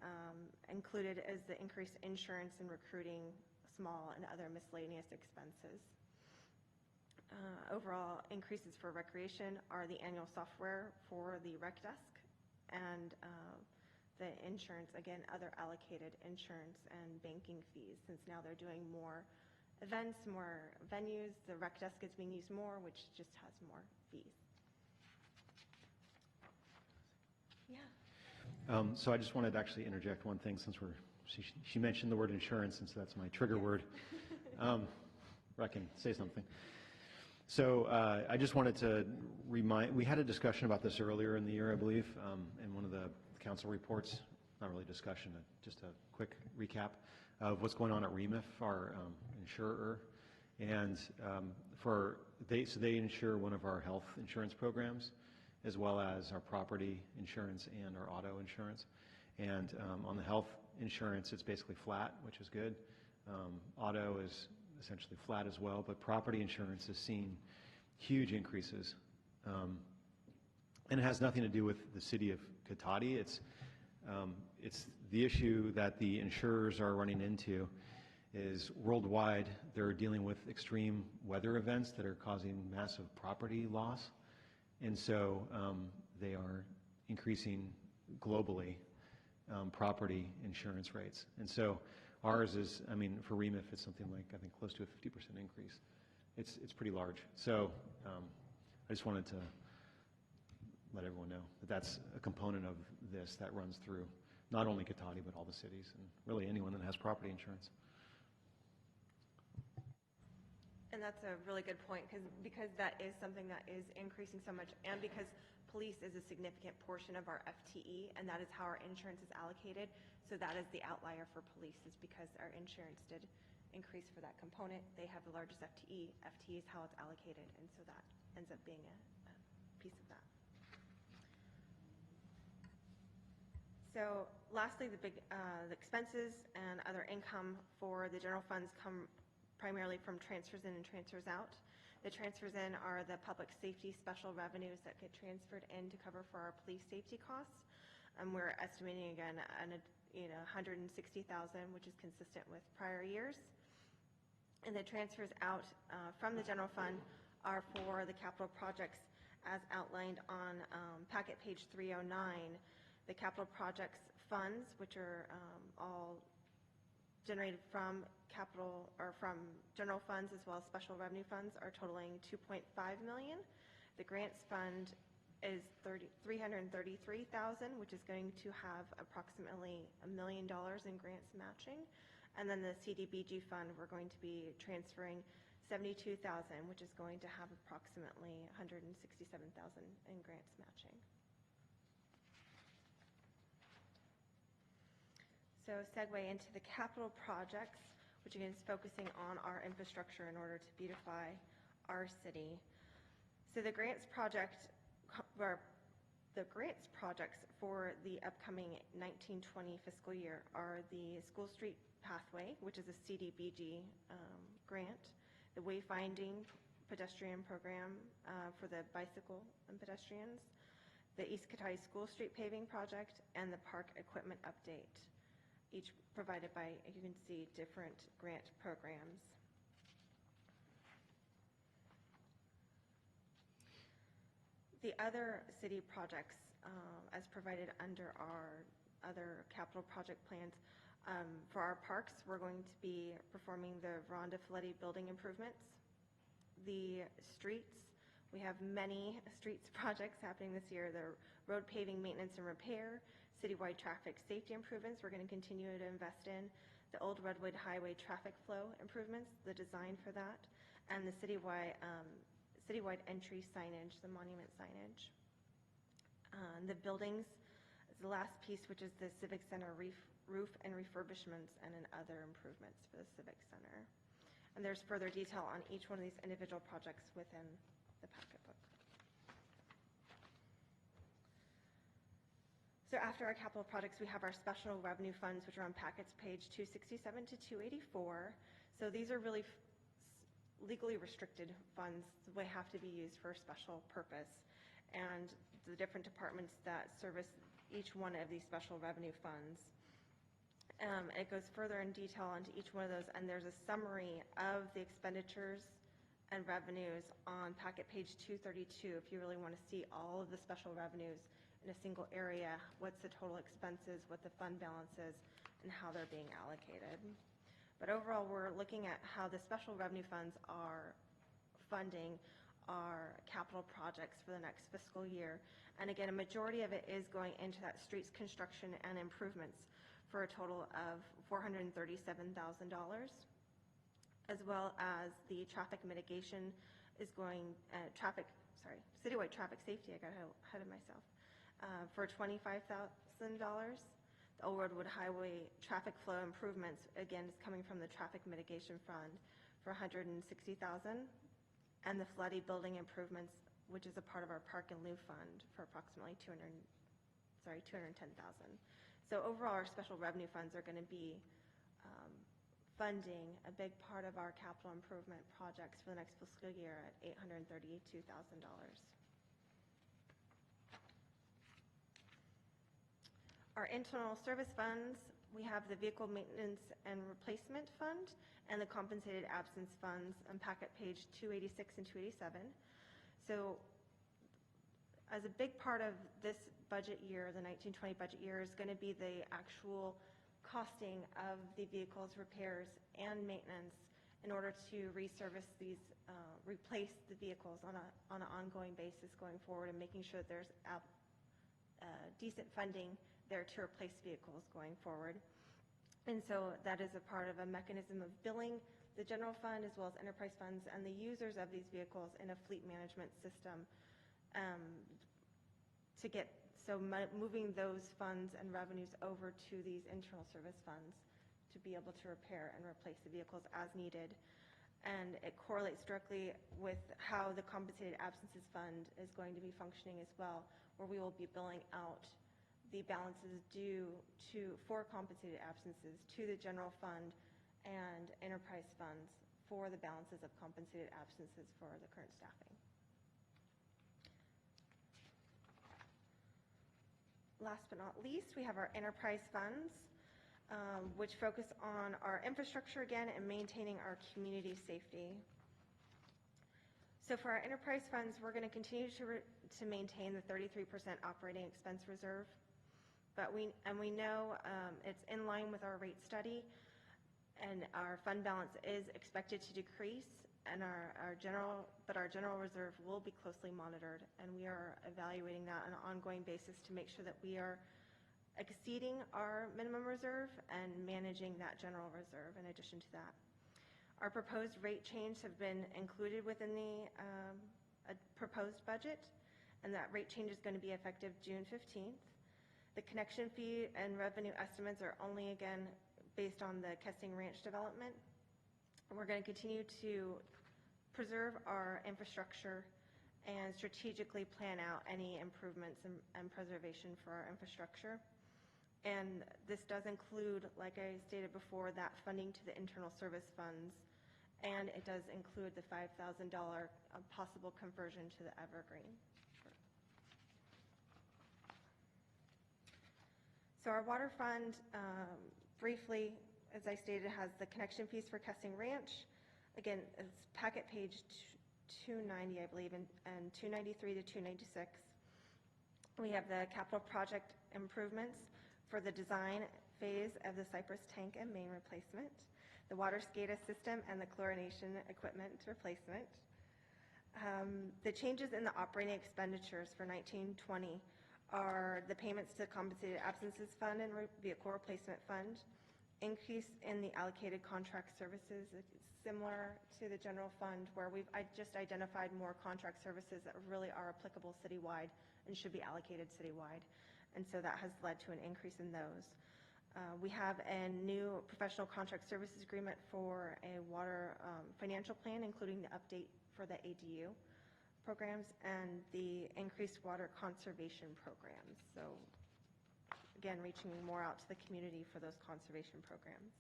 included is the increased insurance and recruiting, small and other miscellaneous expenses. Overall increases for recreation are the annual software for the rec desk and the insurance, again, other allocated insurance and banking fees, since now they're doing more events, more venues. The rec desk is being used more, which just has more fees. Yeah. So I just wanted to actually interject one thing since she mentioned the word insurance, and so that's my trigger word. I can say something. So I just wanted to we had a discussion about this earlier in the year, I believe, in one of the council reports, not really discussion, just a quick recap of what's going on at REMIF, our insurer. And so they insure one of our health insurance programs, as well as our property insurance and our auto insurance. And on the health insurance, it's basically flat, which is good. Auto is essentially flat as well, but property insurance has seen huge increases. And it has nothing to do with the city of Cotati. It's the issue that the insurers are running into is worldwide they're dealing with extreme weather events that are causing massive property loss. And so they are increasing globally property insurance rates. And so ours is, I mean, for REMIF, it's something like, I think, close to a 50% increase. It's pretty large. So I just wanted to let everyone know that that's a component of this that runs through not only Cotati, but all the cities, and really anyone that has property insurance. And that's a really good point, because that is something that is increasing so much, and because police is a significant portion of our FTE, and that is how our insurance is allocated. So that is the outlier for police, is because our insurance did increase for that component. They have the largest FTE. FTE is how it's allocated, and so that ends up being a piece of that. So lastly, the expenses and other income for the general funds come primarily from transfers in and transfers out. The transfers in are the public safety special revenues that get transferred in to cover for our police safety costs. We're estimating again $160,000, which is consistent with prior years. And the transfers out from the general fund are for the capital projects as outlined on packet page 309. The capital projects funds, which are all generated from capital or from general funds as well as special revenue funds, are totaling $2.5 million. The grants fund is $333,000, which is going to have approximately $1 million in grants matching. And then the CDBG fund, we're going to be transferring $72,000, which is going to have approximately $167,000 in grants matching. So segue into the capital projects, which again is focusing on our infrastructure in order to beautify our city. So the grants projects for the upcoming 1920 fiscal year are the School Street Pathway, which is a CDBG grant, the Wayfinding Pedestrian Program for the bicycle and pedestrians, the East Cotati School Street Paving Project, and the Park Equipment Update, each provided by, you can see, different grant programs. The other city projects, as provided under our other capital project plans, for our parks, we're going to be performing the Rhonda Filletti building improvements. The streets, we have many streets projects happening this year. The road paving maintenance and repair, citywide traffic safety improvements we're going to continue to invest in, the Old Redwood Highway traffic flow improvements, the design for that, and the citywide entry signage, the monument signage. The buildings, the last piece, which is the Civic Center roof and refurbishments and other improvements for the Civic Center. And there's further detail on each one of these individual projects within the packet book. So after our capital projects, we have our special revenue funds, which are on packets page 267 to 284. So these are really legally restricted funds. They have to be used for a special purpose. And the different departments that service each one of these special revenue funds. It goes further in detail onto each one of those, and there's a summary of the expenditures and revenues on packet page 232 if you really want to see all of the special revenues in a single area, what's the total expenses, what the fund balance is, and how they're being allocated. But overall, we're looking at how the special revenue funds are funding our capital projects for the next fiscal year. And again, a majority of it is going into that streets construction and improvements for a total of $437,000, as well as the traffic mitigation is going, citywide traffic safety, I got ahead of myself, for $25,000. The Old Redwood Highway traffic flow improvements, again, is coming from the traffic mitigation fund for $160,000, and the Floody building improvements, which is a part of our Park and Lieu fund, for approximately $210,000. So overall, our special revenue funds are going to be funding a big part of our capital improvement projects for the next fiscal year at $832,000. Our internal service funds, we have the vehicle maintenance and replacement fund and the compensated absence funds on packet page 286 and 287. So as a big part of this budget year, the 1920 budget year, is going to be the actual costing of the vehicles repairs and maintenance in order to resurface these, replace the vehicles on an ongoing basis going forward, and making sure that there's decent funding there to replace vehicles going forward. And so that is a part of a mechanism of billing the general fund as well as enterprise funds and the users of these vehicles in a fleet management system to get, so moving those funds and revenues over to these internal service funds to be able to repair and replace the vehicles as needed. And it correlates directly with how the compensated absences fund is going to be functioning as well, where we will be billing out the balances due for compensated absences to the general fund and enterprise funds for the balances of compensated absences for the current staffing. Last but not least, we have our enterprise funds, which focus on our infrastructure again and maintaining our community safety. So for our enterprise funds, we're going to continue to maintain the 33% operating expense reserve. But we know it's in line with our rate study, and our fund balance is expected to decrease, and our general reserve will be closely monitored, and we are evaluating that on an ongoing basis to make sure that we are exceeding our minimum reserve and managing that general reserve in addition to that. Our proposed rate change have been included within the proposed budget, and that rate change is going to be effective June 15th. The connection fee and revenue estimates are only, again, based on the Kesting Ranch development. And we're going to continue to preserve our infrastructure and strategically plan out any improvements and preservation for our infrastructure. And this does include, like I stated before, that funding to the internal service funds, and it does include the $5,000 possible conversion to the Evergreen. So our water fund, briefly, as I stated, has the connection fees for Kesting Ranch. Again, it's packet page 290, I believe, and 293 to 296. We have the capital project improvements for the design phase of the Cypress tank and main replacement, the water SCADA system and the chlorination equipment replacement. The changes in the operating expenditures for 1920 are the payments to the compensated absences fund and vehicle replacement fund, increase in the allocated contract services. It's similar to the general fund, where I just identified more contract services that really are applicable citywide and should be allocated citywide. And so that has led to an increase in those. We have a new professional contract services agreement for a water financial plan, including the update for the ADU programs and the increased water conservation programs. So again, reaching more out to the community for those conservation programs.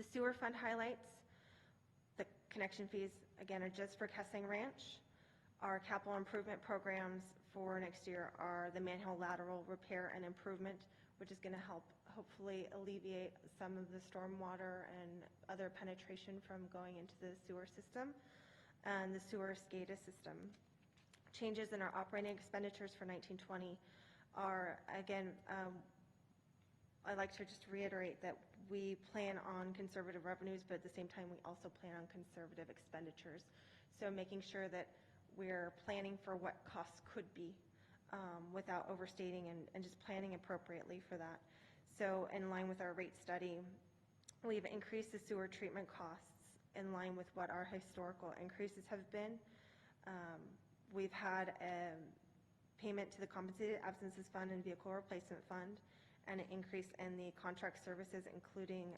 The sewer fund highlights, the connection fees, again, are just for Kesting Ranch. Our capital improvement programs for next year are the manhole lateral repair and improvement, which is going to help hopefully alleviate some of the stormwater and other penetration from going into the sewer system, and the sewer SCADA system. Changes in our operating expenditures for 1920 are, again, I'd like to just reiterate that we plan on conservative revenues, but at the same time, we also plan on conservative expenditures So making sure that we're planning for what costs could be without overstating and just planning appropriately for that. So in line with our rate study, we've increased the sewer treatment costs in line with what our historical increases have been. We've had a payment to the Compensated Absences Fund and Vehicle Replacement Fund, and an increase in the contract services, including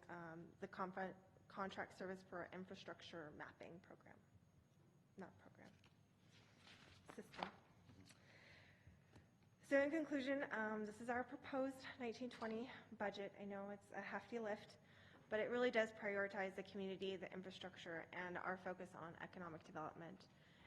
the contract service for our infrastructure mapping program. Not program. System. So in conclusion, this is our proposed 1920 budget. I know it's a hefty lift, but it really does prioritize the community, the infrastructure, and our focus on economic development.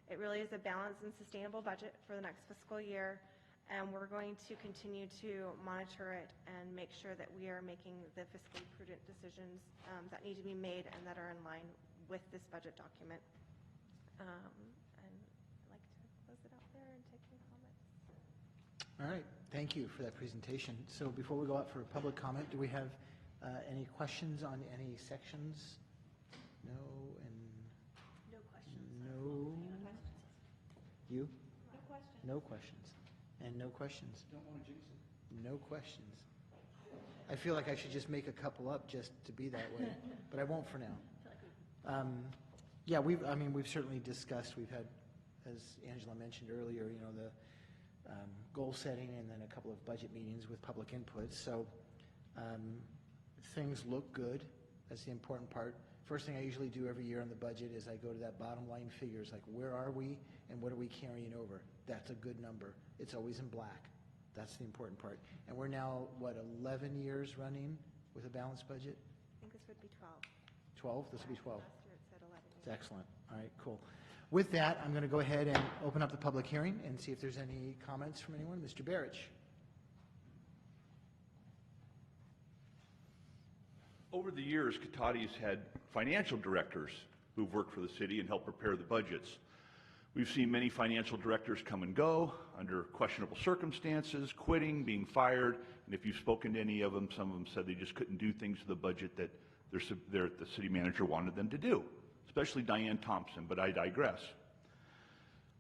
It really is a balanced and sustainable budget for the next fiscal year, and we're going to continue to monitor it and make sure that we are making the fiscally prudent decisions that need to be made and that are in line with this budget document. And I'd like to close it out there and take any comments. All right, thank you for that presentation. So before we go out for public comment, do we have any questions on any sections? No, and No questions. no. You? No questions. No questions. And no questions. Don't want to jinx it. No questions. I feel like I should just make a couple up just to be that way, but I won't for now. Yeah, we've certainly discussed, we've had, as Angela mentioned earlier, you know, the goal setting and then a couple of budget meetings with public input. So things look good. That's the important part. First thing I usually do every year on the budget is I go to that bottom line figures, like where are we and what are we carrying over? That's a good number. It's always in black. That's the important part. And we're now, what, 11 years running with a balanced budget? I think this would be 12. 12? This will be 12. Last year it said 11. It's excellent. All right, cool. With that, I'm going to go ahead and open up the public hearing and see if there's any comments from anyone. Mr. Barrich. Over the years, Cotati's had financial directors who've worked for the city and helped prepare the budgets. We've seen many financial directors come and go under questionable circumstances, quitting, being fired, and if you've spoken to any of them, some of them said they just couldn't do things to the budget that the city manager wanted them to do, especially Diane Thompson, but I digress.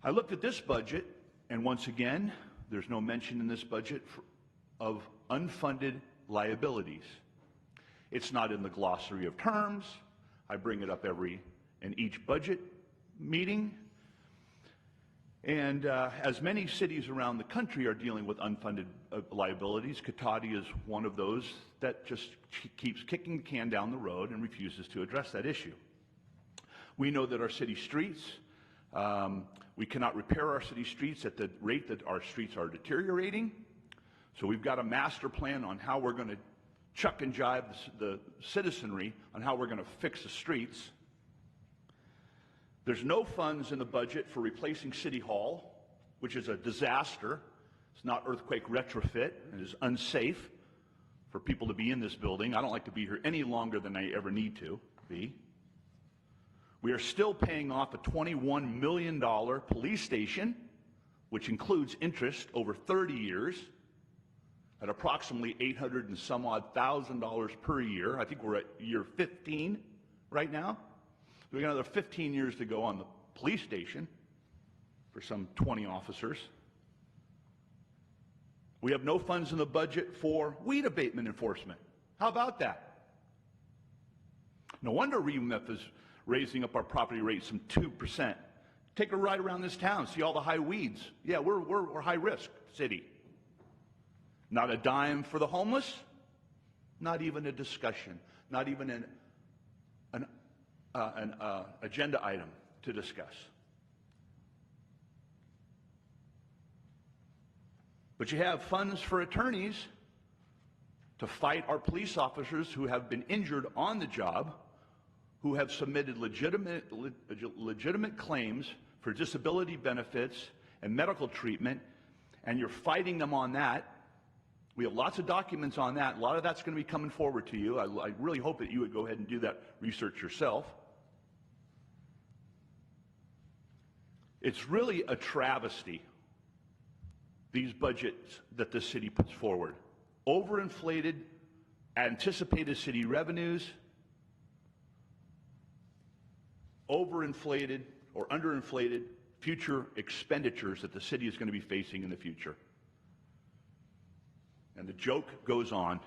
I looked at this budget, and once again, there's no mention in this budget of unfunded liabilities. It's not in the glossary of terms. I bring it up in each budget meeting. And as many cities around the country are dealing with unfunded liabilities, Cotati is one of those that just keeps kicking the can down the road and refuses to address that issue. We know that our city streets, we cannot repair our city streets at the rate that our streets are deteriorating. So we've got a master plan on how we're going to chuck and jive the citizenry on how we're going to fix the streets. There's no funds in the budget for replacing City Hall, which is a disaster. It's not earthquake retrofit and is unsafe for people to be in this building. I don't like to be here any longer than I ever need to be. We are still paying off a $21 million police station, which includes interest over 30 years at approximately $800 and some odd thousand per year. I think we're at year 15 right now. We've got another 15 years to go on the police station for some 20 officers. We have no funds in the budget for weed abatement enforcement. How about that? No wonder REMF is raising up our property rates some 2%. Take a ride around this town, see all the high weeds. Yeah, we're high risk city. Not a dime for the homeless, not even a discussion, not even an agenda item to discuss. But you have funds for attorneys to fight our police officers who have been injured on the job, who have submitted legitimate claims for disability benefits and medical treatment, and you're fighting them on that. We have lots of documents on that. A lot of that's going to be coming forward to you. I really hope that you would go ahead and do that research yourself. It's really a travesty, these budgets that the city puts forward. Overinflated, anticipated city revenues, overinflated or underinflated future expenditures that the city is going to be facing in the future. And the joke goes on.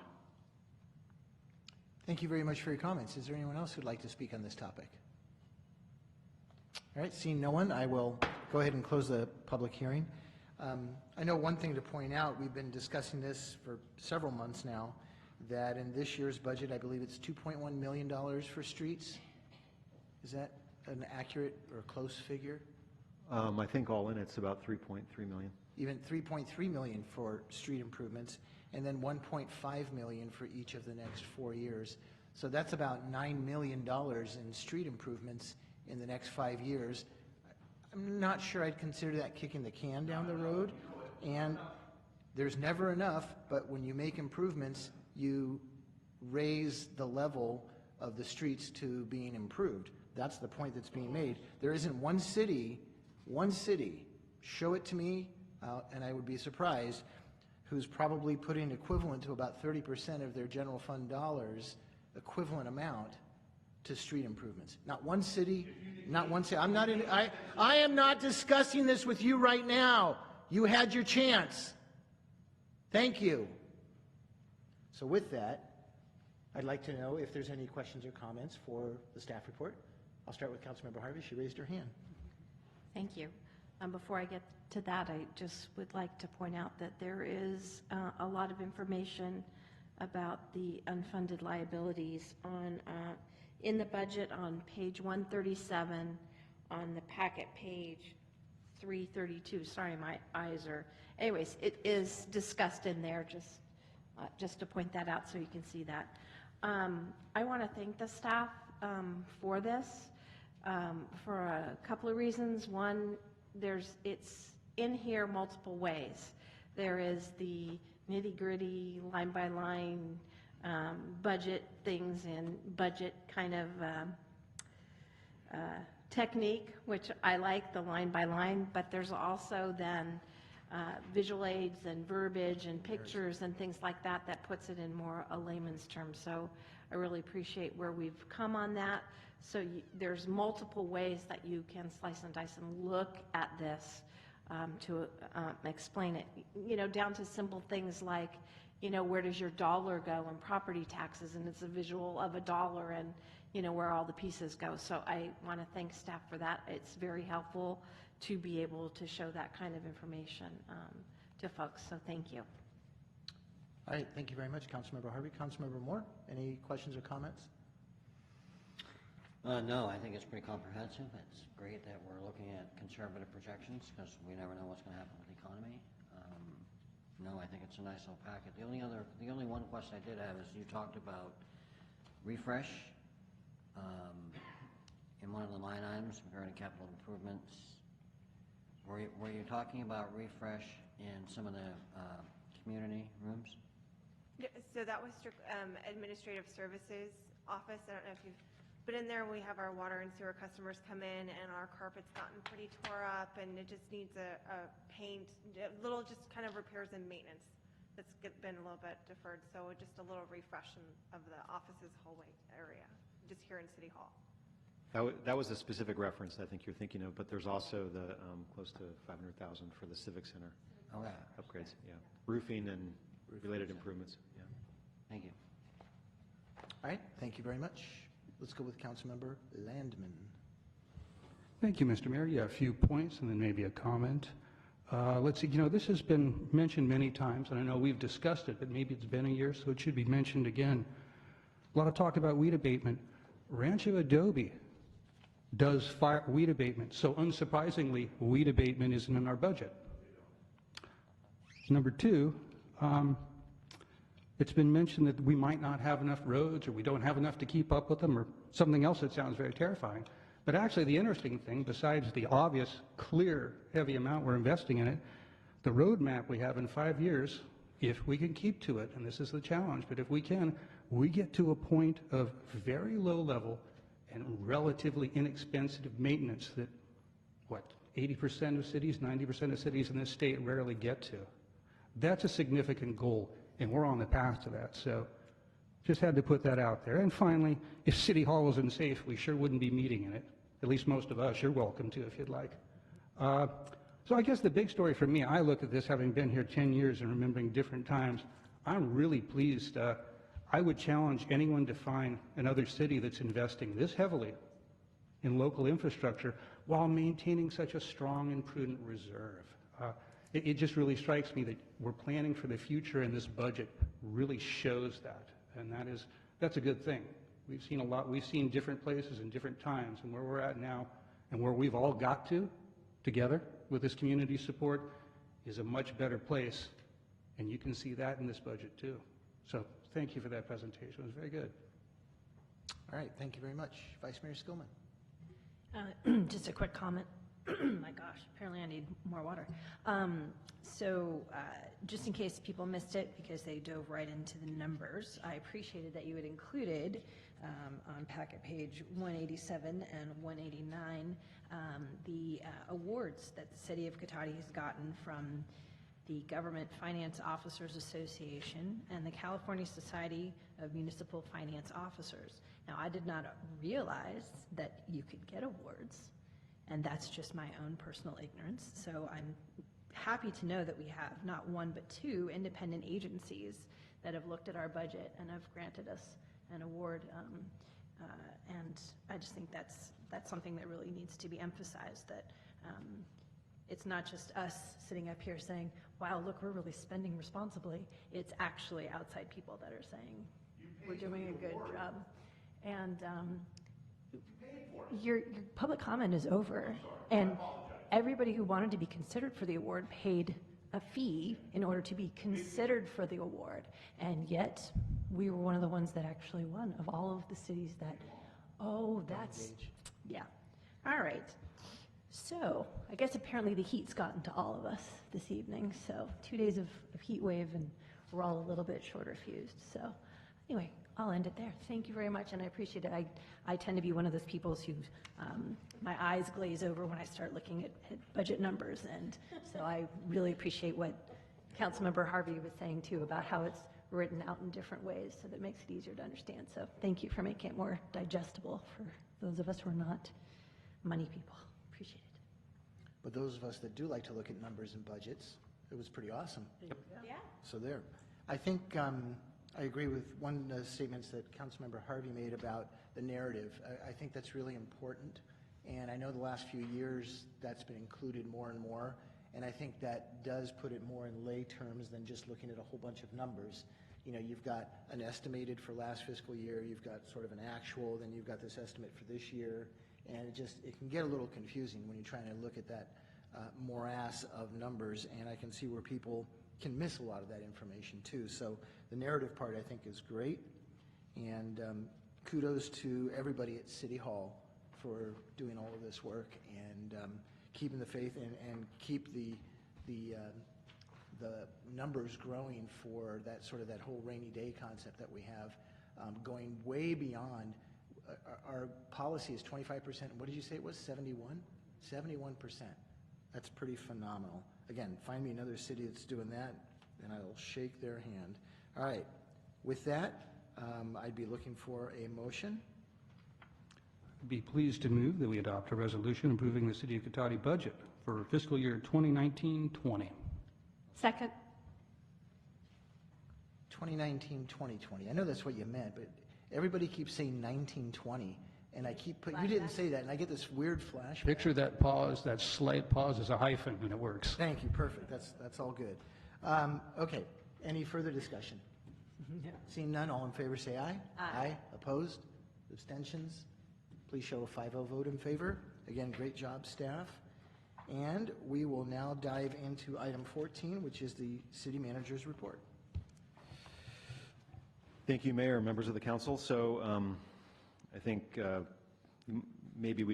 Thank you very much for your comments. Is there anyone else who'd like to speak on this topic? All right, seeing no one, I will go ahead and close the public hearing. I know one thing to point out, we've been discussing this for several months now, that in this year's budget, I believe it's $2.1 million for streets. Is that an accurate or close figure? I think all in, it's about 3.3 million. Even 3.3 million for street improvements, and then 1.5 million for each of the next 4 years. So that's about $9 million in street improvements in the next 5 years. I'm not sure I'd consider that kicking the can down the road, and there's never enough, but when you make improvements, you raise the level of the streets to being improved. That's the point that's being made. There isn't one city, show it to me, and I would be surprised, who's probably putting equivalent to about 30% of their general fund dollars, equivalent amount, to street improvements. Not one city, not one city. I am not discussing this with you right now. You had your chance. Thank you. So with that, I'd like to know if there's any questions or comments for the staff report. I'll start with Councilmember Harvey. She raised her hand. Thank you. Before I get to that, I just would like to point out that there is a lot of information about the unfunded liabilities on in the budget on page 137, on the packet page 332. Sorry, my eyes are. Anyways, it is discussed in there. Just to point that out so you can see that. I want to thank the staff for this for a couple of reasons. One, it's in here multiple ways. There is the nitty-gritty, line-by-line budget things and budget kind of technique, which I like, the line-by-line, but there's also then visual aids and verbiage and pictures and things like that that puts it in more a layman's term. So I really appreciate where we've come on that. So there's multiple ways that you can slice and dice and look at this to explain it, down to simple things like, where does your dollar go in property taxes, and it's a visual of a dollar and, where all the pieces go. So I want to thank staff for that. It's very helpful to be able to show that kind of information to folks. So thank you. All right, thank you very much, Councilmember Harvey. Councilmember Moore, any questions or comments? No, I think it's pretty comprehensive. It's great that we're looking at conservative projections because we never know what's going to happen with the economy. No, I think it's a nice little packet. The only one question I did have is you talked about refresh in one of the line items regarding capital improvements. Were you talking about refresh in some of the community rooms? So that was Administrative Services Office. I don't know if you've been in there. We have our water and sewer customers come in, and our carpet's gotten pretty tore up, and it just needs a paint, little just kind of repairs and maintenance that's been a little bit deferred. So just a little refresh of the office's hallway area, just here in City Hall. That was a specific reference I think you're thinking of, but there's also the close to $500,000 for the Civic Center upgrades. Yeah, roofing and related improvements. Yeah. Thank you. All right, thank you very much. Let's go with Councilmember Landman. Thank you, Mr. Mayor. Yeah, a few points and then maybe a comment. Let's see, this has been mentioned many times, and I know we've discussed it, but maybe it's been a year, so it should be mentioned again. A lot of talk about weed abatement. Rancho Adobe does weed abatement, so unsurprisingly, weed abatement isn't in our budget. Number two, it's been mentioned that we might not have enough roads, or we don't have enough to keep up with them, or something else that sounds very terrifying. But actually, the interesting thing, besides the obvious, clear, heavy amount we're investing in it, the roadmap we have in 5 years, if we can keep to it, and this is the challenge, but if we can, we get to a point of very low level and relatively inexpensive maintenance that, 80% of cities, 90% of cities in this state rarely get to. That's a significant goal, and we're on the path to that. So just had to put that out there. And finally, if City Hall wasn't safe, we sure wouldn't be meeting in it. At least most of us. You're welcome to if you'd like. So I guess the big story for me, I look at this having been here 10 years and remembering different times. I'm really pleased. I would challenge anyone to find another city that's investing this heavily in local infrastructure while maintaining such a strong and prudent reserve. It just really strikes me that we're planning for the future, and this budget really shows that, and that's a good thing. We've seen a lot. We've seen different places and different times, and where we're at now and where we've all got to together with this community support is a much better place, and you can see that in this budget too. So thank you for that presentation. It was very good. All right, thank you very much. Vice Mayor Skillman. Just a quick comment. My gosh, apparently I need more water. Just in case people missed it because they dove right into the numbers, I appreciated that you had included on packet page 187 and 189 the awards that the City of Cotati has gotten from the Government Finance Officers Association and the California Society of Municipal Finance Officers. Now, I did not realize that you could get awards, and that's just my own personal ignorance. So I'm happy to know that we have not one but two independent agencies that have looked at our budget and have granted us an award. And I just think that's something that really needs to be emphasized, that it's not just us sitting up here saying, wow, look, we're really spending responsibly. It's actually outside people that are saying we're doing a good job. And your public comment is over, and everybody who wanted to be considered for the award paid a fee in order to be considered for the award, and yet we were one of the ones that actually won of all of the cities that, yeah. All right. So I guess apparently the heat's gotten to all of us this evening, so 2 days of heat wave, and we're all a little bit shorter fused. So anyway, I'll end it there. Thank you very much, and I appreciate it. I tend to be one of those people who my eyes glaze over when I start looking at budget numbers, and so I really appreciate what Councilmember Harvey was saying too about how it's written out in different ways, so that it makes it easier to understand. So thank you for making it more digestible for those of us who are not money people. Appreciate it. But those of us that do like to look at numbers and budgets, it was pretty awesome. Yeah. So there. I think I agree with one of the statements that Councilmember Harvey made about the narrative. I think that's really important, and I know the last few years that's been included more and more, and I think that does put it more in lay terms than just looking at a whole bunch of numbers. You know, you've got an estimated for last fiscal year, you've got sort of an actual, then you've got this estimate for this year, and it can get a little confusing when you're trying to look at that morass of numbers, and I can see where people can miss a lot of that information too. So the narrative part, I think, is great, and kudos to everybody at City Hall for doing all of this work and keeping the faith and keep the numbers growing for that sort of that whole rainy day concept that we have, going way beyond. Our policy is 25%. What did you say it was? 71? 71%. That's pretty phenomenal. Again, find me another city that's doing that, and I'll shake their hand. All right. With that, I'd be looking for a motion. I'd be pleased to move that we adopt a resolution approving the City of Cotati budget for fiscal year 2019-20. Second. 2019-2020. I know that's what you meant, but everybody keeps saying 1920, and I keep you didn't say that, and I get this weird flashback. Picture that pause, that slight pause as a hyphen, and it works. Thank you. Perfect. That's all good. Okay. Any further discussion? Yeah. Seeing none, all in favor say aye. Aye. Opposed? Abstentions? Please show a 5-0 vote in favor. Again, great job, staff. And we will now dive into item 14, which is the city manager's report. Thank you, Mayor, members of the council. So I think maybe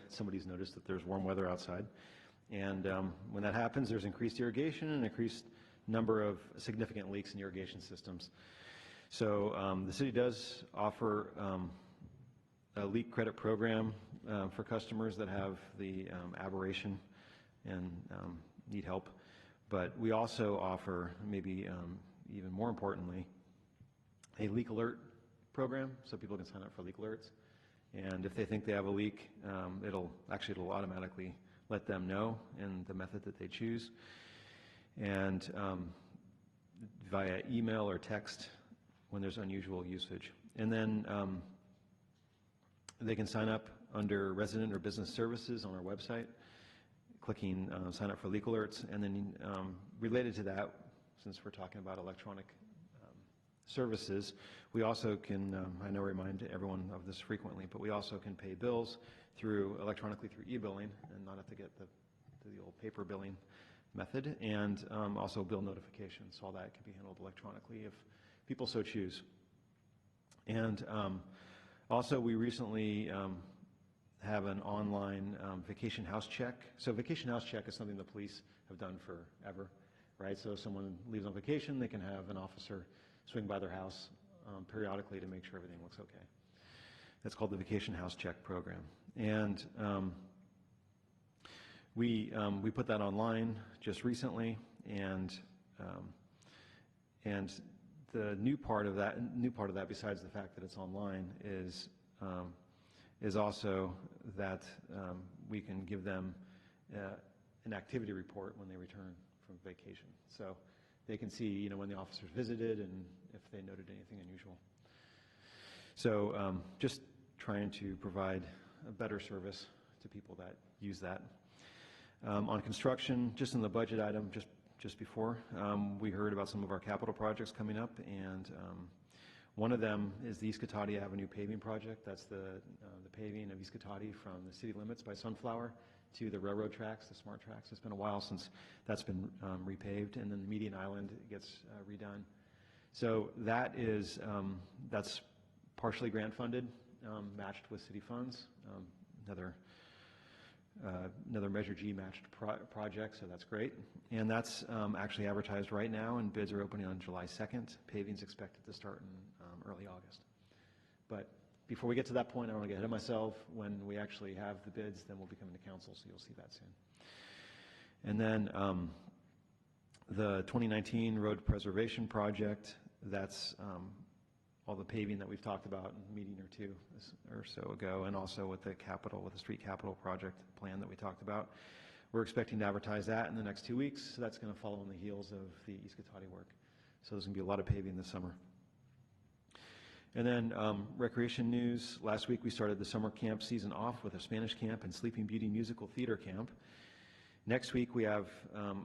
somebody's noticed that there's warm weather outside. And when that happens, there's increased irrigation and increased number of significant leaks in irrigation systems. So the city does offer a leak credit program for customers that have the aberration and need help. But we also offer, maybe even more importantly, a leak alert program, so people can sign up for leak alerts. And if they think they have a leak, it'll automatically let them know in the method that they choose. And via email or text when there's unusual usage. And then they can sign up under resident or business services on our website, clicking sign up for leak alerts. And then related to that, since we're talking about electronic services, we also can, I know I remind everyone of this frequently, but we also can pay bills electronically through e-billing and not have to get the old paper billing method, and also bill notifications. All that can be handled electronically if people so choose. And also we recently have an online vacation house check. So vacation house check is something the police have done forever, right? So if someone leaves on vacation, they can have an officer swing by their house periodically to make sure everything looks okay. That's called the Vacation House Check program. And we put that online just recently, and the new part of that, besides the fact that it's online, is also that we can give them an activity report when they return from vacation. So they can see, when the officers visited and if they noted anything unusual. So just trying to provide a better service to people that use that. On construction, just in the budget item, just before, we heard about some of our capital projects coming up, and one of them is the East Cotati Avenue paving project. That's the paving of East Cotati from the city limits by Sunflower to the railroad tracks, the smart tracks. It's been a while since that's been repaved, and then the median island gets redone. So that's partially grant funded, matched with city funds. Another Measure G matched project, so that's great. And that's actually advertised right now, and bids are opening on July 2nd. Paving's expected to start in early August. But before we get to that point, I don't want to get ahead of myself. When we actually have the bids, then we'll be coming to council, so you'll see that soon. And then the 2019 road preservation project, that's all the paving that we've talked about in a meeting or two or so ago, and also with the street capital project plan that we talked about. We're expecting to advertise that in the next 2 weeks, so that's going to follow on the heels of the East Cotati work. So there's going to be a lot of paving this summer. And then recreation news. Last week we started the summer camp season off with a Spanish camp and Sleeping Beauty musical theater camp. Next week we have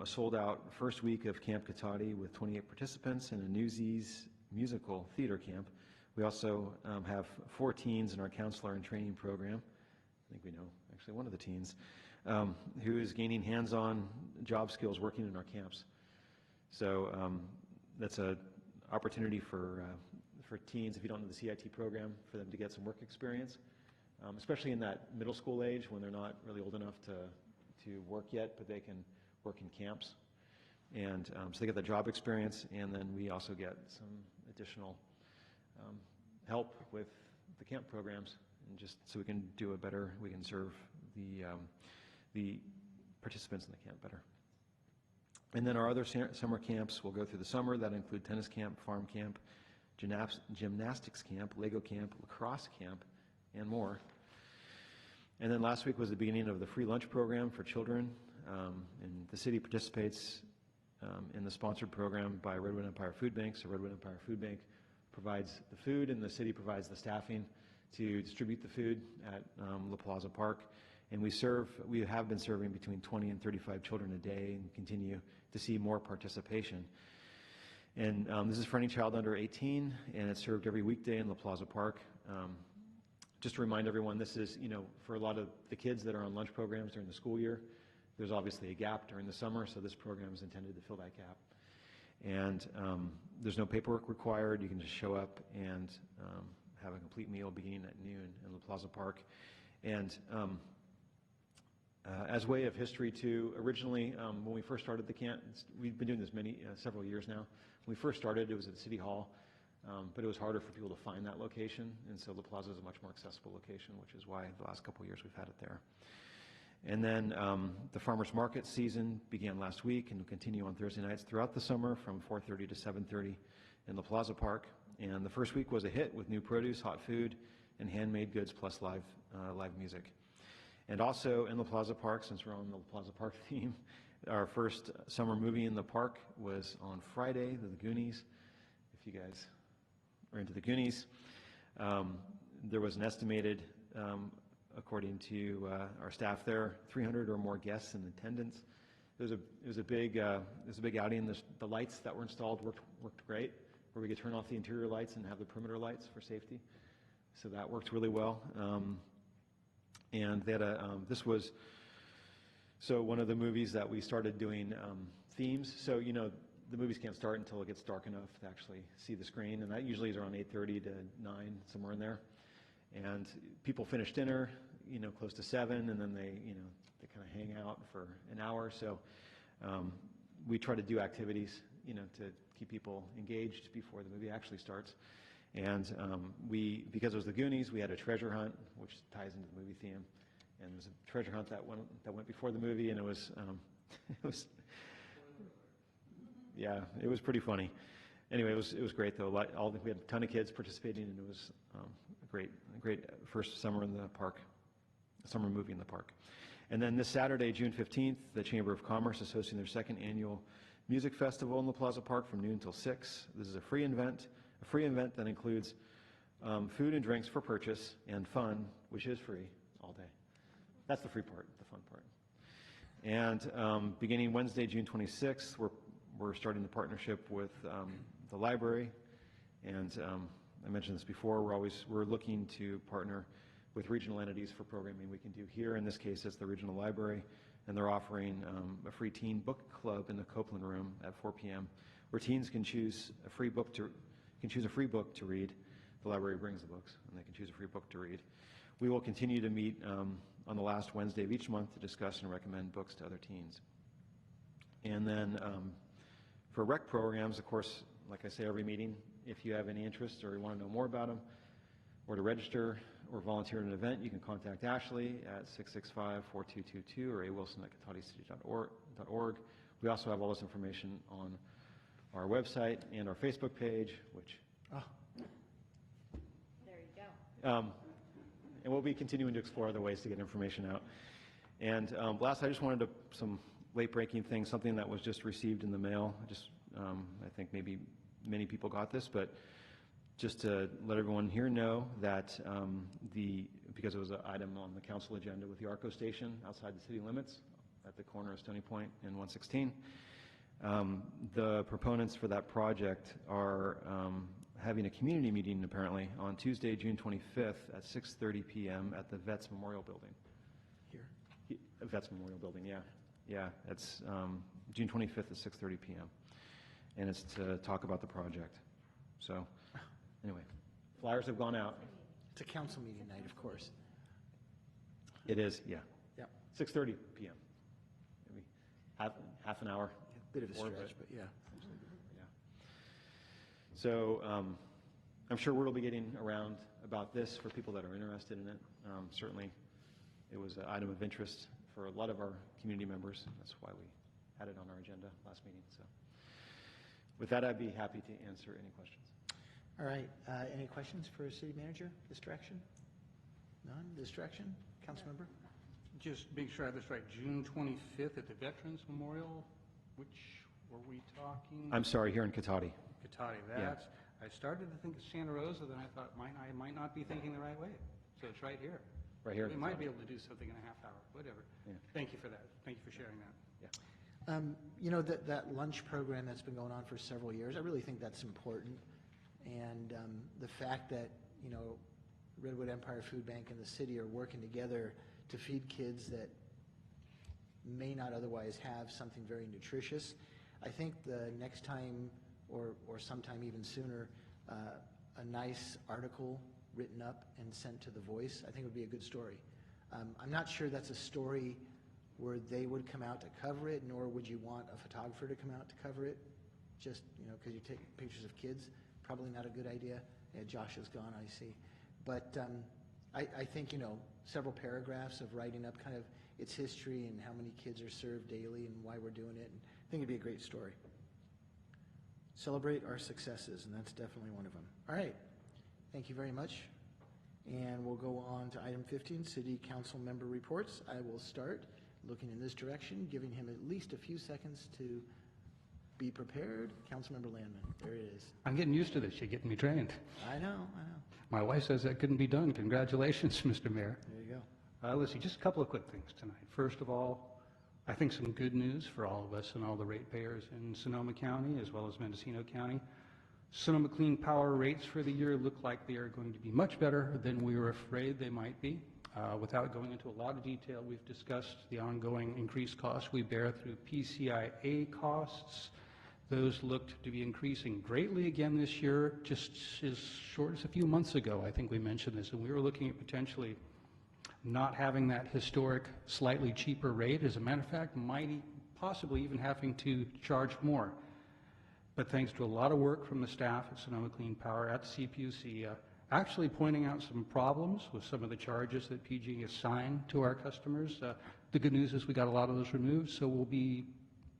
a sold-out first week of Camp Cotati with 28 participants and a Newsies musical theater camp. We also have 4 teens in our counselor and training program. I think we know actually one of the teens who is gaining hands-on job skills working in our camps. So that's an opportunity for teens, if you don't know the CIT program, for them to get some work experience, especially in that middle school age when they're not really old enough to work yet, but they can work in camps. And so they get the job experience, and then we also get some additional help with the camp programs, and just so we can serve the participants in the camp better. And then our other summer camps will go through the summer. That include tennis camp, farm camp, gymnastics camp, Lego camp, lacrosse camp, and more. And then last week was the beginning of the free lunch program for children, and the city participates in the sponsored program by Redwood Empire Food Bank. So Redwood Empire Food Bank provides the food, and the city provides the staffing to distribute the food at La Plaza Park. And we have been serving between 20 and 35 children a day, and continue to see more participation. And this is for any child under 18, and it's served every weekday in La Plaza Park. Just to remind everyone, this is, for a lot of the kids that are on lunch programs during the school year, there's obviously a gap during the summer, so this program is intended to fill that gap. And there's no paperwork required. You can just show up and have a complete meal beginning at noon in La Plaza Park. And as way of history too, originally when we first started the camp, we've been doing this several years now. When we first started, it was at City Hall, but it was harder for people to find that location, and so La Plaza is a much more accessible location, which is why the last couple of years we've had it there. And then the farmers market season began last week and will continue on Thursday nights throughout the summer from 4:30 to 7:30 in La Plaza Park. And the first week was a hit with new produce, hot food, and handmade goods plus live music. And also in La Plaza Park, since we're on the La Plaza Park theme, our first summer movie in the park was on Friday, The Goonies. If you guys are into The Goonies, there was an estimated, according to our staff there, 300 or more guests in attendance. It was a big outing. The lights that were installed worked great, where we could turn off the interior lights and have the perimeter lights for safety. So that worked really well. And they had so one of the movies that we started doing themes. So, the movies can't start until it gets dark enough to actually see the screen, and that usually is around 8:30 to 9, somewhere in there. And people finish dinner, close to 7, and then they kind of hang out for an hour. So we try to do activities, to keep people engaged before the movie actually starts. And because it was the Goonies, we had a treasure hunt, which ties into the movie theme. And there was a treasure hunt that went before the movie, and it was it was pretty funny. Anyway, it was great though. We had a ton of kids participating, and it was a great first summer in the park, summer movie in the park. And then this Saturday, June 15th, the Chamber of Commerce is hosting their second annual music festival in La Plaza Park from noon until 6. This is a free event that includes food and drinks for purchase and fun, which is free all day. That's the free part, the fun part. And beginning Wednesday, June 26th, we're starting the partnership with the library. And I mentioned this before, we're looking to partner with regional entities for programming we can do here. In this case, it's the regional library, and they're offering a free teen book club in the Copeland Room at 4 p.m., where teens can choose a free book to read. The library brings the books, and they can choose a free book to read. We will continue to meet on the last Wednesday of each month to discuss and recommend books to other teens. And then for rec programs, of course, like I say every meeting, if you have any interest or you want to know more about them, or to register or volunteer at an event, you can contact Ashley at 665-4222 or awilson@catotticity.org. We also have all this information on our website and our Facebook page, which... There you go. And we'll be continuing to explore other ways to get information out. And last, I just wanted some late-breaking things, something that was just received in the mail. I think maybe many people got this, but just to let everyone here know that because it was an item on the council agenda with the ARCO station outside the city limits at the corner of Stony Point and 116, the proponents for that project are having a community meeting apparently on Tuesday, June 25th at 6:30 p.m. at the Vets Memorial Building. Here? Vets Memorial Building, yeah. Yeah, it's June 25th at 6:30 p.m. And it's to talk about the project. So, anyway, flyers have gone out. It's a council meeting night, of course. It is, yeah. Yep. 6:30 p.m. Maybe half an hour. Bit of a stretch, but yeah. Yeah. So I'm sure word will be getting around about this for people that are interested in it. Certainly, it was an item of interest for a lot of our community members. That's why we had it on our agenda last meeting. So, with that, I'd be happy to answer any questions. All right. Any questions for City Manager? Distraction? None? Distraction? Councilmember? Just make sure I have this right. June 25th at the Veterans Memorial. Which were we talking? I'm sorry, here in Catotti. Catotti. I started to think of Santa Rosa, then I thought I might not be thinking the right way. So it's right here. Right here. We might be able to do something in a half hour, whatever. Yeah. Thank you for that. Thank you for sharing that. That lunch program that's been going on for several years, I really think that's important. And the fact that, Redwood Empire Food Bank and the city are working together to feed kids that may not otherwise have something very nutritious. I think the next time or sometime even sooner, a nice article written up and sent to The Voice, I think would be a good story. I'm not sure that's a story where they would come out to cover it, nor would you want a photographer to come out to cover it, just, because you take pictures of kids. Probably not a good idea. Yeah, Josh is gone, I see. But I think, several paragraphs of writing up kind of its history and how many kids are served daily and why we're doing it. And I think it'd be a great story. Celebrate our successes, and that's definitely one of them. All right. Thank you very much. And we'll go on to item 15, city council member reports. I will start looking in this direction, giving him at least a few seconds to be prepared. Councilmember Landman, there it is. I'm getting used to this. You're getting me trained. I know. My wife says that couldn't be done. Congratulations, Mr. Mayor. There you go. Let's see, just a couple of quick things tonight. First of all, I think some good news for all of us and all the ratepayers in Sonoma County as well as Mendocino County. Sonoma Clean Power rates for the year look like they are going to be much better than we were afraid they might be. Without going into a lot of detail, we've discussed the ongoing increased costs we bear through PCIA costs. Those looked to be increasing greatly again this year, just as short as a few months ago. I think we mentioned this, and we were looking at potentially not having that historic, slightly cheaper rate. As a matter of fact, might possibly even having to charge more. But thanks to a lot of work from the staff at Sonoma Clean Power at the CPUC, actually pointing out some problems with some of the charges that PG assigned to our customers. The good news is we got a lot of those removed, so we'll be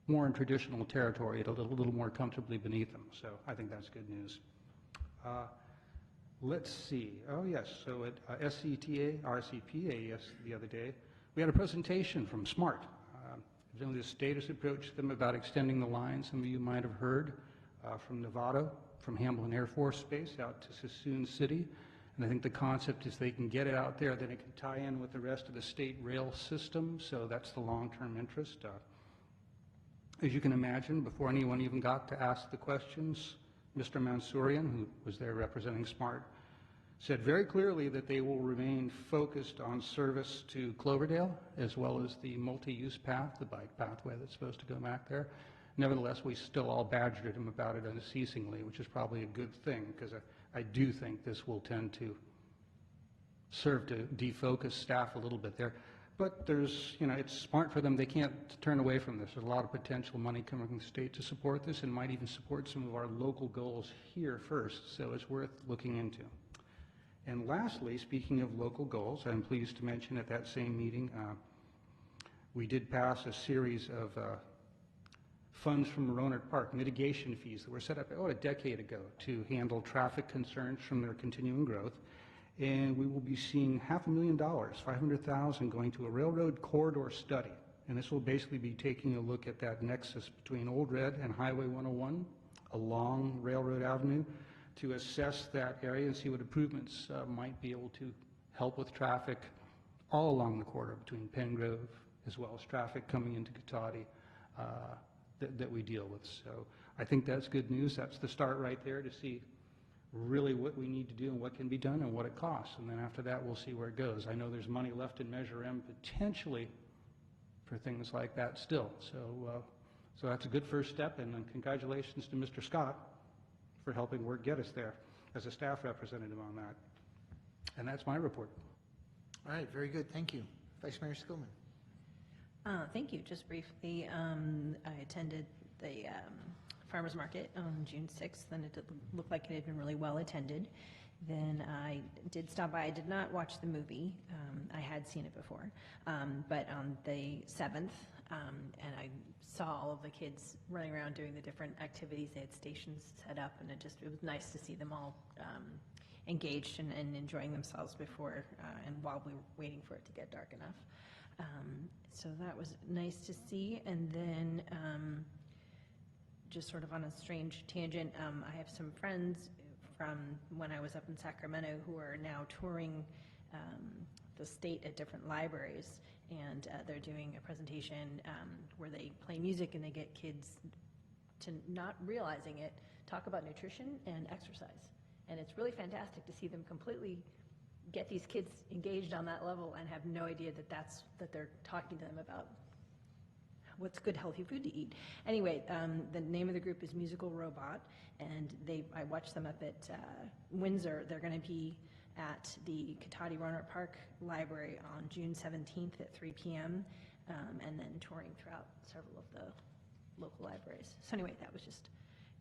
more in traditional territory, a little more comfortably beneath them. So I think that's good news. Let's see. Oh, yes. So at SCTA, RCPA, the other day, we had a presentation from SMART. Evidently, the state has approached them about extending the line. Some of you might have heard from Novato, from Hamilton Air Force Base out to Suisun City. And I think the concept is they can get it out there, then it can tie in with the rest of the state rail system. So that's the long-term interest. As you can imagine, before anyone even got to ask the questions, Mr. Mansourian, who was there representing SMART, said very clearly that they will remain focused on service to Cloverdale, as well as the multi-use path, the bike pathway that's supposed to go back there. Nevertheless, we still all badgered him about it unceasingly, which is probably a good thing, because I do think this will tend to serve to defocus staff a little bit there. But there's, it's smart for them. They can't turn away from this. There's a lot of potential money coming from the state to support this and might even support some of our local goals here first. So it's worth looking into. And lastly, speaking of local goals, I'm pleased to mention at that same meeting, we did pass a series of funds from Rohnert Park, mitigation fees that were set up about a decade ago to handle traffic concerns from their continuing growth. And we will be seeing $500,000, $500,000 going to a railroad corridor study. And this will basically be taking a look at that nexus between Old Red and Highway 101 along Railroad Avenue to assess that area and see what improvements might be able to help with traffic all along the corridor between Pengrove as well as traffic coming into Cotati that we deal with. So I think that's good news. That's the start right there to see really what we need to do and what can be done and what it costs. And then after that, we'll see where it goes. I know there's money left in Measure M potentially for things like that still. So that's a good first step, and then congratulations to Mr. Scott for helping get us there as a staff representative on that. And that's my report. All right, very good. Thank you. Vice Mayor Skillman. Thank you. Just briefly, I attended the farmers market on June 6th, and it looked like it had been really well attended. Then I did stop by. I did not watch the movie. I had seen it before. But on the 7th, and I saw all of the kids running around doing the different activities. They had stations set up, and it was nice to see them all engaged and enjoying themselves before and while we were waiting for it to get dark enough. So that was nice to see. And then just sort of on a strange tangent, I have some friends from when I was up in Sacramento who are now touring the state at different libraries, and they're doing a presentation where they play music and they get kids to, not realizing it, talk about nutrition and exercise. And it's really fantastic to see them completely get these kids engaged on that level and have no idea that they're talking to them about what's good, healthy food to eat. Anyway, the name of the group is Musical Robot, and I watched them up at Windsor. They're going to be at the Cotati Rohnert Park Library on June 17th at 3 p.m., and then touring throughout several of the local libraries. So anyway, that was just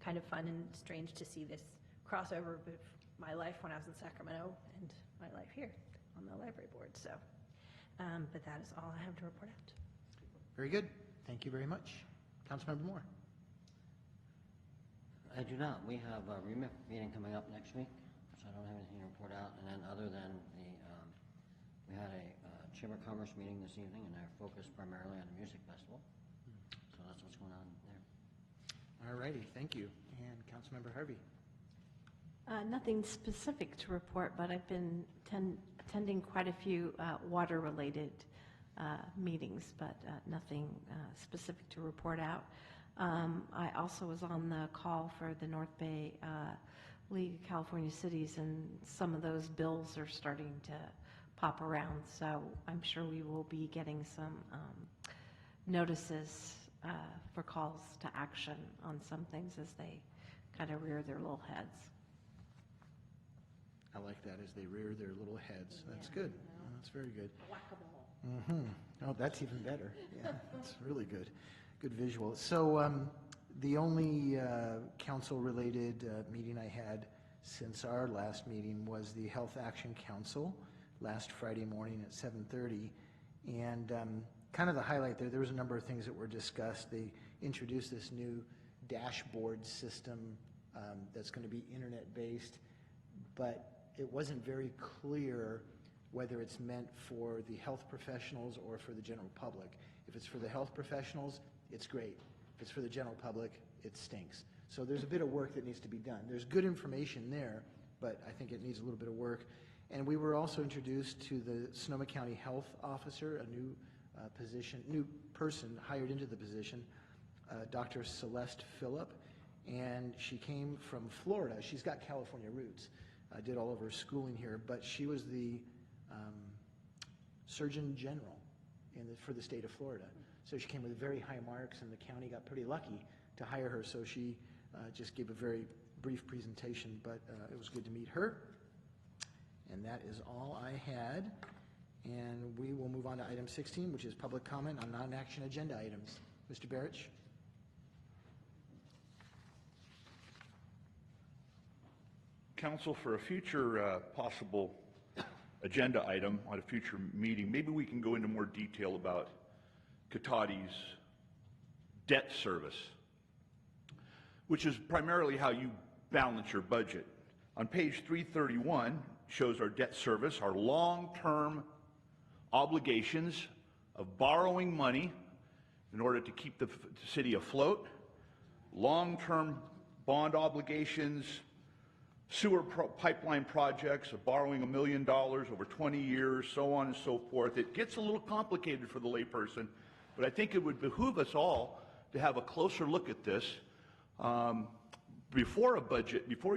kind of fun and strange to see this crossover with my life when I was in Sacramento and my life here on the library board. So, but that is all I have to report out. Very good. Thank you very much. Councilmember Moore. I do not. We have a remit meeting coming up next week, so I don't have anything to report out, and then other than we had a Chamber of Commerce meeting this evening, and they're focused primarily on the music festival. So that's what's going on there. All righty, thank you. And Councilmember Harvey. Nothing specific to report, but I've been attending quite a few water-related meetings, but nothing specific to report out. I also was on the call for the North Bay League of California Cities, and some of those bills are starting to pop around, so I'm sure we will be getting some notices for calls to action on some things as they kind of rear their little heads. I like that, as they rear their little heads. That's good. That's very good. Whack-a-mole. Mm-hmm. Oh, that's even better. Yeah, that's really good. Good visual. So the only council-related meeting I had since our last meeting was the Health Action Council last Friday morning at 7:30. And kind of the highlight there was a number of things that were discussed. They introduced this new dashboard system that's going to be internet-based, but it wasn't very clear whether it's meant for the health professionals or for the general public. If it's for the health professionals, it's great. If it's for the general public, it stinks. So there's a bit of work that needs to be done. There's good information there, but I think it needs a little bit of work. And we were also introduced to the Sonoma County Health Officer, a new new person hired into the position, Dr. Celeste Phillip, and she came from Florida. She's got California roots. Did all of her schooling here, but she was the Surgeon General for the state of Florida. So she came with very high marks, and the county got pretty lucky to hire her. So she just gave a very brief presentation, but it was good to meet her. And that is all I had. And we will move on to item 16, which is public comment on non-action agenda items. Mr. Barrich? Council, for a future possible agenda item on a future meeting, maybe we can go into more detail about Cotati's debt service, which is primarily how you balance your budget. On page 331 shows our debt service, our long-term obligations of borrowing money in order to keep the city afloat, long-term bond obligations, sewer pipeline projects of borrowing $1 million over 20 years, so on and so forth. It gets a little complicated for the layperson, but I think it would behoove us all to have a closer look at this before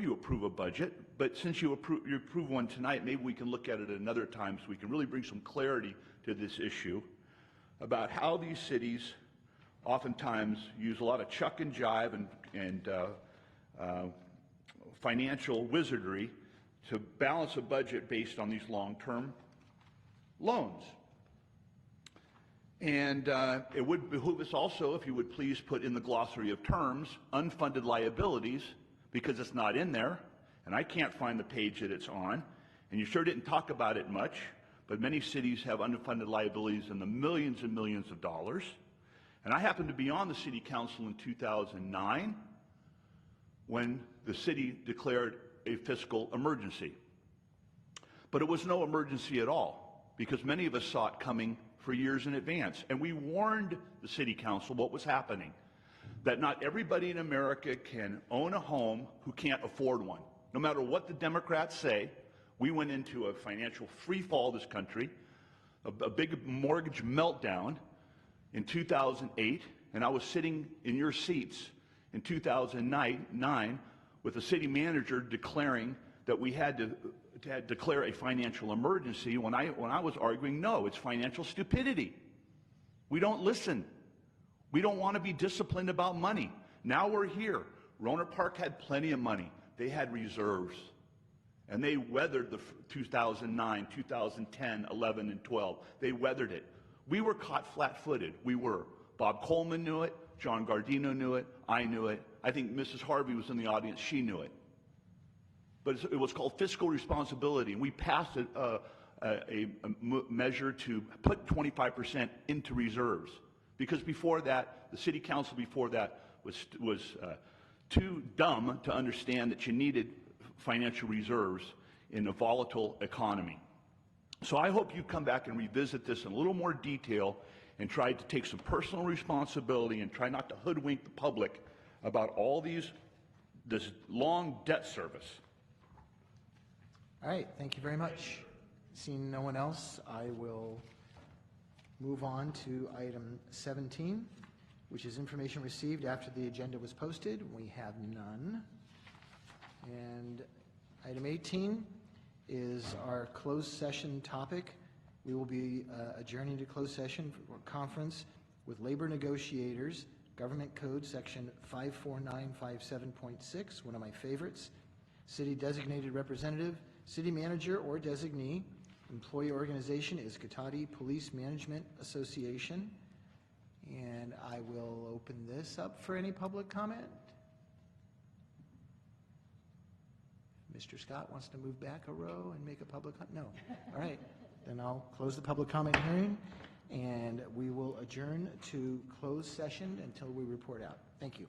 you approve a budget. But since you approve one tonight, maybe we can look at it another time so we can really bring some clarity to this issue about how these cities oftentimes use a lot of chuck and jive and financial wizardry to balance a budget based on these long-term loans. And it would behoove us also, if you would please put in the glossary of terms, unfunded liabilities, because it's not in there, and I can't find the page that it's on, and you sure didn't talk about it much, but many cities have unfunded liabilities in the millions and millions of dollars. And I happened to be on the city council in 2009 when the city declared a fiscal emergency. But it was no emergency at all, because many of us saw it coming for years in advance. And we warned the city council what was happening, that not everybody in America can own a home who can't afford one. No matter what the Democrats say, we went into a financial free fall, this country, a big mortgage meltdown in 2008, and I was sitting in your seats in 2009 with the city manager declaring that we had to declare a financial emergency when I was arguing, no, it's financial stupidity. We don't listen. We don't want to be disciplined about money. Now we're here. Rohnert Park had plenty of money. They had reserves. And they weathered the 2009, 2010, 11, and 12. They weathered it. We were caught flat-footed. We were. Bob Coleman knew it. John Gardino knew it. I knew it. I think Mrs. Harvey was in the audience. She knew it. But it was called fiscal responsibility. And we passed a measure to put 25% into reserves. Because before that, the city council before that was too dumb to understand that you needed financial reserves. in a volatile economy. So I hope you come back and revisit this in a little more detail and try to take some personal responsibility and try not to hoodwink the public about all this long debt service. All right, thank you very much. Seeing no one else, I will move on to item 17, which is information received after the agenda was posted. We have none. And item 18 is our closed session topic. We will be adjourning to closed session for a conference with labor negotiators, Government Code Section 54957.6, one of my favorites, city designated representative, city manager or designee. Employee organization is Cotati Police Management Association. And I will open this up for any public comment. Mr. Scott wants to move back a row and make a public, no. All right, then I'll close the public comment hearing, and we will adjourn to closed session until we report out. Thank you.